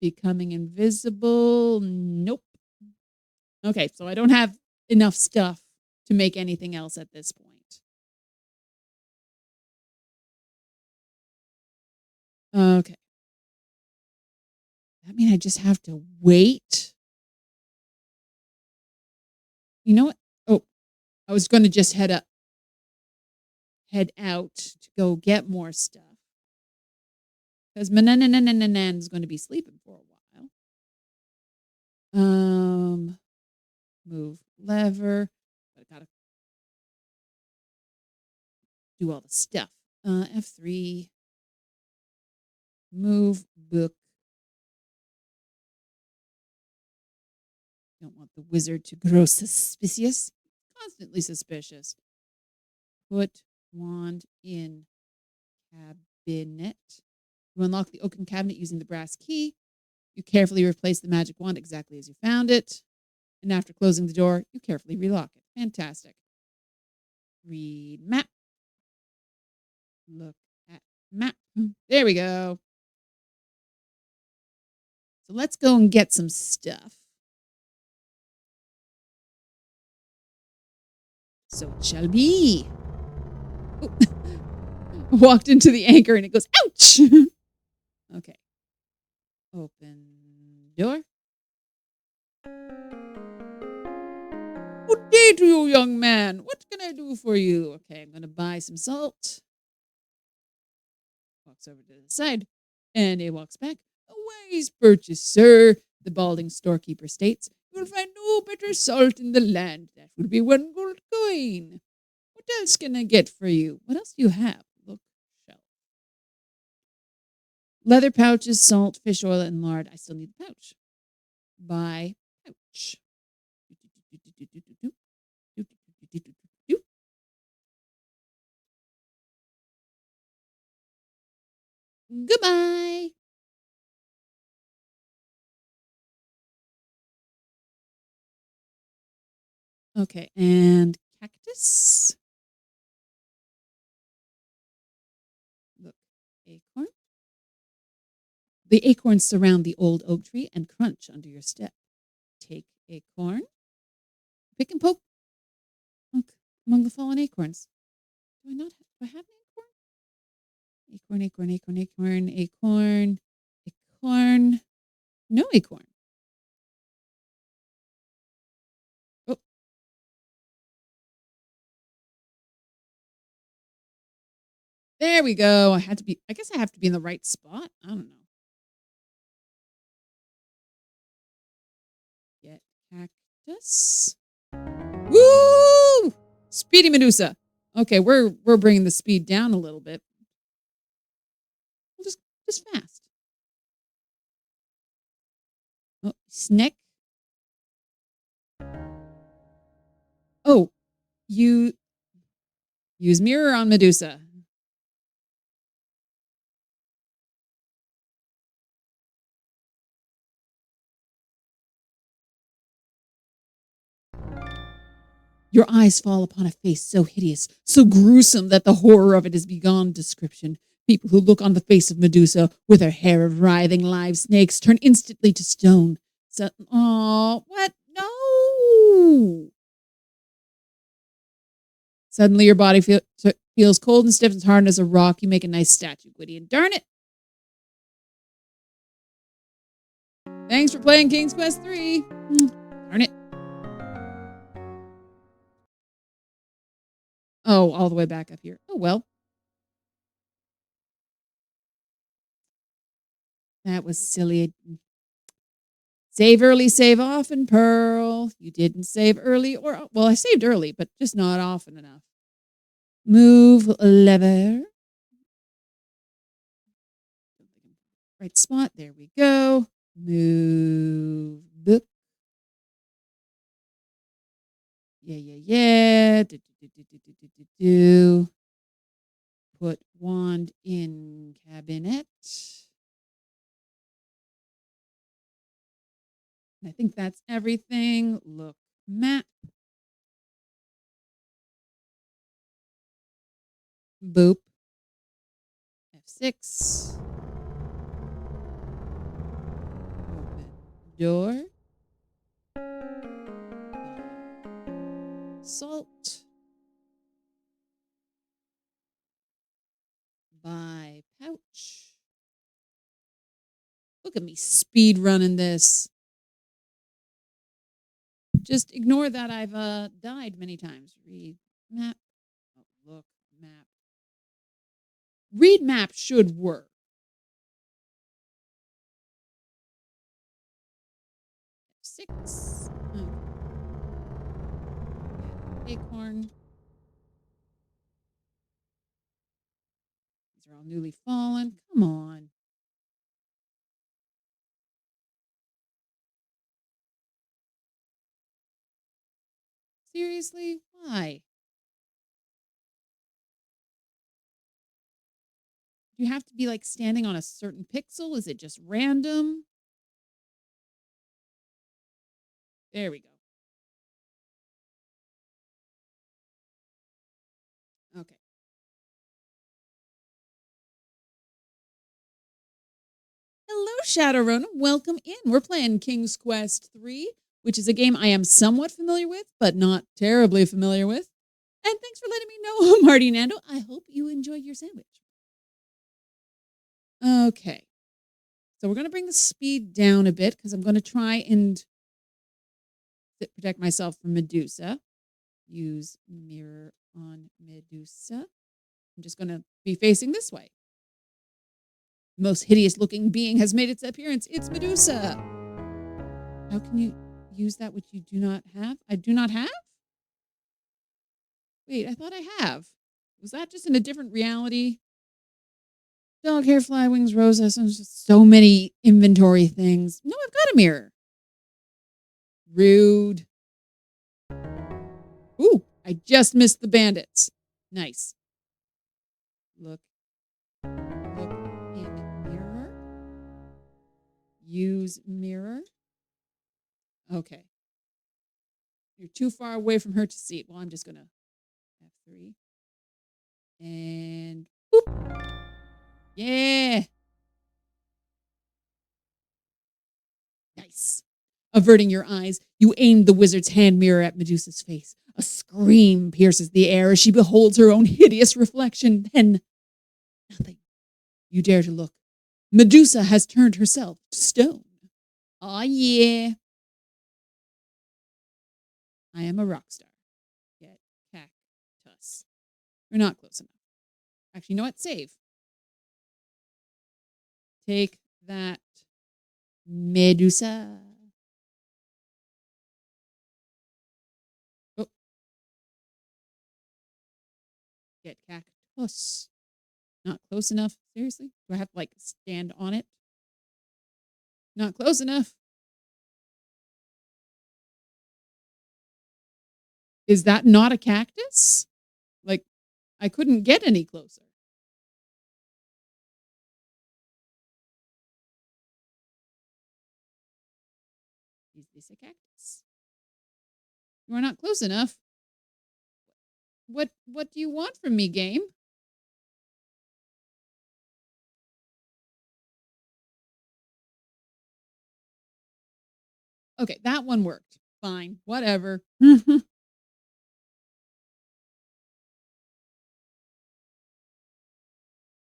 Becoming invisible. Nope. Okay, so I don't have enough stuff to make anything else at this point. Okay. That mean I just have to wait? You know what? Oh, I was gonna just head out to go get more stuff. Because Manananananan is gonna be sleeping for a while. Move lever. But I gotta do all the stuff. F3. Move book. Don't want the wizard to grow suspicious. Constantly suspicious. Put wand in cabinet. You unlock the oaken cabinet using the brass key. You carefully replace the magic wand exactly as you found it. And after closing the door, you carefully relock it. Fantastic. Read map. Look at map. There we go. So let's go and get some stuff. So it shall be. Oh. Walked into the anchor and it goes, ouch! Okay. Open door. Good day to you, young man. What can I do for you? Okay, I'm going to buy some salt. Walks over to the side and he walks back. A wise purchase, sir, the balding storekeeper states. You will find no better salt in the land. That would be 1 gold coin. What else can I get for you? What else do you have? Look, shelf. Leather pouches, salt, fish oil, and lard. I still need the pouch. Buy pouch. Goodbye. Okay, and cactus. Look, acorn. The acorns surround the old oak tree and crunch under your step. Take acorn. Pick and poke. Look, among the fallen acorns. Do I not have, do I have an acorn? Acorn, acorn, acorn, acorn, acorn, acorn. No acorn. Oh, there we go. I guess I have to be in the right spot. I don't know. Get cactus. Woo! Speedy Medusa. Okay, we're bringing the speed down a little bit. We'll just fast. Oh, snick. Oh, you use mirror on Medusa. Your eyes fall upon a face so hideous, so gruesome that the horror of it is beyond description. People who look on the face of Medusa with her hair of writhing live snakes turn instantly to stone. So, oh, what? No! Suddenly your body feels cold and stiff and hard as a rock. You make a nice statue, Gwydion. Darn it! Thanks for playing King's Quest 3. Darn it. Oh, all the way back up here. Oh, well. That was silly. Save early, save often, Pearl. You didn't save early well, I saved early, but just not often enough. Move lever. Right spot. There we go. Move book. Yeah. Do. Put wand in cabinet. I think that's everything. Look, map. Boop. F6. Open door. Salt. Buy pouch. Look at me speed running this. Just ignore that I've died many times. Read map. Oh, look, map. Read map should work. F6. Acorn. These are all newly fallen. Come on. Seriously? Why? Do you have to be like standing on a certain pixel? Is it just random? There we go. Okay. Hello, Shadowrun. Welcome in. We're playing King's Quest 3, which is a game I am somewhat familiar with, but not terribly familiar with. And thanks for letting me know, Marty Nando. I hope you enjoy your sandwich. Okay. So we're going to bring the speed down a bit because I'm going to try and protect myself from Medusa. Use mirror on Medusa. I'm just going to be facing this way. The most hideous looking being has made its appearance. It's Medusa. How can you use that which you do not have? I do not have? Wait, I thought I have. Was that just in a different reality? Dog hair, fly wings, rose essence, just so many inventory things. No, I've got a mirror. Rude. Ooh, I just missed the bandits. Nice. Look in mirror. Use mirror. Okay. You're too far away from her to see it. Well, I'm just going to F3. And boop. Yeah. Nice. Averting your eyes, you aim the wizard's hand mirror at Medusa's face. A scream pierces the air as she beholds her own hideous reflection. Then, nothing. You dare to look. Medusa has turned herself to stone. Aw, yeah. I am a rock star. Get cactus. You're not close enough. Actually, you know what? Save. Take that, Medusa. Oh. Get cactus. Not close enough. Seriously? Do I have to like stand on it? Not close enough. Is that not a cactus? Like, I couldn't get any closer. Is this a cactus? You are not close enough. What do you want from me, game? Okay, that one worked. Fine. Whatever.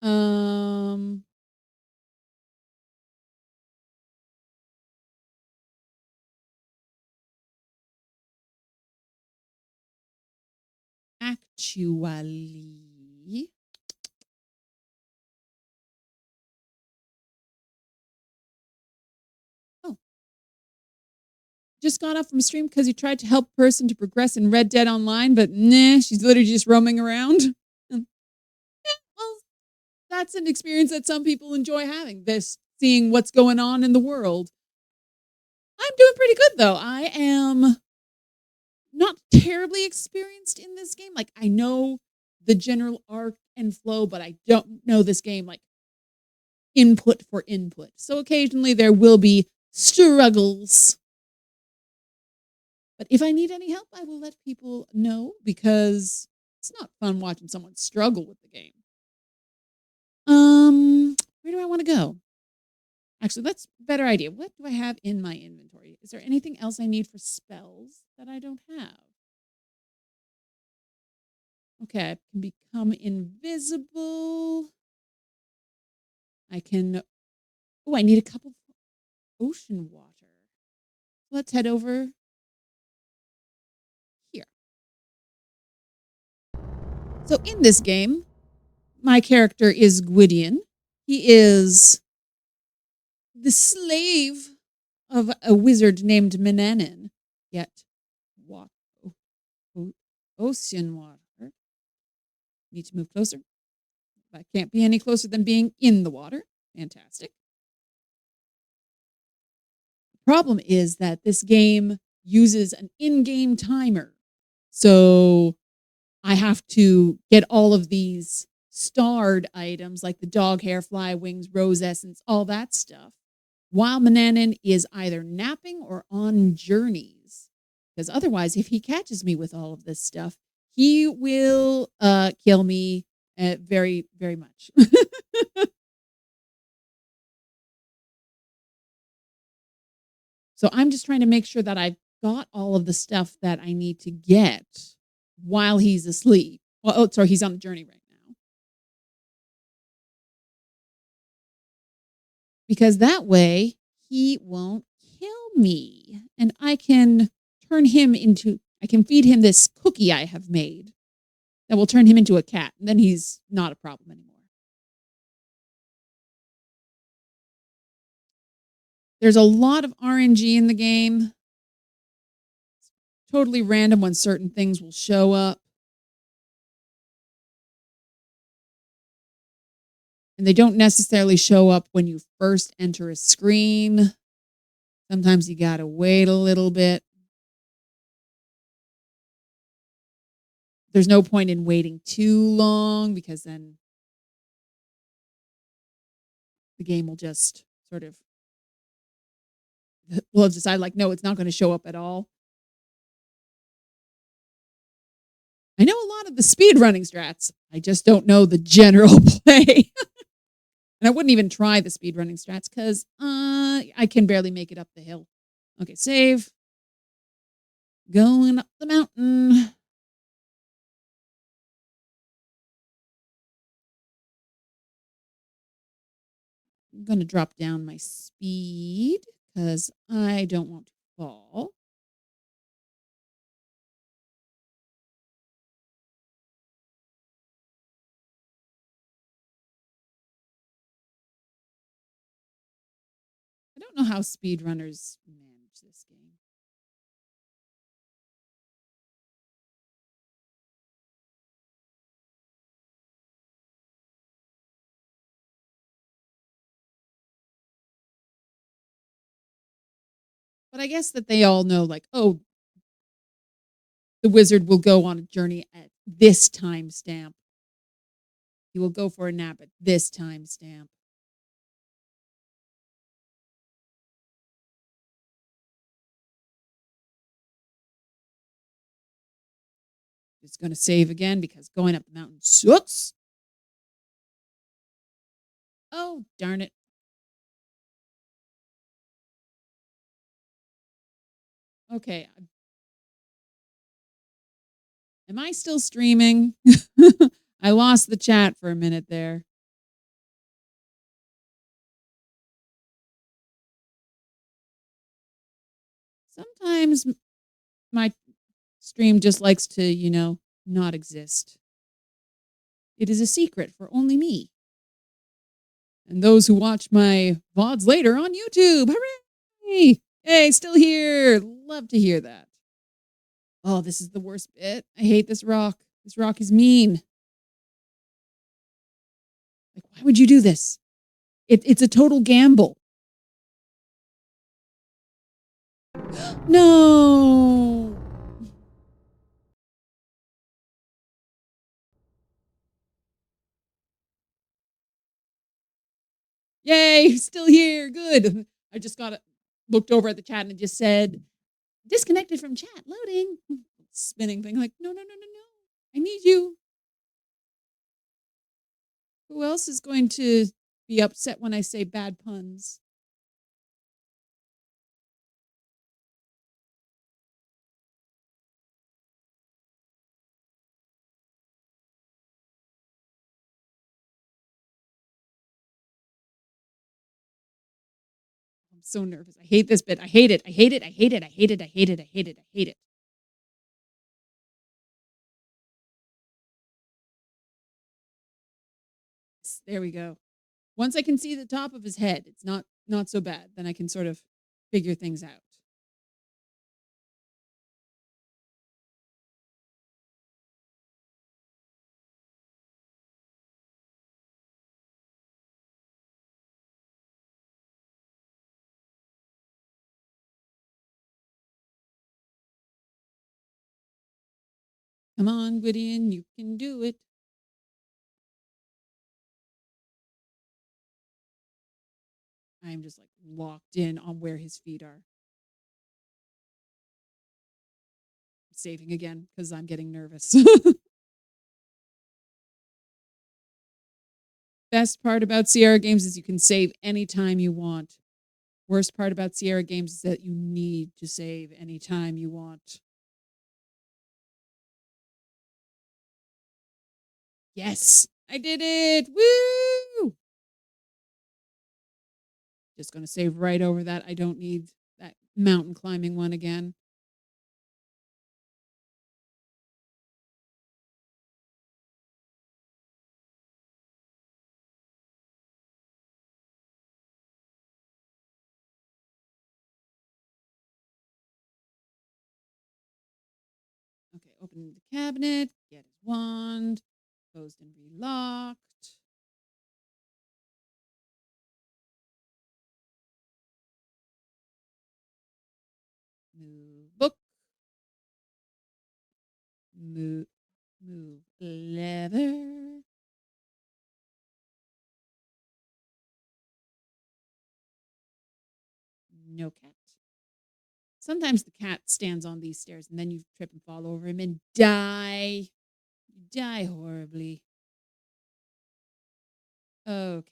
um Actually, oh, just got off from stream because you tried to help a person to progress in Red Dead Online, but nah, she's literally just roaming around. Well, that's an experience that some people enjoy having. This seeing what's going on in the world. I'm doing pretty good though. I am not terribly experienced in this game. Like I know the general arc and flow, but I don't know this game like input for input. So occasionally there will be struggles. But if I need any help, I will let people know because it's not fun watching someone struggle with the game. Where do I want to go? Actually, that's a better idea. What do I have in my inventory? Is there anything else I need for spells that I don't have? Okay, I can become invisible. I can... Oh, I need a cup of ocean water. Let's head over here. So in this game, my character is Gwydion. He is the slave of a wizard named Mananin. Yet, what? Ocean water. Need to move closer. I can't be any closer than being in the water. Fantastic. The problem is that this game uses an in-game timer. So I have to get all of these starred items like the dog hair, fly wings, rose essence, all that stuff, while Mananin is either napping or on journeys. Because otherwise, if he catches me with all of this stuff, he will kill me very, very much. So I'm just trying to make sure that I've got all of the stuff that I need to get while he's asleep. Well, oh, sorry, he's on the journey right now. Because that way he won't kill me. And I can turn him into, I can feed him this cookie I have made that will turn him into a cat. And then he's not a problem anymore. There's a lot of RNG in the game. It's totally random when certain things will show up. And they don't necessarily show up when you first enter a screen. Sometimes you gotta wait a little bit. There's no point in waiting too long because then the game will just sort of will decide like, no, it's not going to show up at all. I know a lot of the speed running strats. I just don't know the general play. And I wouldn't even try the speed running strats because I can barely make it up the hill. Okay, save. Going up the mountain. I'm going to drop down my speed because I don't want to fall. I don't know how speedrunners manage this game. But I guess that they all know, like, oh, the wizard will go on a journey at this timestamp. He will go for a nap at this timestamp. Just going to save again because going up the mountain sucks. Oh, darn it. Okay. Am I still streaming? I lost the chat for a minute there. Sometimes my stream just likes to, you know, not exist. It is a secret for only me. And those who watch my VODs later on YouTube. Hooray! Hey, still here. love to hear that. Oh, this is the worst bit. I hate this rock. This rock is mean. Like, why would you do this? It's a total gamble. No. Yay, still here. Good. I just looked over at the chat and it just said, disconnected from chat, loading. Spinning thing like, no. I need you. Who else is going to be upset when I say bad puns? I'm so nervous. I hate this bit. I hate it. I hate it. I hate it. I hate it. I hate it. I hate it. I hate it. There we go. Once I can see the top of his head, it's not so bad. Then I can sort of figure things out. Come on, Gwydion, you can do it. I'm just like locked in on where his feet are. Saving again because I'm getting nervous. Best part about Sierra Games is you can save anytime you want. Worst part about Sierra Games is that you need to save anytime you want. Yes, I did it. Woo! Just going to save right over that. I don't need that mountain climbing one again. Okay, open the cabinet, get his wand, closed and relocked. Move book. Move leather. No cat. Sometimes the cat stands on these stairs and then you trip and fall over him and die. You die horribly. Okay.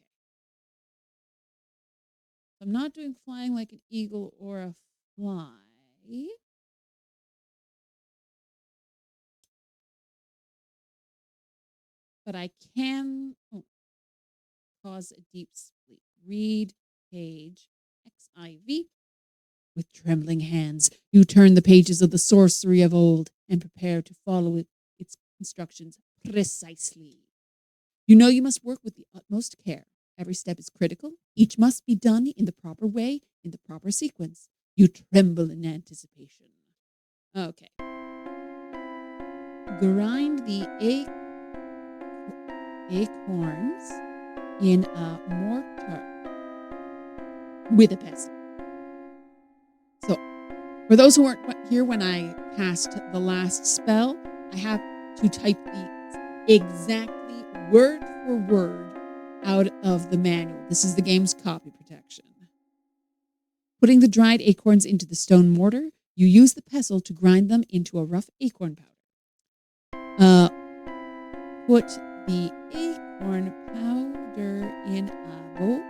I'm not doing flying like an eagle or a fly. But I can cause a deep sleep. Read page XIV. With trembling hands, you turn the pages of the sorcery of old and prepare to follow its instructions precisely. You know you must work with the utmost care. Every step is critical. Each must be done in the proper way, in the proper sequence. You tremble in anticipation. Okay. Grind the acorns in a mortar with a pestle. So, for those who weren't here when I cast the last spell, I have to type the exactly word for word out of the manual. This is the game's copy protection. Putting the dried acorns into the stone mortar, you use the pestle to grind them into a rough acorn powder. Put the acorn powder in a bowl.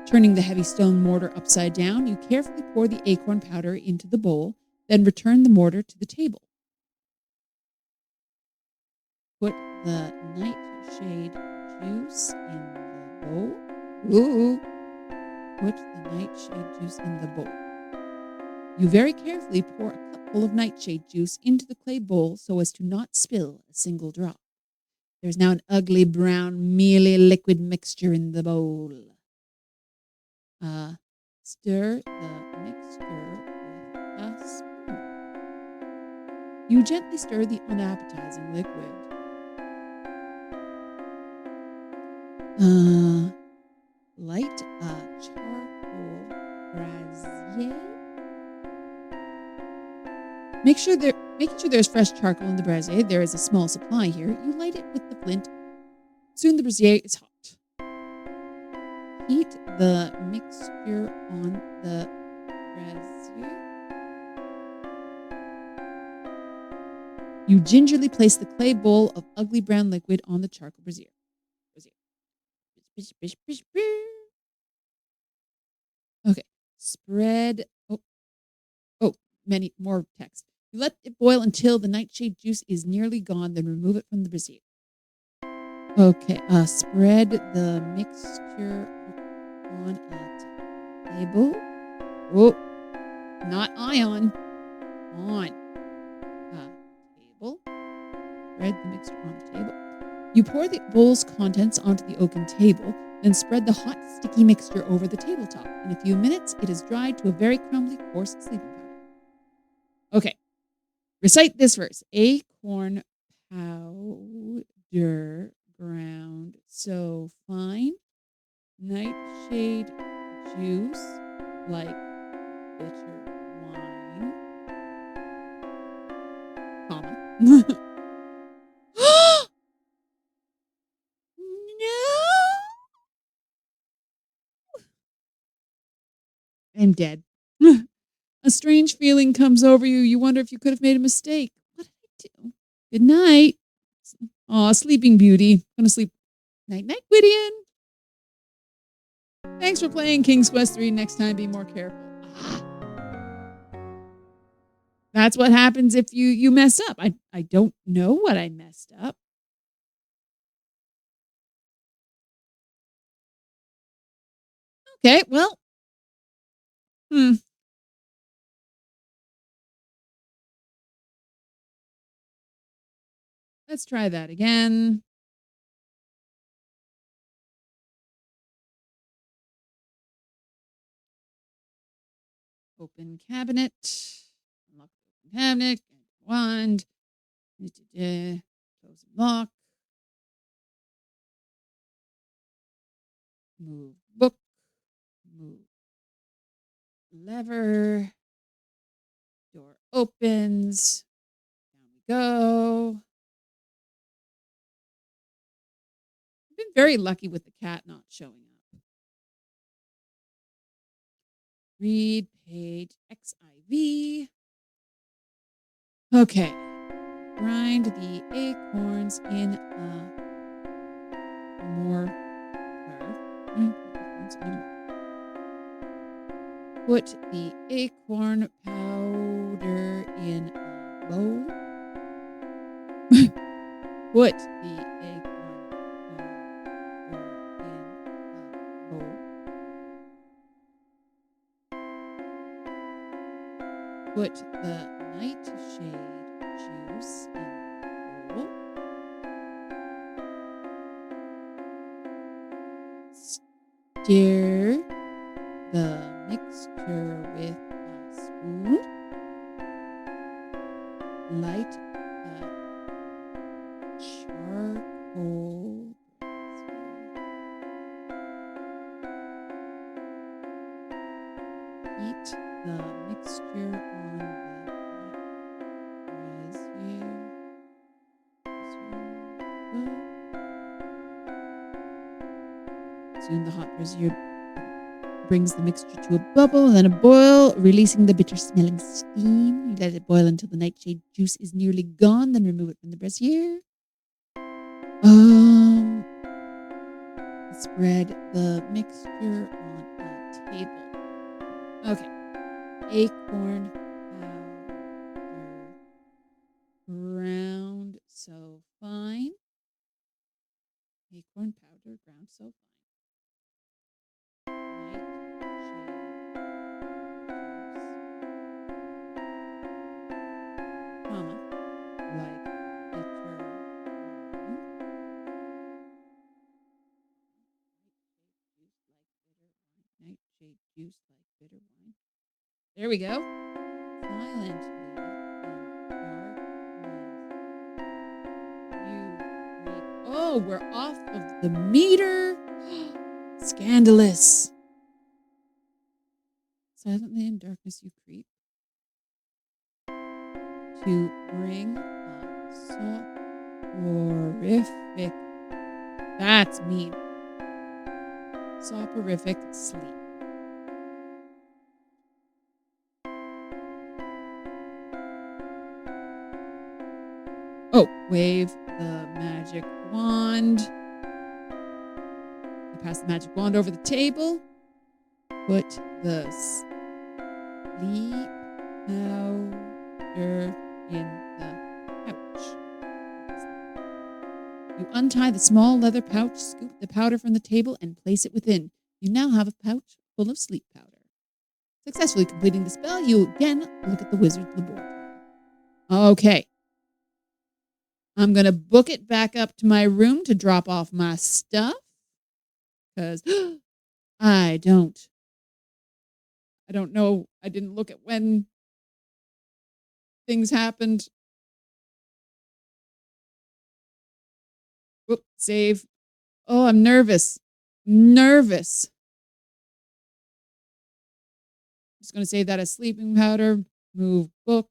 Turning the heavy stone mortar upside down, you carefully pour the acorn powder into the bowl, then return the mortar to the table. Put the nightshade juice in the bowl. Ooh. Put the nightshade juice in the bowl. You very carefully pour a cupful of nightshade juice into the clay bowl so as to not spill a single drop. There's now an ugly brown mealy liquid mixture in the bowl. Stir the mixture You gently stir the unappetizing liquid. Light a charcoal brazier. Making sure there's fresh charcoal in the brazier. There is a small supply here. You light it with the flint. Soon the brazier is hot. Heat the mixture on the brazier. You gingerly place the clay bowl of ugly brown liquid on the charcoal brazier. Okay. Spread. Many more text. You let it boil until the nightshade juice is nearly gone, then remove it from the brazier. Okay. Spread the mixture on a table. Oh, not ion. On a table. Spread the mixture on the table. You pour the bowl's contents onto the oaken table, then spread the hot, sticky mixture over the tabletop. In a few minutes, it is dried to a very crumbly, coarse sleeping powder. Okay. Recite this verse. Acorn powder ground so fine, nightshade juice like bitter wine, comma. No! I'm dead. A strange feeling comes over you. You wonder if you could have made a mistake. What did I do? Good night. Aw, sleeping beauty. Gonna sleep. Night, night, Gwydion. Thanks for playing King's Quest 3. Next time, be more careful. That's what happens if you mess up. I don't know what I messed up. Okay, well. Let's try that again. Open cabinet. Unlock the open cabinet. Wand. Close and lock. Move book. Move lever. Door opens. Down we go. I've been very lucky with the cat not showing up. Read page XIV. Okay. Grind the acorns in a mortar. Put the acorn powder in a bowl. Put the acorn powder in a bowl. Put the nightshade juice in the bowl. Stir the mixture with a spoon. Light a charcoal brazier. Heat the mixture on the brazier. Soon the hot brazier brings the mixture to a bubble, then a boil, releasing the bitter-smelling steam. You let it boil until the nightshade juice is nearly gone, then remove it from the brazier. Spread the mixture on a table. Okay. Acorn powder ground so fine. Acorn powder ground so fine. Comma, like bitter wine. Nightshade juice like bitter wine. There we go. Silently in dark Oh, we're off of the meter. Scandalous. Silently in darkness you creep to bring a soporific. That's mean. Soporific sleep. Oh, wave the magic wand. You pass the magic wand over the table. Put the sleep powder in the pouch. You untie the small leather pouch, scoop the powder from the table, and place it within. You now have a pouch full of sleep powder. Successfully completing the spell, you again look at the wizard's laboratory. Okay. I'm going to book it back up to my room to drop off my stuff. Because I don't know. I didn't look at when things happened. Whoop, save. Oh, I'm nervous. Nervous. Just going to save that as sleeping powder. Move book.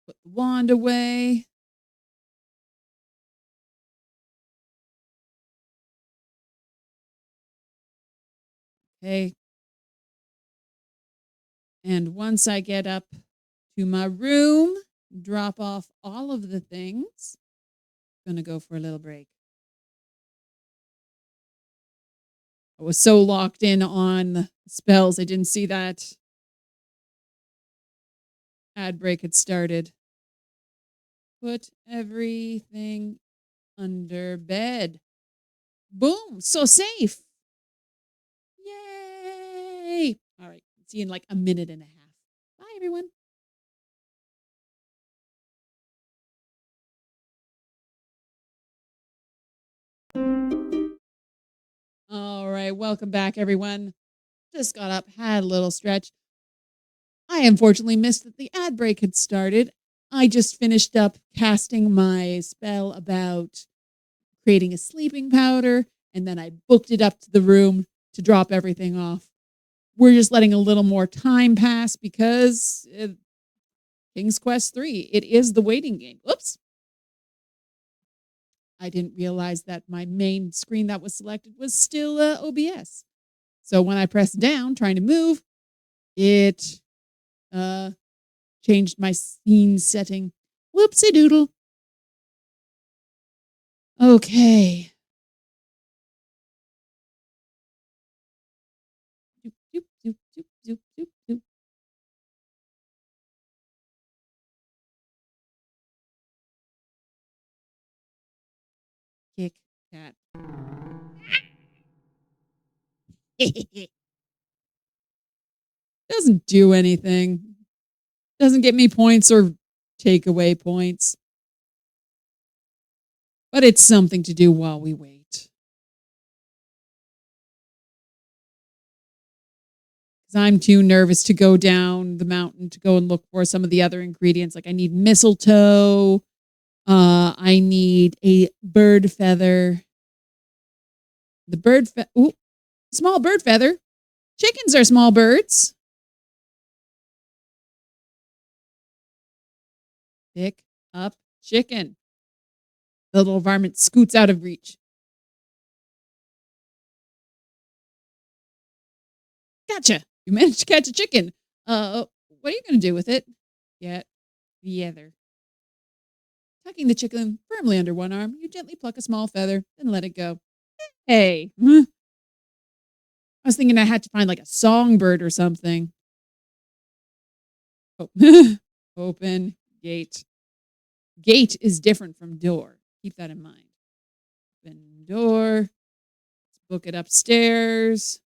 Put the wand away. Okay. And once I get up to my room, drop off all of the things, I'm going to go for a little break. I was so locked in on spells, I didn't see that ad break had started. Put everything under bed. Boom, so safe. Yay. All right, see you in like a minute and a half. Bye, everyone. All right, welcome back, everyone. Just got up, had a little stretch. I unfortunately missed that the ad break had started. I just finished up casting my spell about creating a sleeping powder, and then I booked it up to the room to drop everything off. We're just letting a little more time pass because King's Quest 3, it is the waiting game. Oops. I didn't realize that my main screen that was selected was still OBS. So when I pressed down trying to move, it changed my scene setting. Whoopsie doodle. Okay. Doop, doop, doop, doop, doop, doop, doop. Kick cat. Doesn't do anything. Doesn't get me points or take away points. But it's something to do while we wait. Because I'm too nervous to go down the mountain to go and look for some of the other ingredients. Like I need mistletoe. I need a bird feather. The bird small bird feather. Chickens are small birds. Pick up chicken. The little varmint scoots out of reach. Gotcha. You managed to catch a chicken. What are you going to do with it? Get the other. Tucking the chicken firmly under one arm, you gently pluck a small feather and let it go. Hey. I was thinking I had to find like a songbird or something. Oh. Open gate. Gate is different from door. Keep that in mind. Open door. Let's book it upstairs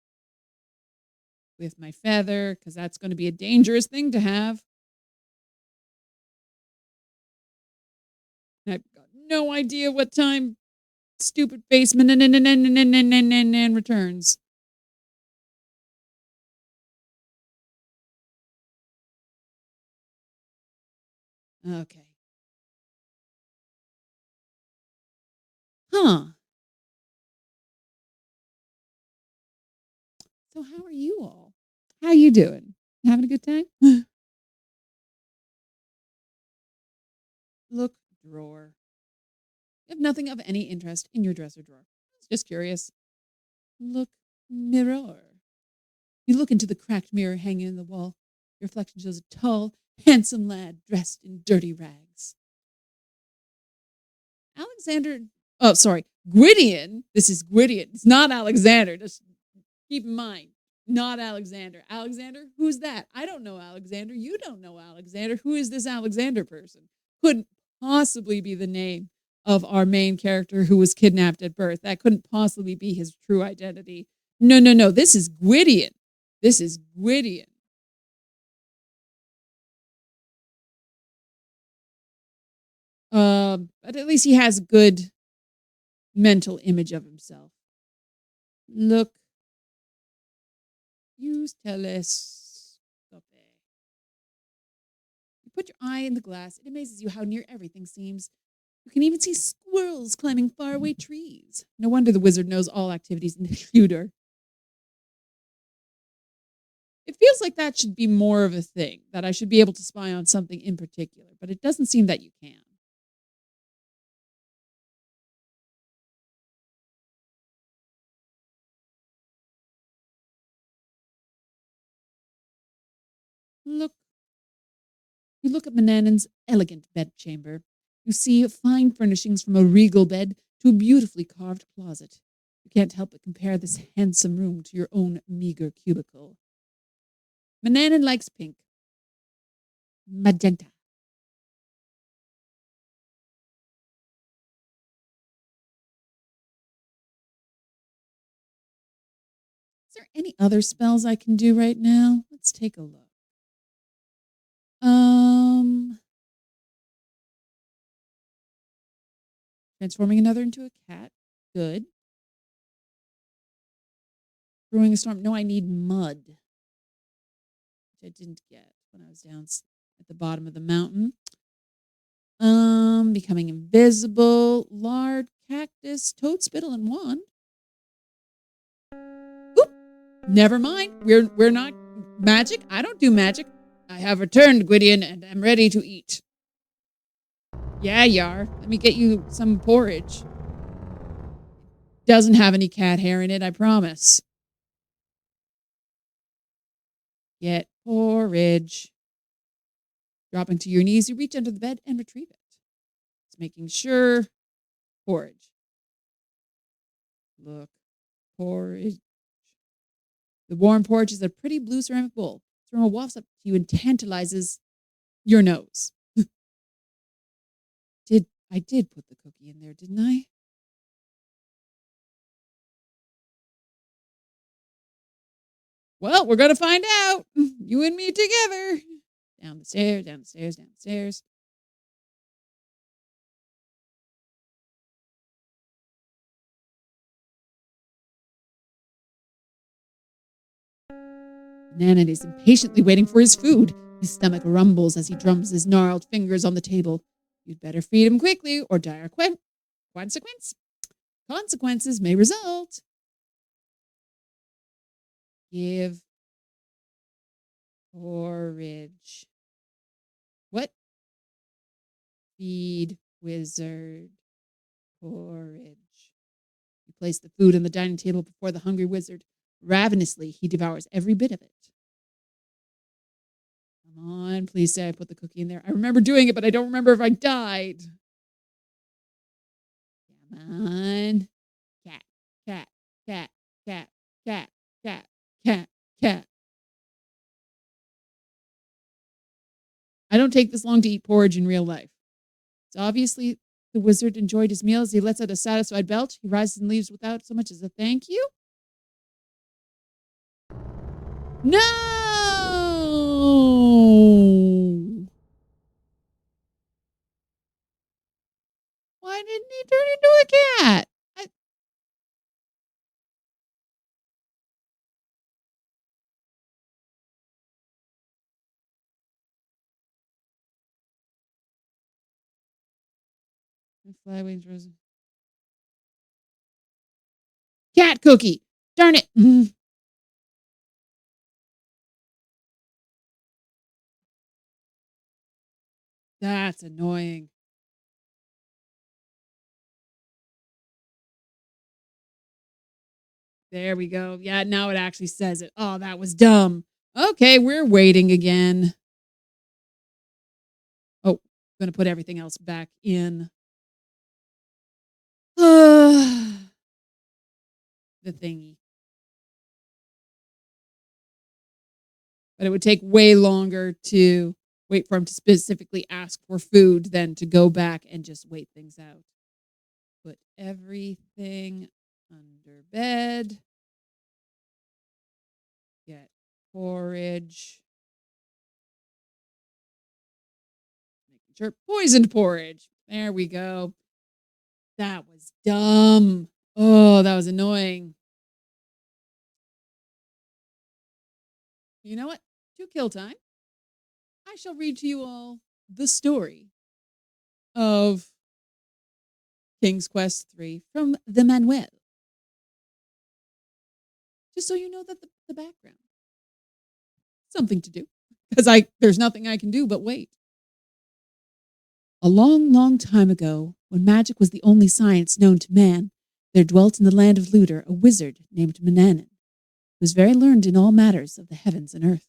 with my feather because that's going to be a dangerous thing to have. I've got no idea what time stupid basement and returns. Okay. Huh. So how are you all? How you doing? Having a good time? Look, drawer. You have nothing of any interest in your dresser drawer. Just curious. Look, mirror. You look into the cracked mirror hanging in the wall. Your reflection shows a tall, handsome lad dressed in dirty rags. Alexander, oh, sorry, Gwydion. This is Gwydion. It's not Alexander. Just keep in mind, not Alexander. Alexander, who's that? I don't know Alexander. You don't know Alexander. Who is this Alexander person? Couldn't possibly be the name of our main character who was kidnapped at birth. That couldn't possibly be his true identity. No, no, no. This is Gwydion. This is Gwydion. But at least he has good mental image of himself. Look, use telescope. You put your eye in the glass. It amazes you how near everything seems. You can even see squirrels climbing faraway trees. No wonder the wizard knows all activities in the computer. It feels like that should be more of a thing, that I should be able to spy on something in particular, but it doesn't seem that you can. Look, you look at Manannan's elegant bedchamber. You see fine furnishings from a regal bed to a beautifully carved closet. You can't help but compare this handsome room to your own meager cubicle. Manannan likes pink. Magenta. Is there any other spells I can do right now? Let's take a look. Transforming another into a cat. Good. Brewing a storm. No, I need mud, which I didn't get when I was down at the bottom of the mountain. Becoming invisible. Lard, cactus, toad spittle, and wand. Oop. Never mind. We're not magic. I don't do magic. I have returned, Gwydion, and am ready to eat. Yeah, Yar. Let me get you some porridge. Doesn't have any cat hair in it, I promise. Get porridge. Dropping to your knees, you reach under the bed and retrieve it. It's making sure. Porridge. Look. Porridge. The warm porridge is a pretty blue ceramic bowl. Its aroma wafts up to you and tantalizes your nose. I did put the cookie in there, didn't I? Well, we're gonna find out. You and me together. Down the stairs, down the stairs, down the stairs. Nanan is impatiently waiting for his food. His stomach rumbles as he drums his gnarled fingers on the table. You'd better feed him quickly or dire consequence. Consequences may result. Give porridge. What? Feed wizard porridge. You place the food on the dining table before the hungry wizard. Ravenously, he devours every bit of it. Come on, please say I put the cookie in there. I remember doing it, but I don't remember if I died. Come on. Cat, cat, cat, cat, cat, cat, cat, cat. I don't take this long to eat porridge in real life. So obviously, the wizard enjoyed his meal as he lets out a satisfied belch. He rises and leaves without so much as a thank you. No! Why didn't he turn into a cat? Fly wings rose. cat cookie. Darn it. That's annoying. There we go. Yeah, now it actually says it. Oh, that was dumb. Okay, we're waiting again. Oh, gonna put everything else back in. The thingy. But it would take way longer to wait for him to specifically ask for food than to go back and just wait things out. Put everything under bed. Get porridge. Making sure poisoned porridge. There we go. That was dumb. Oh, that was annoying. You know what? To kill time, I shall read to you all the story of King's Quest 3 from the Manuel. Just so you know that the background. Something to do. Because there's nothing I can do but wait. A long, long time ago, when magic was the only science known to man, there dwelt in the land of Luder a wizard named Manannan, who was very learned in all matters of the heavens and earth.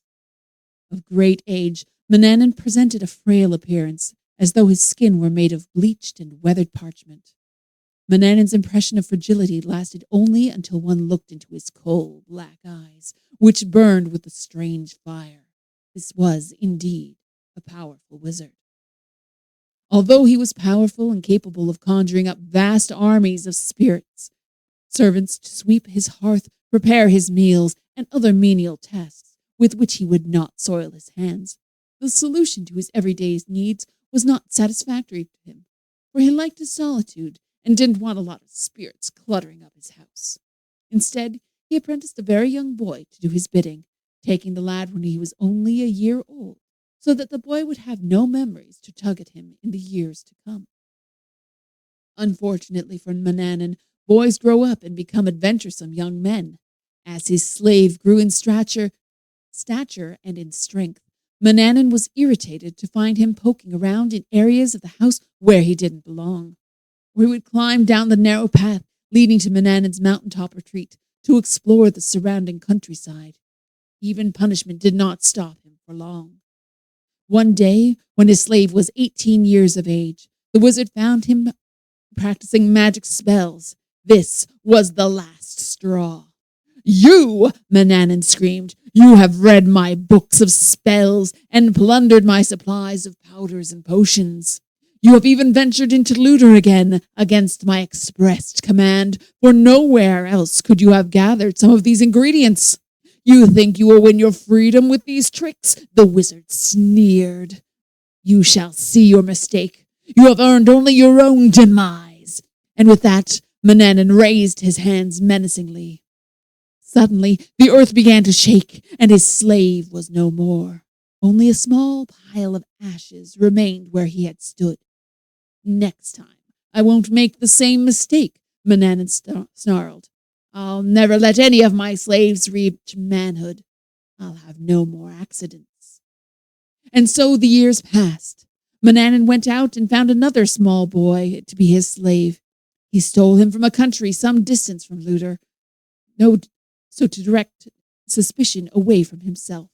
Of great age, Manannan presented a frail appearance, as though his skin were made of bleached and weathered parchment. Manannan's impression of fragility lasted only until one looked into his coal black eyes, which burned with a strange fire. This was, indeed, a powerful wizard. Although he was powerful and capable of conjuring up vast armies of spirits, servants to sweep his hearth, prepare his meals, and other menial tasks with which he would not soil his hands, the solution to his everyday needs was not satisfactory to him, for he liked his solitude and didn't want a lot of spirits cluttering up his house. Instead, he apprenticed a very young boy to do his bidding, taking the lad when he was only a year old, so that the boy would have no memories to tug at him in the years to come. Unfortunately for Manannan, boys grow up and become adventuresome young men. As his slave grew in stature and in strength, Manannan was irritated to find him poking around in areas of the house where he didn't belong. Or he would climb down the narrow path leading to Manannan's mountaintop retreat to explore the surrounding countryside. Even punishment did not stop him for long. One day, when his slave was 18 years of age, the wizard found him practicing magic spells. This was the last straw. "You," Manannan screamed, "you have read my books of spells and plundered my supplies of powders and potions. You have even ventured into Luder again, against my expressed command, for nowhere else could you have gathered some of these ingredients. You think you will win your freedom with these tricks?" The wizard sneered. "You shall see your mistake. You have earned only your own demise." And with that, Manannan raised his hands menacingly. Suddenly, the earth began to shake, and his slave was no more. Only a small pile of ashes remained where he had stood. "Next time, I won't make the same mistake," Manannan snarled. "I'll never let any of my slaves reach manhood. I'll have no more accidents." And so the years passed. Manannan went out and found another small boy to be his slave. He stole him from a country some distance from Luder, so to direct suspicion away from himself.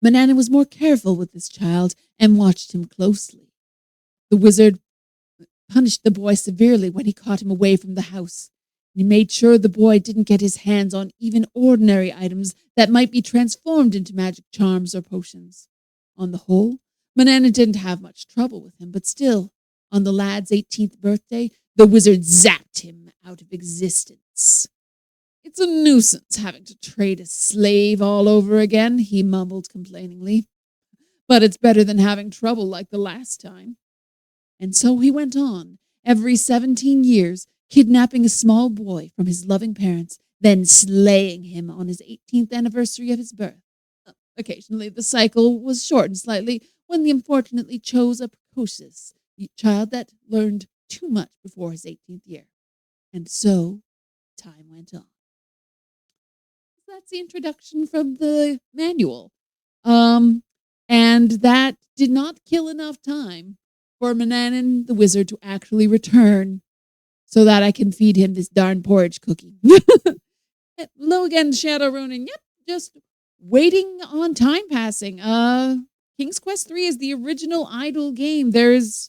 Manannan was more careful with this child and watched him closely. The wizard punished the boy severely when he caught him away from the house. He made sure the boy didn't get his hands on even ordinary items that might be transformed into magic charms or potions. On the whole, Manannan didn't have much trouble with him, but still, on the lad's 18th birthday, the wizard zapped him out of existence. "It's a nuisance having to trade a slave all over again," he mumbled complainingly. "But it's better than having trouble like the last time." And so he went on, every 17 years, kidnapping a small boy from his loving parents, then slaying him on his 18th anniversary of his birth. Occasionally, the cycle was shortened slightly when he unfortunately chose a precocious child that learned too much before his 18th year. And so, time went on. That's the introduction from the manual. Um, and that did not kill enough time for Mananan the wizard to actually return so that I can feed him this darn porridge cookie. Hello again, Shadow Ronin. Yep, just waiting on time passing. King's Quest 3 is the original idle game. There's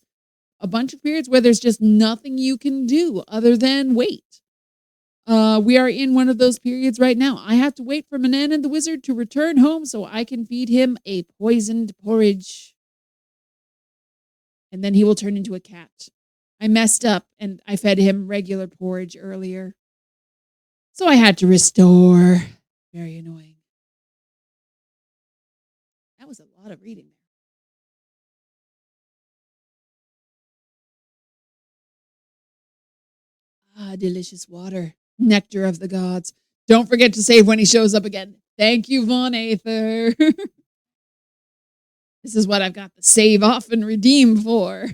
a bunch of periods where there's just nothing you can do other than wait. We are in one of those periods right now. I have to wait for Manan the wizard to return home so I can feed him a poisoned porridge. And then he will turn into a cat. I messed up and I fed him regular porridge earlier. So I had to restore. Very annoying. That was a lot of reading there. Ah, delicious water. Nectar of the gods. Don't forget to save when he shows up again. Thank you, Von Aether. This is what I've got the save off and redeem for.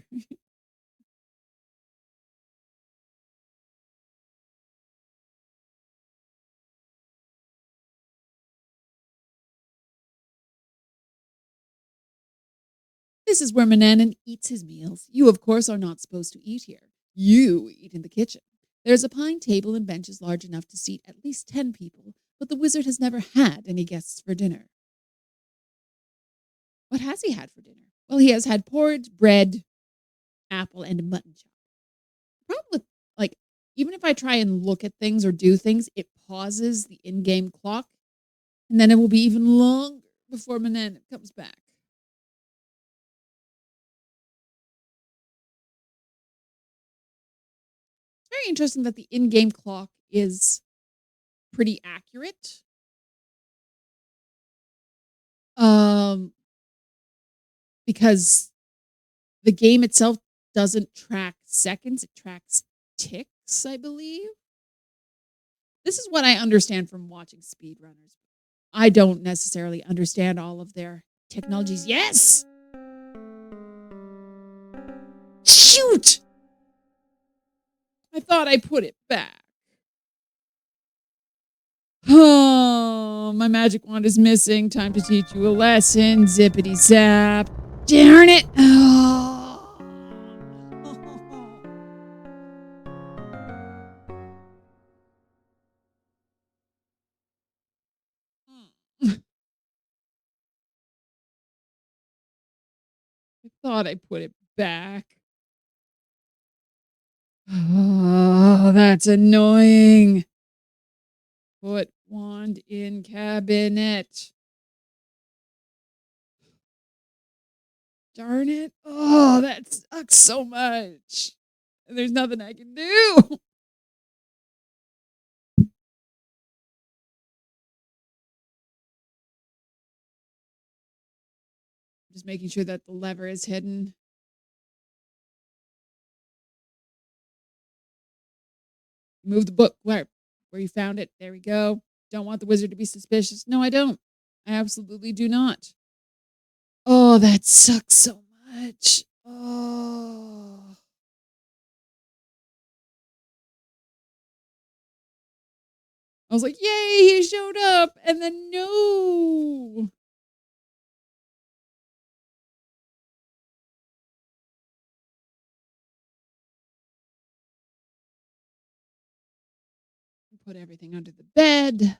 This is where Mananan eats his meals. You, of course, are not supposed to eat here. You eat in the kitchen. There's a pine table and benches large enough to seat at least 10 people, but the wizard has never had any guests for dinner. What has he had for dinner? Well, he has had porridge, bread, apple, and a mutton chop. The problem with, like, even if I try and look at things or do things, it pauses the in-game clock, and then it will be even longer before Mananan comes back. Very interesting that the in-game clock is pretty accurate. Because the game itself doesn't track seconds, it tracks ticks, I believe. This is what I understand from watching speedrunners. I don't necessarily understand all of their technologies. Yes! Shoot! I thought I put it back. Oh, my magic wand is missing. Time to teach you a lesson. Zippity zap. Darn it. Oh. I thought I put it back. Oh, that's annoying. Put wand in cabinet. Darn it. Oh, that sucks so much. And there's nothing I can do. Just making sure that the lever is hidden. Move the book where you found it. There we go. Don't want the wizard to be suspicious. No, I don't. I absolutely do not. Oh, that sucks so much. Oh. I was like, yay, he showed up. And then no. Put everything under the bed.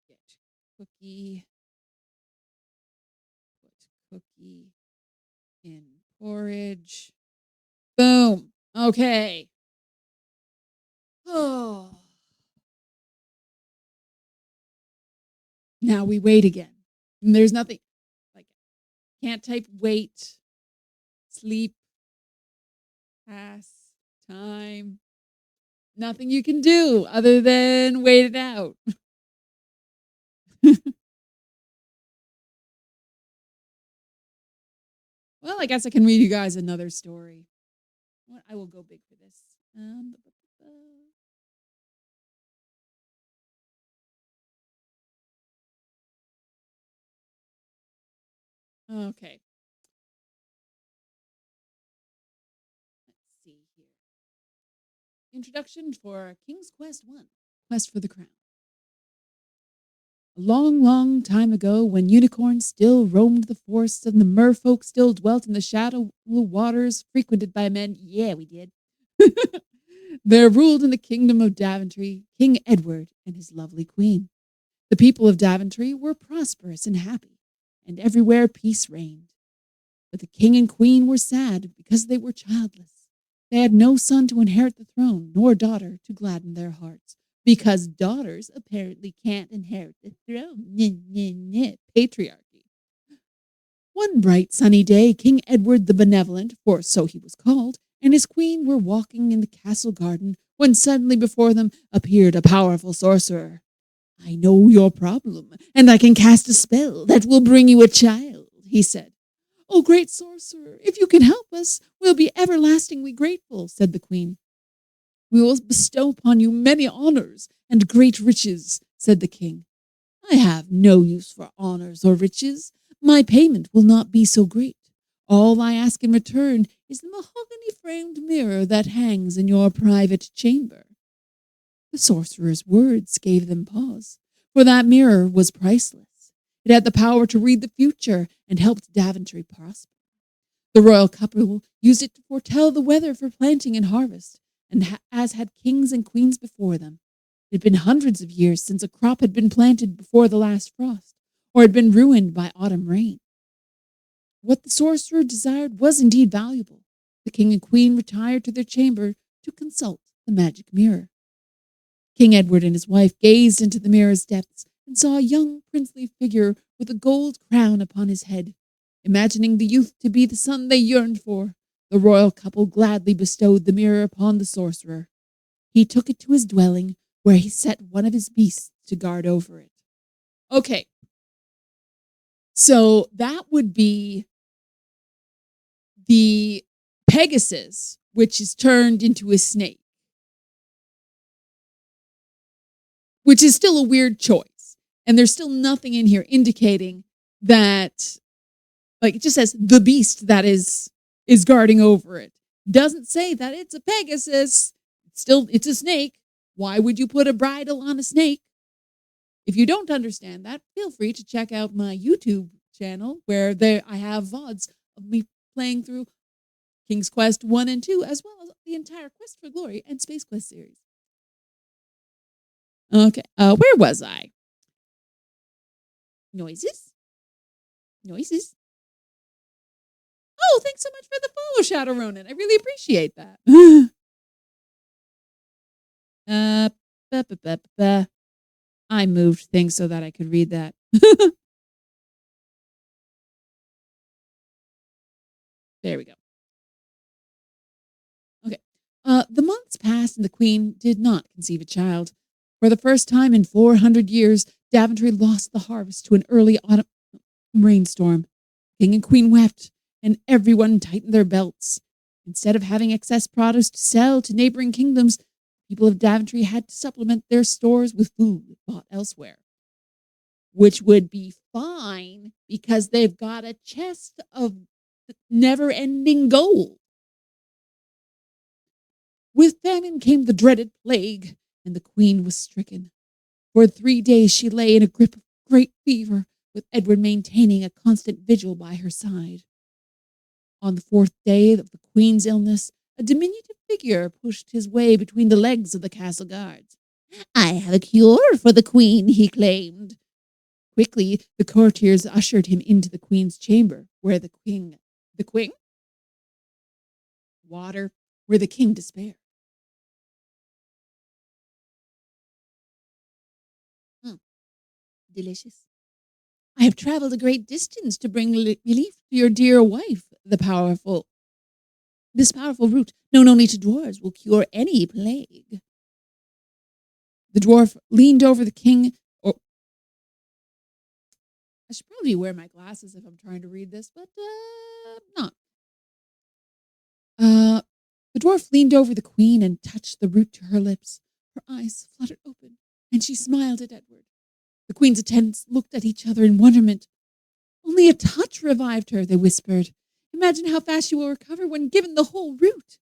Get cookie. Put cookie in porridge. Boom. Okay. Oh. Now we wait again. And there's nothing like can't type wait, sleep, pass, time. Nothing you can do other than wait it out. Well, I guess I can read you guys another story. I will go big for this. Okay. introduction for King's Quest 1, Quest for the Crown. A long, long time ago, when unicorns still roamed the forests and the merfolk still dwelt in the shallow waters frequented by men, yeah, we did, there ruled in the kingdom of Daventry King Edward and his lovely queen. The people of Daventry were prosperous and happy, and everywhere peace reigned. But the king and queen were sad because they were childless. They had no son to inherit the throne, nor daughter to gladden their hearts, because daughters apparently can't inherit the throne. Patriarchy. One bright sunny day, King Edward the Benevolent, for so he was called, and his queen were walking in the castle garden when suddenly before them appeared a powerful sorcerer. I know your problem, and I can cast a spell that will bring you a child, he said. Oh, great sorcerer, if you can help us, we'll be everlastingly grateful, said the queen. We will bestow upon you many honors and great riches, said the king. I have no use for honors or riches. My payment will not be so great. All I ask in return is the mahogany-framed mirror that hangs in your private chamber. The sorcerer's words gave them pause, for that mirror was priceless. It had the power to read the future and helped Daventry prosper. The royal couple used it to foretell the weather for planting and harvest, and as had kings and queens before them. It had been hundreds of years since a crop had been planted before the last frost, or had been ruined by autumn rain. What the sorcerer desired was indeed valuable. The king and queen retired to their chamber to consult the magic mirror. King Edward and his wife gazed into the mirror's depths and saw a young princely figure with a gold crown upon his head. Imagining the youth to be the son they yearned for, the royal couple gladly bestowed the mirror upon the sorcerer. He took it to his dwelling, where he set one of his beasts to guard over it. Okay. So that would be the Pegasus, which is turned into a snake, which is still a weird choice. And there's still nothing in here indicating that, like, it just says the beast that is guarding over it. Doesn't say that it's a Pegasus. It's a snake. Why would you put a bridle on a snake? If you don't understand that, feel free to check out my YouTube channel where I have VODs of me playing through King's Quest 1 and 2, as well as the entire Quest for Glory and Space Quest series. Okay, where was I? Noises? Oh, thanks so much for the follow, Shadow Ronin. I really appreciate that. I moved things so that I could read that. There we go. Okay. The months passed and the queen did not conceive a child. For the first time in 400 years, Daventry lost the harvest to an early autumn rainstorm. King and queen wept, and everyone tightened their belts. Instead of having excess produce to sell to neighboring kingdoms, people of Daventry had to supplement their stores with food bought elsewhere. Which would be fine because they've got a chest of never-ending gold. With famine came the dreaded plague, and the queen was stricken. For 3 days she lay in a grip of great fever, with Edward maintaining a constant vigil by her side. On the 4th day of the queen's illness, a diminutive figure pushed his way between the legs of the castle guards. I have a cure for the queen, he claimed. Quickly, the courtiers ushered him into the queen's chamber, where the king despaired. Delicious. I have traveled a great distance to bring relief to your dear wife. This powerful root, known only to dwarves, will cure any plague. The dwarf leaned over the king. I should probably wear my glasses if I'm trying to read this, but not. The dwarf leaned over the queen and touched the root to her lips. Her eyes fluttered open, and she smiled at Edward. The queen's attendants looked at each other in wonderment. Only a touch revived her, they whispered. Imagine how fast she will recover when given the whole root.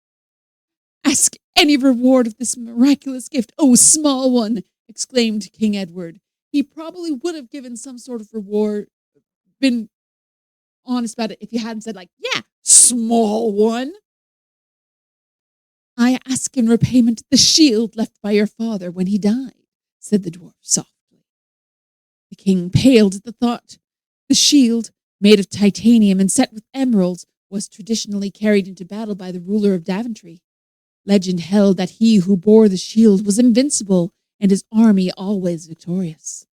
Ask any reward of this miraculous gift, oh small one, exclaimed King Edward. He probably would have given some sort of reward, been honest about it, if you hadn't said, like, yeah, small one. I ask in repayment the shield left by your father when he died, said the dwarf softly. The king paled at the thought. The shield, made of titanium and set with emeralds, was traditionally carried into battle by the ruler of Daventry. Legend held that he who bore the shield was invincible and his army always victorious.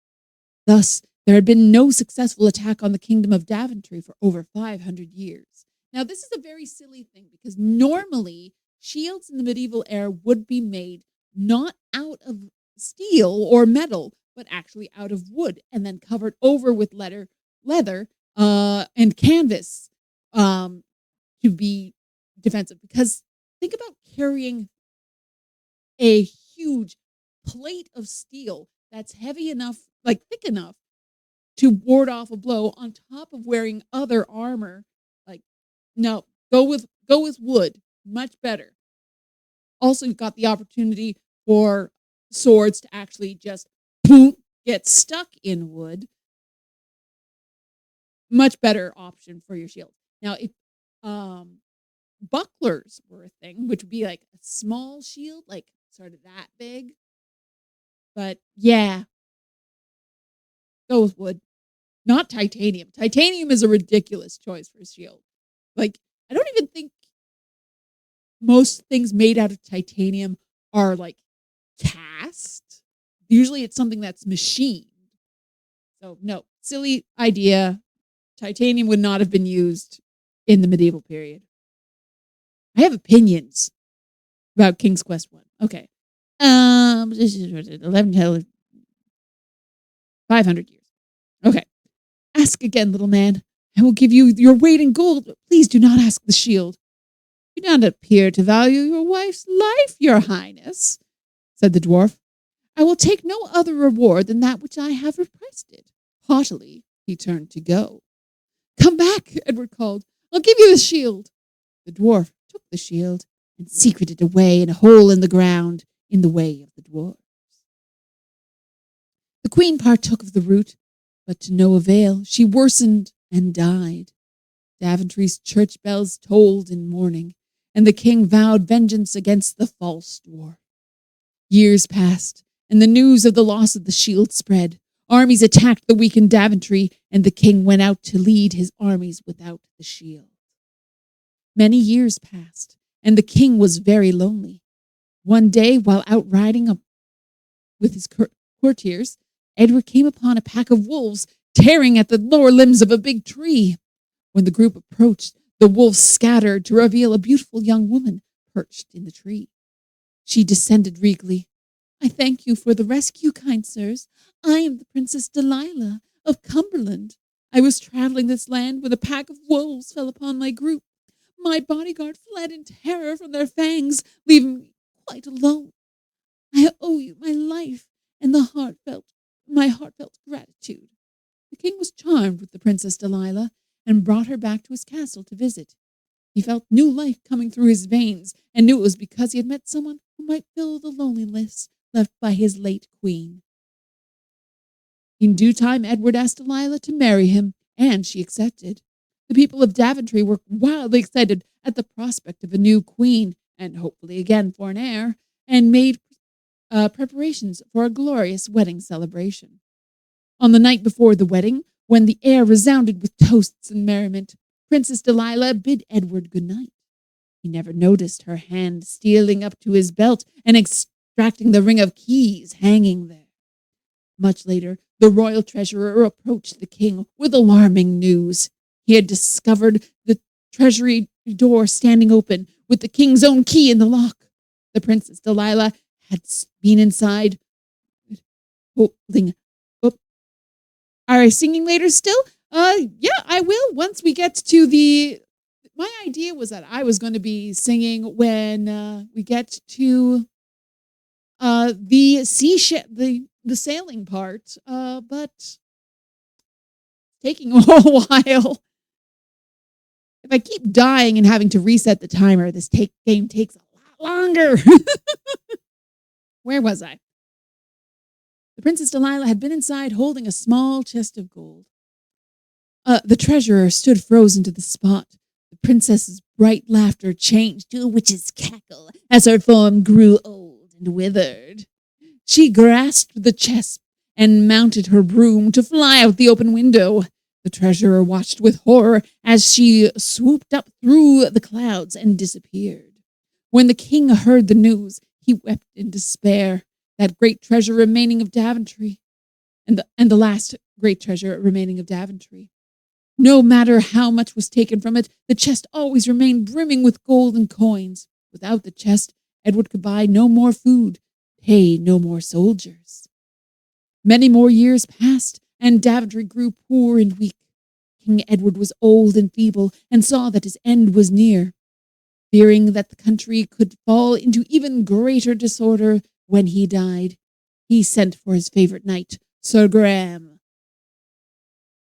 Thus, there had been no successful attack on the kingdom of Daventry for over 500 years. Now, this is a very silly thing because normally shields in the medieval era would be made not out of steel or metal, but actually out of wood and then covered over with leather, and canvas to be defensive. Because think about carrying a huge plate of steel that's heavy enough, like thick enough, to ward off a blow on top of wearing other armor. Like, no, go with wood. Much better. Also, you've got the opportunity for swords to actually just get stuck in wood. Much better option for your shield. Now, if bucklers were a thing, which would be like a small shield, like sort of that big. But yeah, go with wood. Not titanium. Titanium is a ridiculous choice for a shield. Like, I don't even think most things made out of titanium are like cast. Usually it's something that's machined. So no, silly idea. Titanium would not have been used in the medieval period. I have opinions about King's Quest 1. Okay. 500 years. Okay. Ask again, little man. I will give you your weight in gold, but please do not ask the shield. You do not appear to value your wife's life, your highness, said the dwarf. I will take no other reward than that which I have requested. Haughtily, he turned to go. Come back, Edward called. I'll give you the shield. The dwarf took the shield and secreted it away in a hole in the ground in the way of the dwarfs. The queen partook of the root, but to no avail. She worsened and died. Daventry's church bells tolled in mourning, and the king vowed vengeance against the false dwarf. Years passed, and the news of the loss of the shield spread. Armies attacked the weakened Daventry, and the king went out to lead his armies without the shield. Many years passed, and the king was very lonely. One day, while out riding with his courtiers, Edward came upon a pack of wolves tearing at the lower limbs of a big tree. When the group approached, the wolves scattered to reveal a beautiful young woman perched in the tree. She descended regally. I thank you for the rescue, kind sirs. I am the Princess Delilah of Cumberland. I was traveling this land when a pack of wolves fell upon my group. My bodyguard fled in terror from their fangs, leaving me quite alone. I owe you my life and my heartfelt gratitude. The king was charmed with the Princess Delilah and brought her back to his castle to visit. He felt new life coming through his veins and knew it was because he had met someone who might fill the loneliness left by his late queen. In due time, Edward asked Delilah to marry him, and she accepted. The people of Daventry were wildly excited at the prospect of a new queen, and hopefully again for an heir, and made preparations for a glorious wedding celebration. On the night before the wedding, when the air resounded with toasts and merriment, Princess Delilah bid Edward good night. He never noticed her hand stealing up to his belt and extracting the ring of keys hanging there. Much later, the royal treasurer approached the king with alarming news. He had discovered the treasury door standing open with the king's own key in the lock. The Princess Delilah had been inside holding. Are I singing later still? Yeah, I will once we get to the. My idea was that I was going to be singing when we get to the the sailing part, but taking a while. If I keep dying and having to reset the timer, this game takes a lot longer. Where was I? The Princess Delilah had been inside holding a small chest of gold. The treasurer stood frozen to the spot. The princess's bright laughter changed to a witch's cackle as her form grew old and withered. She grasped the chest and mounted her broom to fly out the open window. The treasurer watched with horror as she swooped up through the clouds and disappeared. When the king heard the news, he wept in despair. That great treasure remaining of Daventry, and the last great treasure remaining of Daventry. No matter how much was taken from it, the chest always remained brimming with gold and coins. Without the chest, Edward could buy no more food, pay no more soldiers. Many more years passed, and Daventry grew poor and weak. King Edward was old and feeble, and saw that his end was near. Fearing that the country could fall into even greater disorder when he died, he sent for his favorite knight, Sir Graham.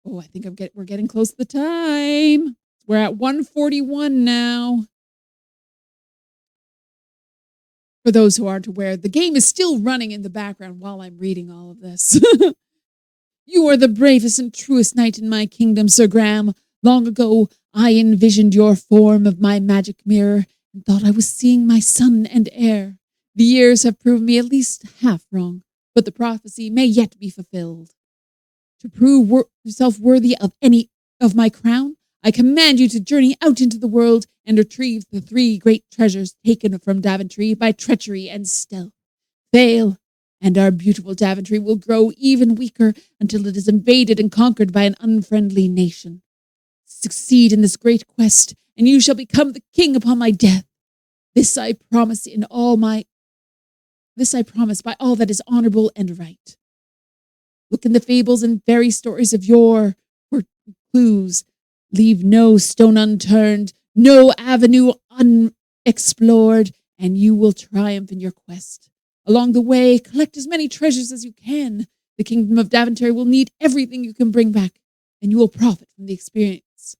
Oh, I think we're getting close to the time. We're at 1:41 now. For those who aren't aware, the game is still running in the background while I'm reading all of this. You are the bravest and truest knight in my kingdom, Sir Graham. Long ago, I envisioned your form of my magic mirror and thought I was seeing my son and heir. The years have proved me at least half wrong, but the prophecy may yet be fulfilled. To prove yourself worthy of any of my crown, I command you to journey out into the world and retrieve the 3 great treasures taken from Daventry by treachery and stealth. Fail, and our beautiful Daventry will grow even weaker until it is invaded and conquered by an unfriendly nation. Succeed in this great quest, and you shall become the king upon my death. This I promise by all that is honorable and right. Look in the fables and fairy stories of yore for clues. Leave no stone unturned, no avenue unexplored, and you will triumph in your quest. Along the way, collect as many treasures as you can. The kingdom of Daventry will need everything you can bring back, and you will profit from the experience.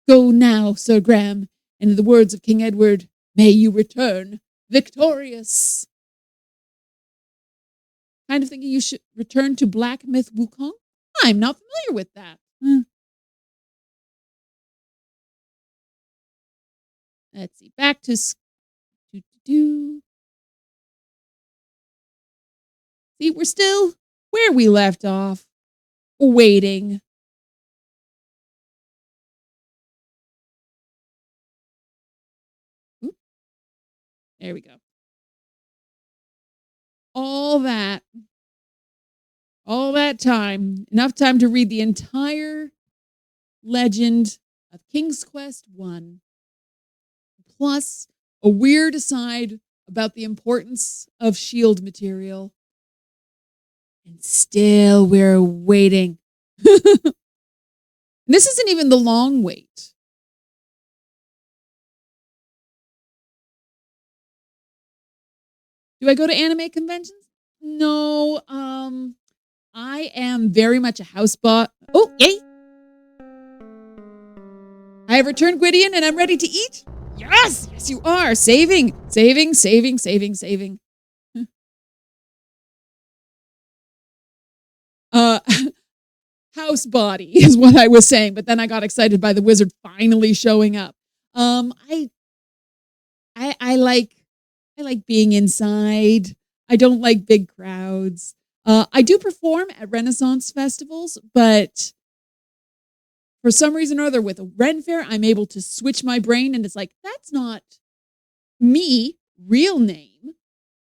Go now, Sir Graham, and in the words of King Edward, may you return victorious. Kind of thinking you should return to Black Myth Wukong? I'm not familiar with that. Let's see. Back to see, we're still where we left off. Waiting. Oop. There we go. All that time, enough time to read the entire legend of King's Quest 1, plus a weird aside about the importance of shield material. And still we're waiting. This isn't even the long wait. Do I go to anime conventions? No, I am very much a house bot. Oh, yay! I have returned, Gwydion, and I'm ready to eat. Yes, yes, you are. Saving. House body is what I was saying, but then I got excited by the wizard finally showing up. I like being inside. I don't like big crowds. I do perform at Renaissance festivals, but for some reason or other with a Ren Fair, I'm able to switch my brain and it's like, that's not me, real name,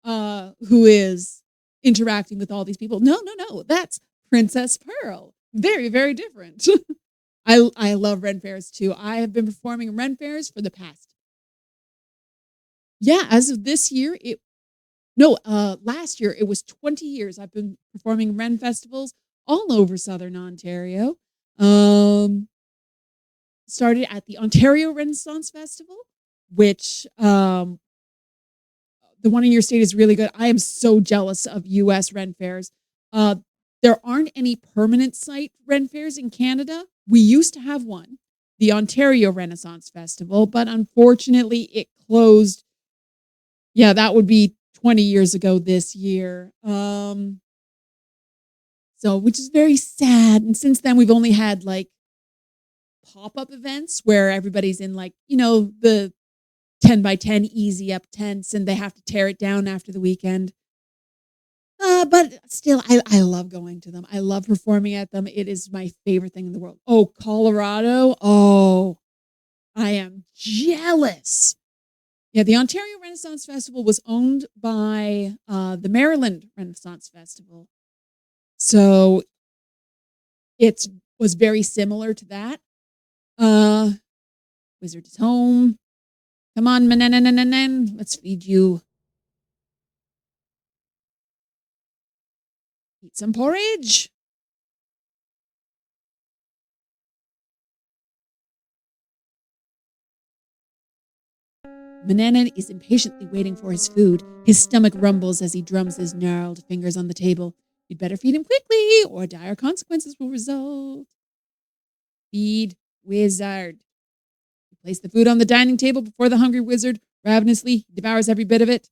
who is interacting with all these people. No, that's Princess Pearl. Very, very different. I love Ren Fairs too. I have been performing Ren Fairs for the past. Yeah, as of this year, last year it was 20 years I've been performing Ren festivals all over Southern Ontario. Started at the Ontario Renaissance Festival, which the one in your state is really good. I am so jealous of US Ren Fairs. There aren't any permanent site Ren Fairs in Canada. We used to have one, the Ontario Renaissance Festival, but unfortunately it closed Yeah, that would be 20 years ago this year. So which is very sad. And since then, we've only had like pop-up events where everybody's in like, the 10 by 10 easy up tents and they have to tear it down after the weekend. But still, I love going to them. I love performing at them. It is my favorite thing in the world. Oh, Colorado. Oh, I am jealous. Yeah, the Ontario Renaissance Festival was owned by the Maryland Renaissance Festival. So it was very similar to that. Uh, Wizard is home. Come on, mananananan. Let's feed you. Eat some porridge. Mananan is impatiently waiting for his food. His stomach rumbles as he drums his gnarled fingers on the table. You'd better feed him quickly, or dire consequences will result. Feed wizard. You place the food on the dining table before the hungry wizard. Ravenously, he devours every bit of it.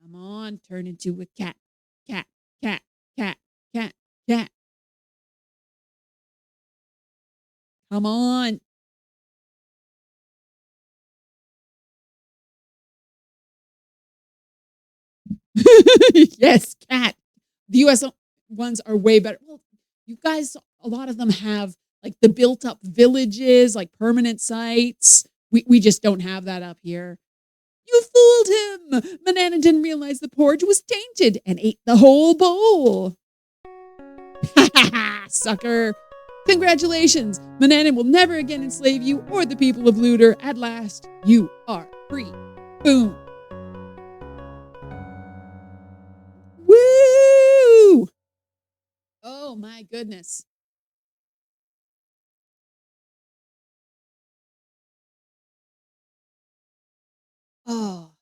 Come on, turn into a cat. Cat, cat, cat, cat, cat. Come on. Yes, cat. The US ones are way better. Well, you guys, a lot of them have like the built up villages, like permanent sites. We just don't have that up here. You fooled him. Banana didn't realize the porridge was tainted and ate the whole bowl. Ha ha ha, sucker. Congratulations. Banana will never again enslave you or the people of Luder. At last, you are free. Boom. Woo! Oh my goodness. Oh,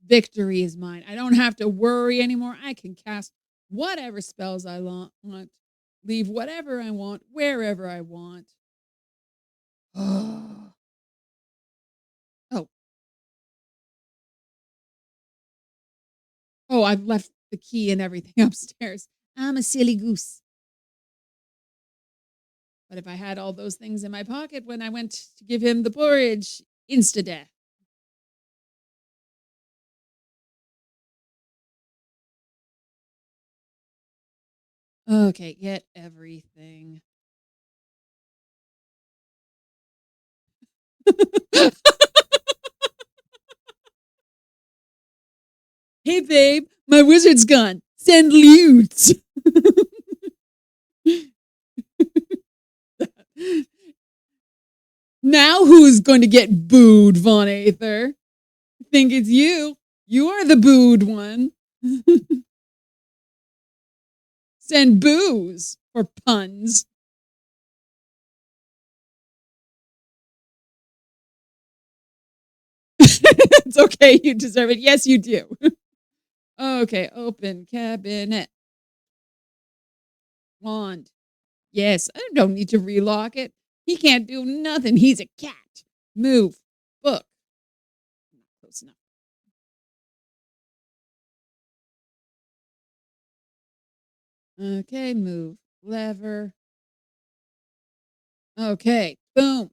victory is mine. I don't have to worry anymore. I can cast whatever spells I want, leave whatever I want, wherever I want. Oh, oh, oh, I've left the key and everything upstairs. I'm a silly goose. But if I had all those things in my pocket when I went to give him the porridge, insta death. Okay, get everything. Hey, babe, my wizard's gone. Send loot. Now who's going to get booed, Von Aether? Think it's you. You are the booed one. Send booze for puns. It's okay. You deserve it. Yes, you do. Okay, open cabinet. Wand. Yes, I don't need to relock it. He can't do nothing. He's a cat. Move. Book. Close enough. Okay, move. Lever. Okay, boom.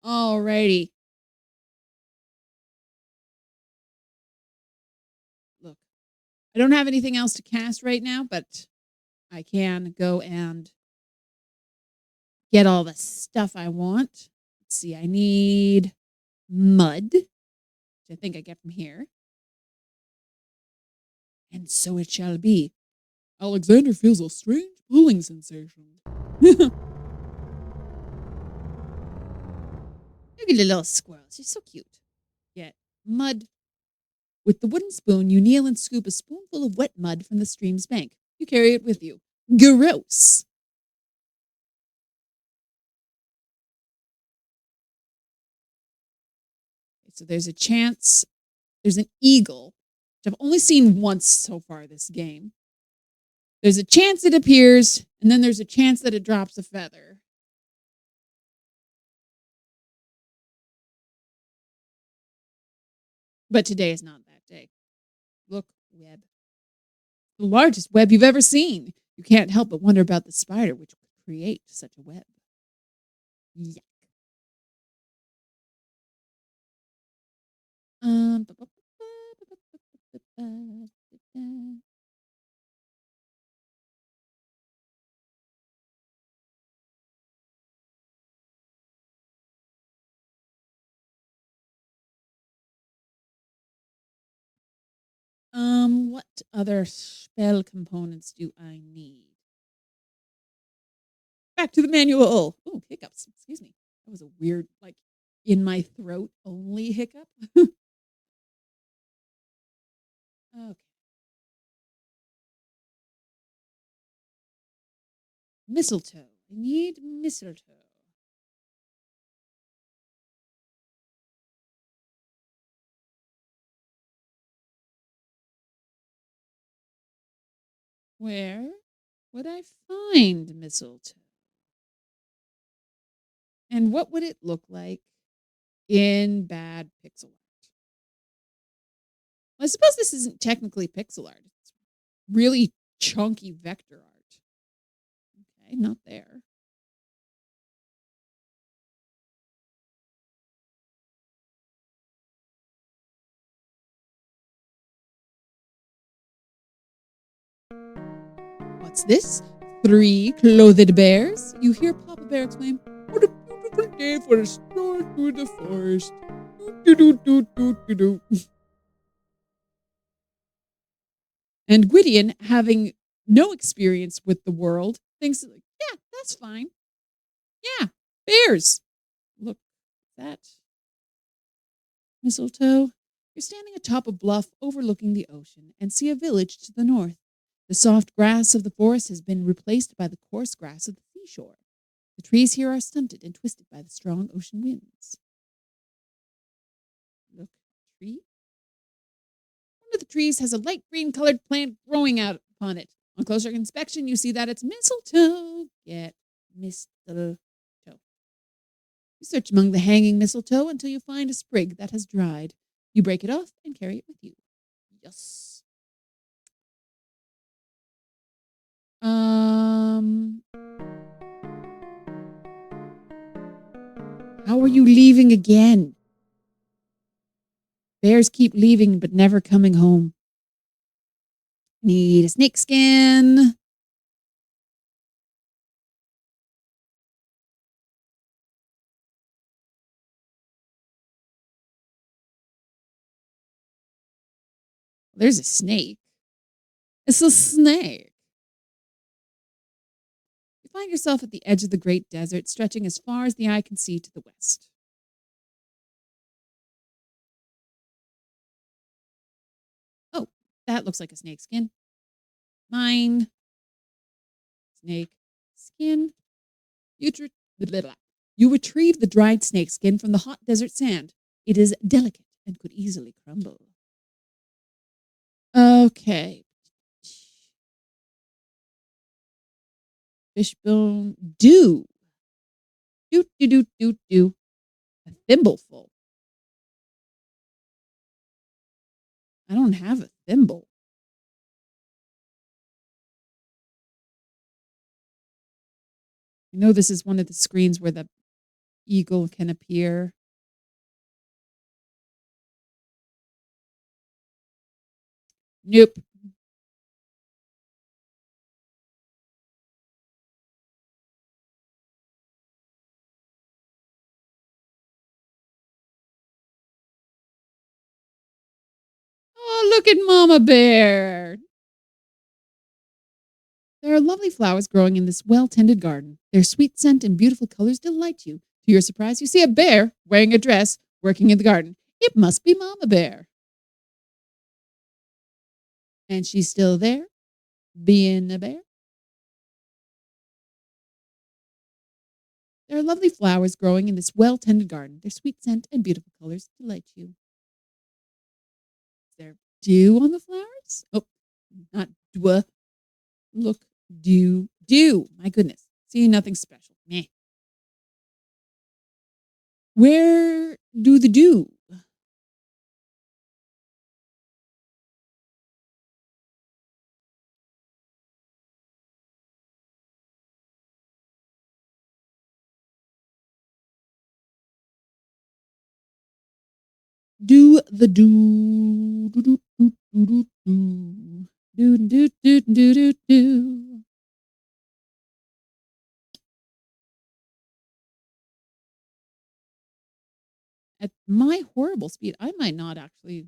Alrighty. Look, I don't have anything else to cast right now, but I can go and get all the stuff I want. Let's see, I need mud, which I think I get from here. And so it shall be. Alexander feels a strange pulling sensation. Look at the little squirrels. They're so cute. Get mud. With the wooden spoon, you kneel and scoop a spoonful of wet mud from the stream's bank. You carry it with you. Gross. So there's a chance. There's an eagle, which I've only seen once so far this game. There's a chance it appears, and then there's a chance that it drops a feather. But today is not that day. Look, web. The largest web you've ever seen. You can't help but wonder about the spider which could create such a web. Yeah. Ba- ba- ba- ba- ba- what other spell components do I need? Back to the manual. Oh, hiccups. Excuse me. That was a weird, like, in my throat only hiccup. Okay. Mistletoe. I need mistletoe. Where would I find mistletoe? And what would it look like in bad pixel art? Well, I suppose this isn't technically pixel art. It's really chunky vector art. Okay, not there. What's this? 3 clothed bears? You hear Papa Bear exclaim, "What a beautiful day for a stroll through the forest." Do, do, do, do, do, do. And Gwydion, having no experience with the world, thinks, yeah, that's fine. Yeah, bears. Look, that mistletoe. You're standing atop a bluff overlooking the ocean and see a village to the north. The soft grass of the forest has been replaced by the coarse grass of the seashore. The trees here are stunted and twisted by the strong ocean winds. Look, tree. One of the trees has a light green colored plant growing out upon it. On closer inspection, you see that it's mistletoe. Get mistletoe. You search among the hanging mistletoe until you find a sprig that has dried. You break it off and carry it with you. Yes. Um, how are you leaving again? Bears keep leaving but never coming home. Need a snake skin. There's a snake. It's a snake. You find yourself at the edge of the great desert, stretching as far as the eye can see to the west. Oh, that looks like a snake skin. Mine. Snake skin. You, tr- you retrieve the dried snake skin from the hot desert sand. It is delicate and could easily crumble. Okay. Fishbone. Do. Do, do, do, do, do. A thimbleful. I don't have a thimble. I know this is one of the screens where the eagle can appear. Nope. Oh, look at Mama Bear. There are lovely flowers growing in this well tended garden. Their sweet scent and beautiful colors delight you. To your surprise, you see a bear wearing a dress working in the garden. It must be Mama Bear. And she's still there, being a bear. There are lovely flowers growing in this well tended garden. Their sweet scent and beautiful colors delight you. Is there dew on the flowers? Oh, not dew. Look, dew. Dew. My goodness. See, nothing special. Meh. Where do the dew? Do the do. Do, do, do, do, do, do. Do, do, do, do, do, do. At my horrible speed, I might not actually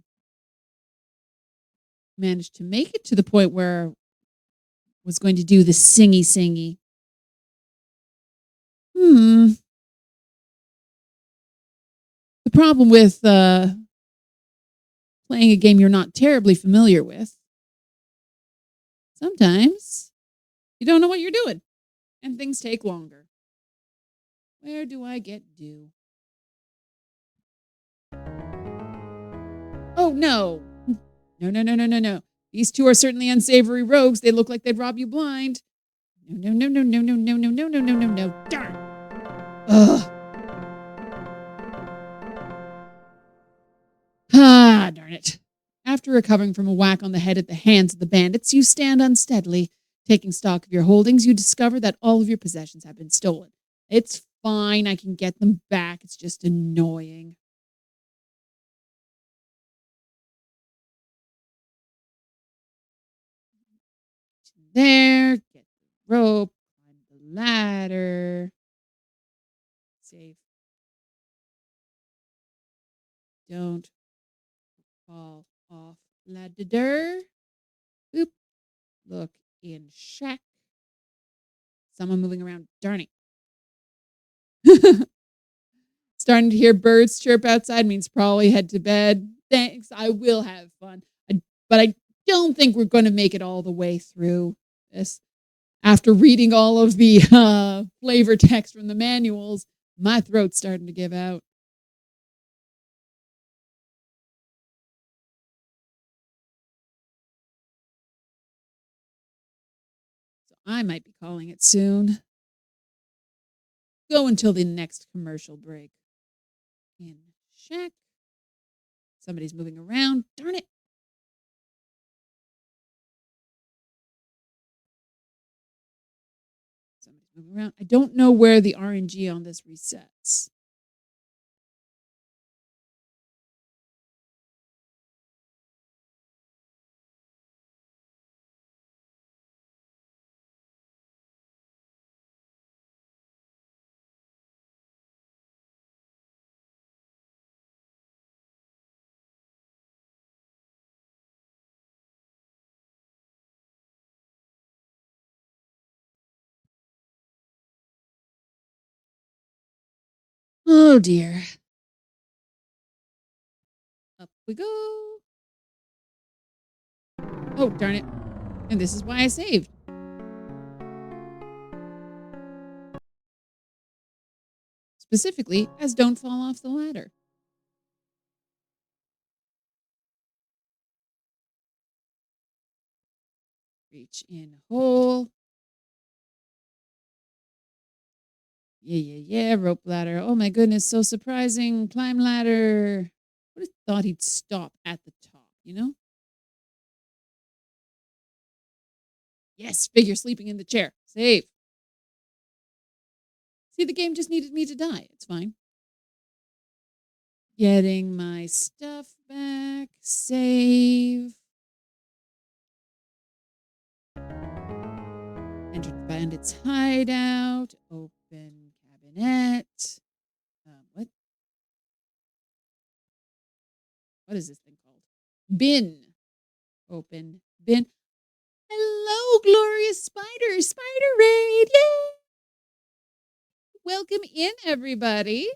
manage to make it to the point where I was going to do the singy. Hmm. The problem with playing a game you're not terribly familiar with, sometimes you don't know what you're doing and things take longer. Where do I get due? Oh, no. No, no, no, no, no, no. These two are certainly unsavory rogues. They look like they'd rob you blind. No, no, no, no, no, no, no, no, no, no, no, no. Darn. Ugh. Ah, darn it. After recovering from a whack on the head at the hands of the bandits, you stand unsteadily. Taking stock of your holdings, you discover that all of your possessions have been stolen. It's fine. I can get them back. It's just annoying. There, get the rope, climb the ladder. Save. Don't fall off ladder. Oop. Look in shack. Someone moving around. Darn it. Starting to hear birds chirp outside means probably head to bed. Thanks. I will have fun. But I don't think we're going to make it all the way through this. After reading all of the flavor text from the manuals, my throat's starting to give out. So I might be calling it soon. Go until the next commercial break. In shack. Somebody's moving around. Darn it. Somebody's moving around. I don't know where the RNG on this resets. Oh dear. Up we go. Oh, darn it. And this is why I saved. Specifically, as don't fall off the ladder. Reach in hole. Yeah. Rope ladder. Oh my goodness, so surprising. Climb ladder. Would have thought he'd stop at the top, you know? Yes, figure sleeping in the chair. Save. See, the game just needed me to die. It's fine. Getting my stuff back. Save. Enter the bandit's hideout. Open cabinet. What? What is this thing called? Bin. Open bin. Hello, glorious spider. Spider raid. Yay! Welcome in, everybody.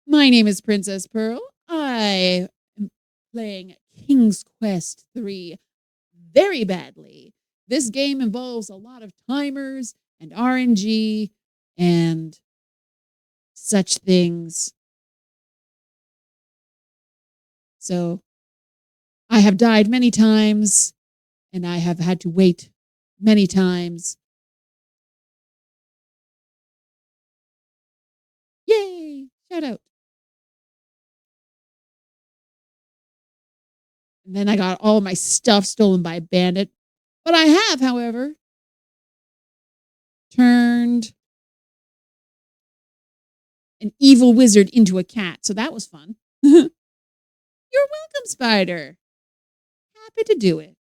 My name is Princess Pearl. I am playing King's Quest 3 very badly. This game involves a lot of timers and RNG and such things. So I have died many times and I have had to wait many times. Yay! Shout out. And then I got all my stuff stolen by a bandit. But I have, however, turned an evil wizard into a cat. So that was fun. Welcome, Spider. Happy to do it.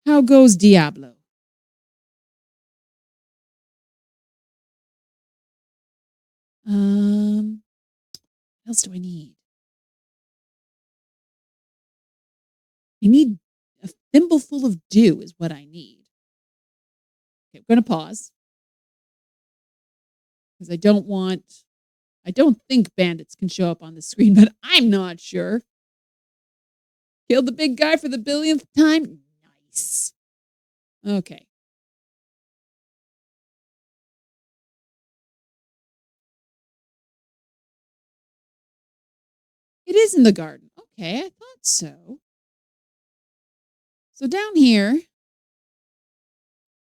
How goes Diablo? What else do I need? I need a thimbleful of dew is what I need. Okay, I'm going to pause because I don't think bandits can show up on the screen, but I'm not sure. Killed the big guy for the billionth time? Nice. Okay. It is in the garden. Okay, I thought so. So down here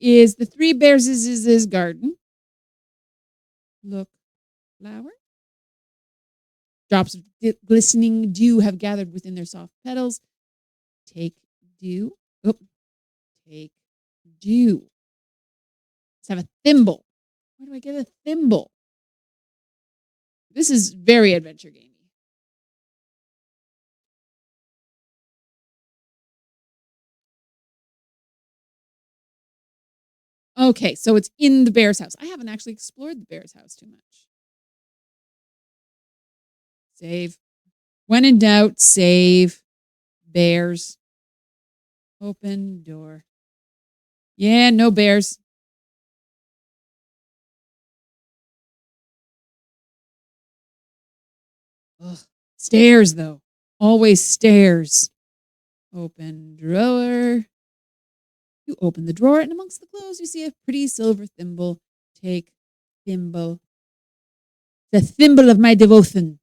is the Three Bears' garden. Look, flower. Drops of glistening dew have gathered within their soft petals. Take dew. Oh, take dew. Let's have a thimble. Where do I get a thimble? This is very adventure gamey. Okay, so it's in the bear's house. I haven't actually explored the bear's house too much. Save. When in doubt, save. Bears. Open door. Yeah, no bears. Ugh. Stairs, though. Always stairs. Open drawer. You open the drawer, and amongst the clothes, you see a pretty silver thimble. Take thimble. The thimble of my devotion.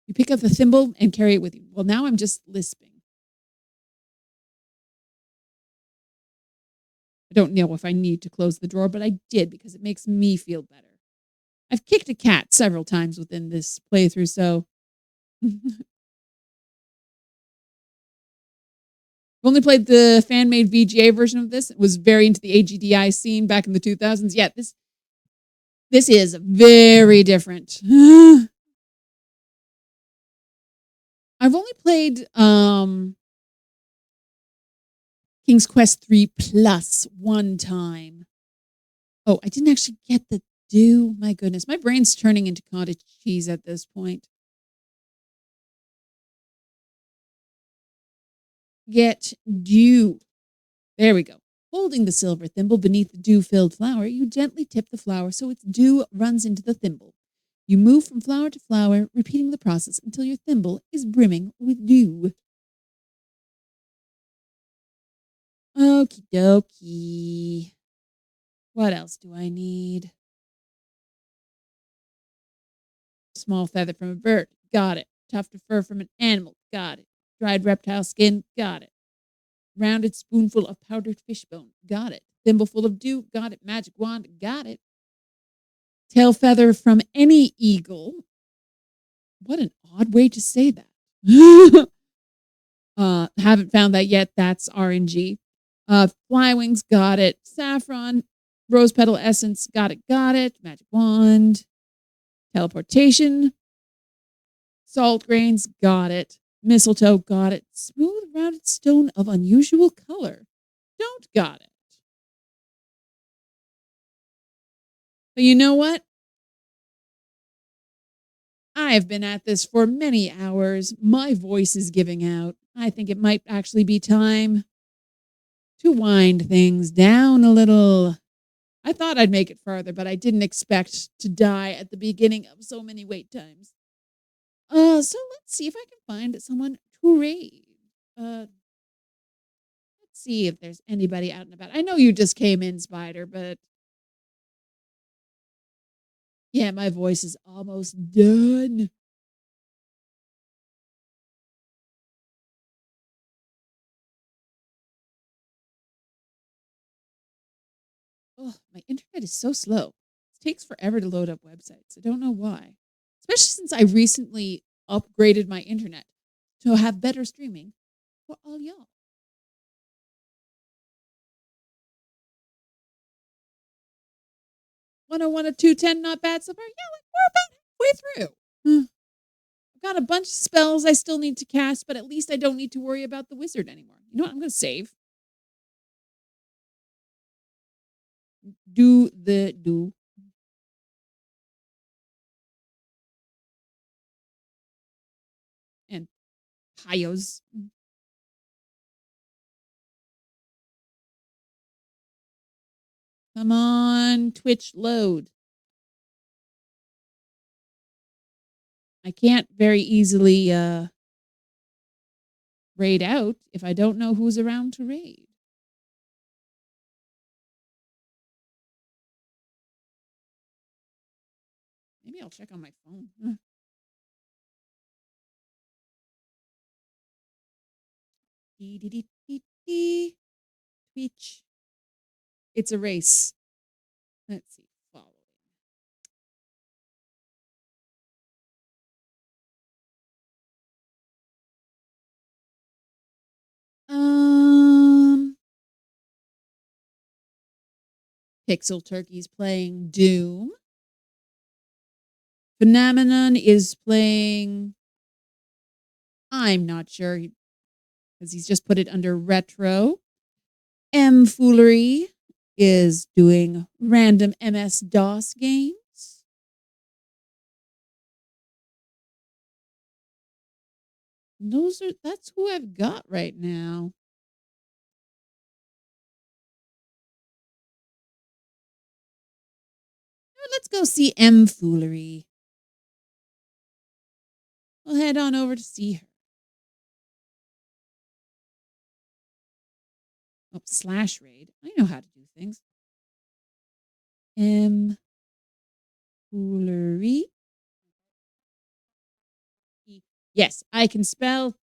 You pick up the thimble and carry it with you. Well, now I'm just lisping. I don't know if I need to close the drawer, but I did because it makes me feel better. I've kicked a cat several times within this playthrough, so I've only played the fan-made VGA version of this. It was very into the AGDI scene back in the 2000s. Yeah, this is very different. I've only played King's Quest 3 Plus one time. Oh, I didn't actually get the dew. My goodness, my brain's turning into cottage cheese at this point. Get dew. There we go. Holding the silver thimble beneath the dew-filled flower, you gently tip the flower so its dew runs into the thimble. You move from flower to flower, repeating the process until your thimble is brimming with dew. Okie dokie. What else do I need? Small feather from a bird. Got it. Tuft of fur from an animal. Got it. Dried reptile skin. Got it. Rounded spoonful of powdered fish bone. Got it. Thimbleful of dew. Got it. Magic wand. Got it. Tail feather from any eagle. What an odd way to say that. Haven't found that yet. That's RNG. Fly wings. Got it. Saffron. Rose petal essence. Got it. Got it. Magic wand. Teleportation. Salt grains. Got it. Mistletoe. Got it. Smooth rounded stone of unusual color. Don't got it. But you know what? I have been at this for many hours. My voice is giving out. I think it might actually be time to wind things down a little. I thought I'd make it farther, but I didn't expect to die at the beginning of so many wait times. So let's see if I can find someone to raid. Let's see if there's anybody out and about. I know you just came in, Spider, but yeah, my voice is almost done. Oh, my internet is so slow. It takes forever to load up websites. I don't know why. Especially since I recently upgraded my internet to have better streaming for all y'all. 101 to 210, not bad so far. Yeah, like we're about halfway through. got a bunch of spells I still need to cast, but at least I don't need to worry about the wizard anymore. You know what? I'm going to save. Do. And Pios. Come on, Twitch load. I can't very easily raid out if I don't know who's around to raid. Maybe I'll check on my phone. Twitch. It's a race. Let's see. Follow. Pixel Turkey's playing Doom. Phenomenon is playing. I'm not sure because he's just put it under retro. M Foolery is doing random MS DOS games. That's who I've got right now. Let's go see M Foolery. We'll head on over to see her. Oh, slash raid. I know how to do things. M Foolery. Yes, I can spell.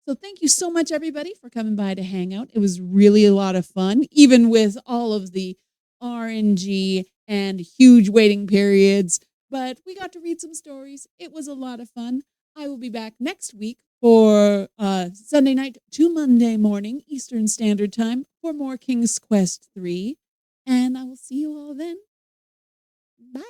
So thank you so much, everybody, for coming by to hang out. It was really a lot of fun, even with all of the RNG and huge waiting periods. But we got to read some stories. It was a lot of fun. I will be back next week for Sunday night to Monday morning, Eastern Standard Time, for more King's Quest 3. And I will see you all then. Bye.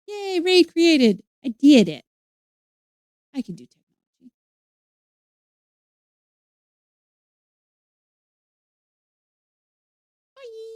Yay, raid created. I did it. I can do technology. Bye.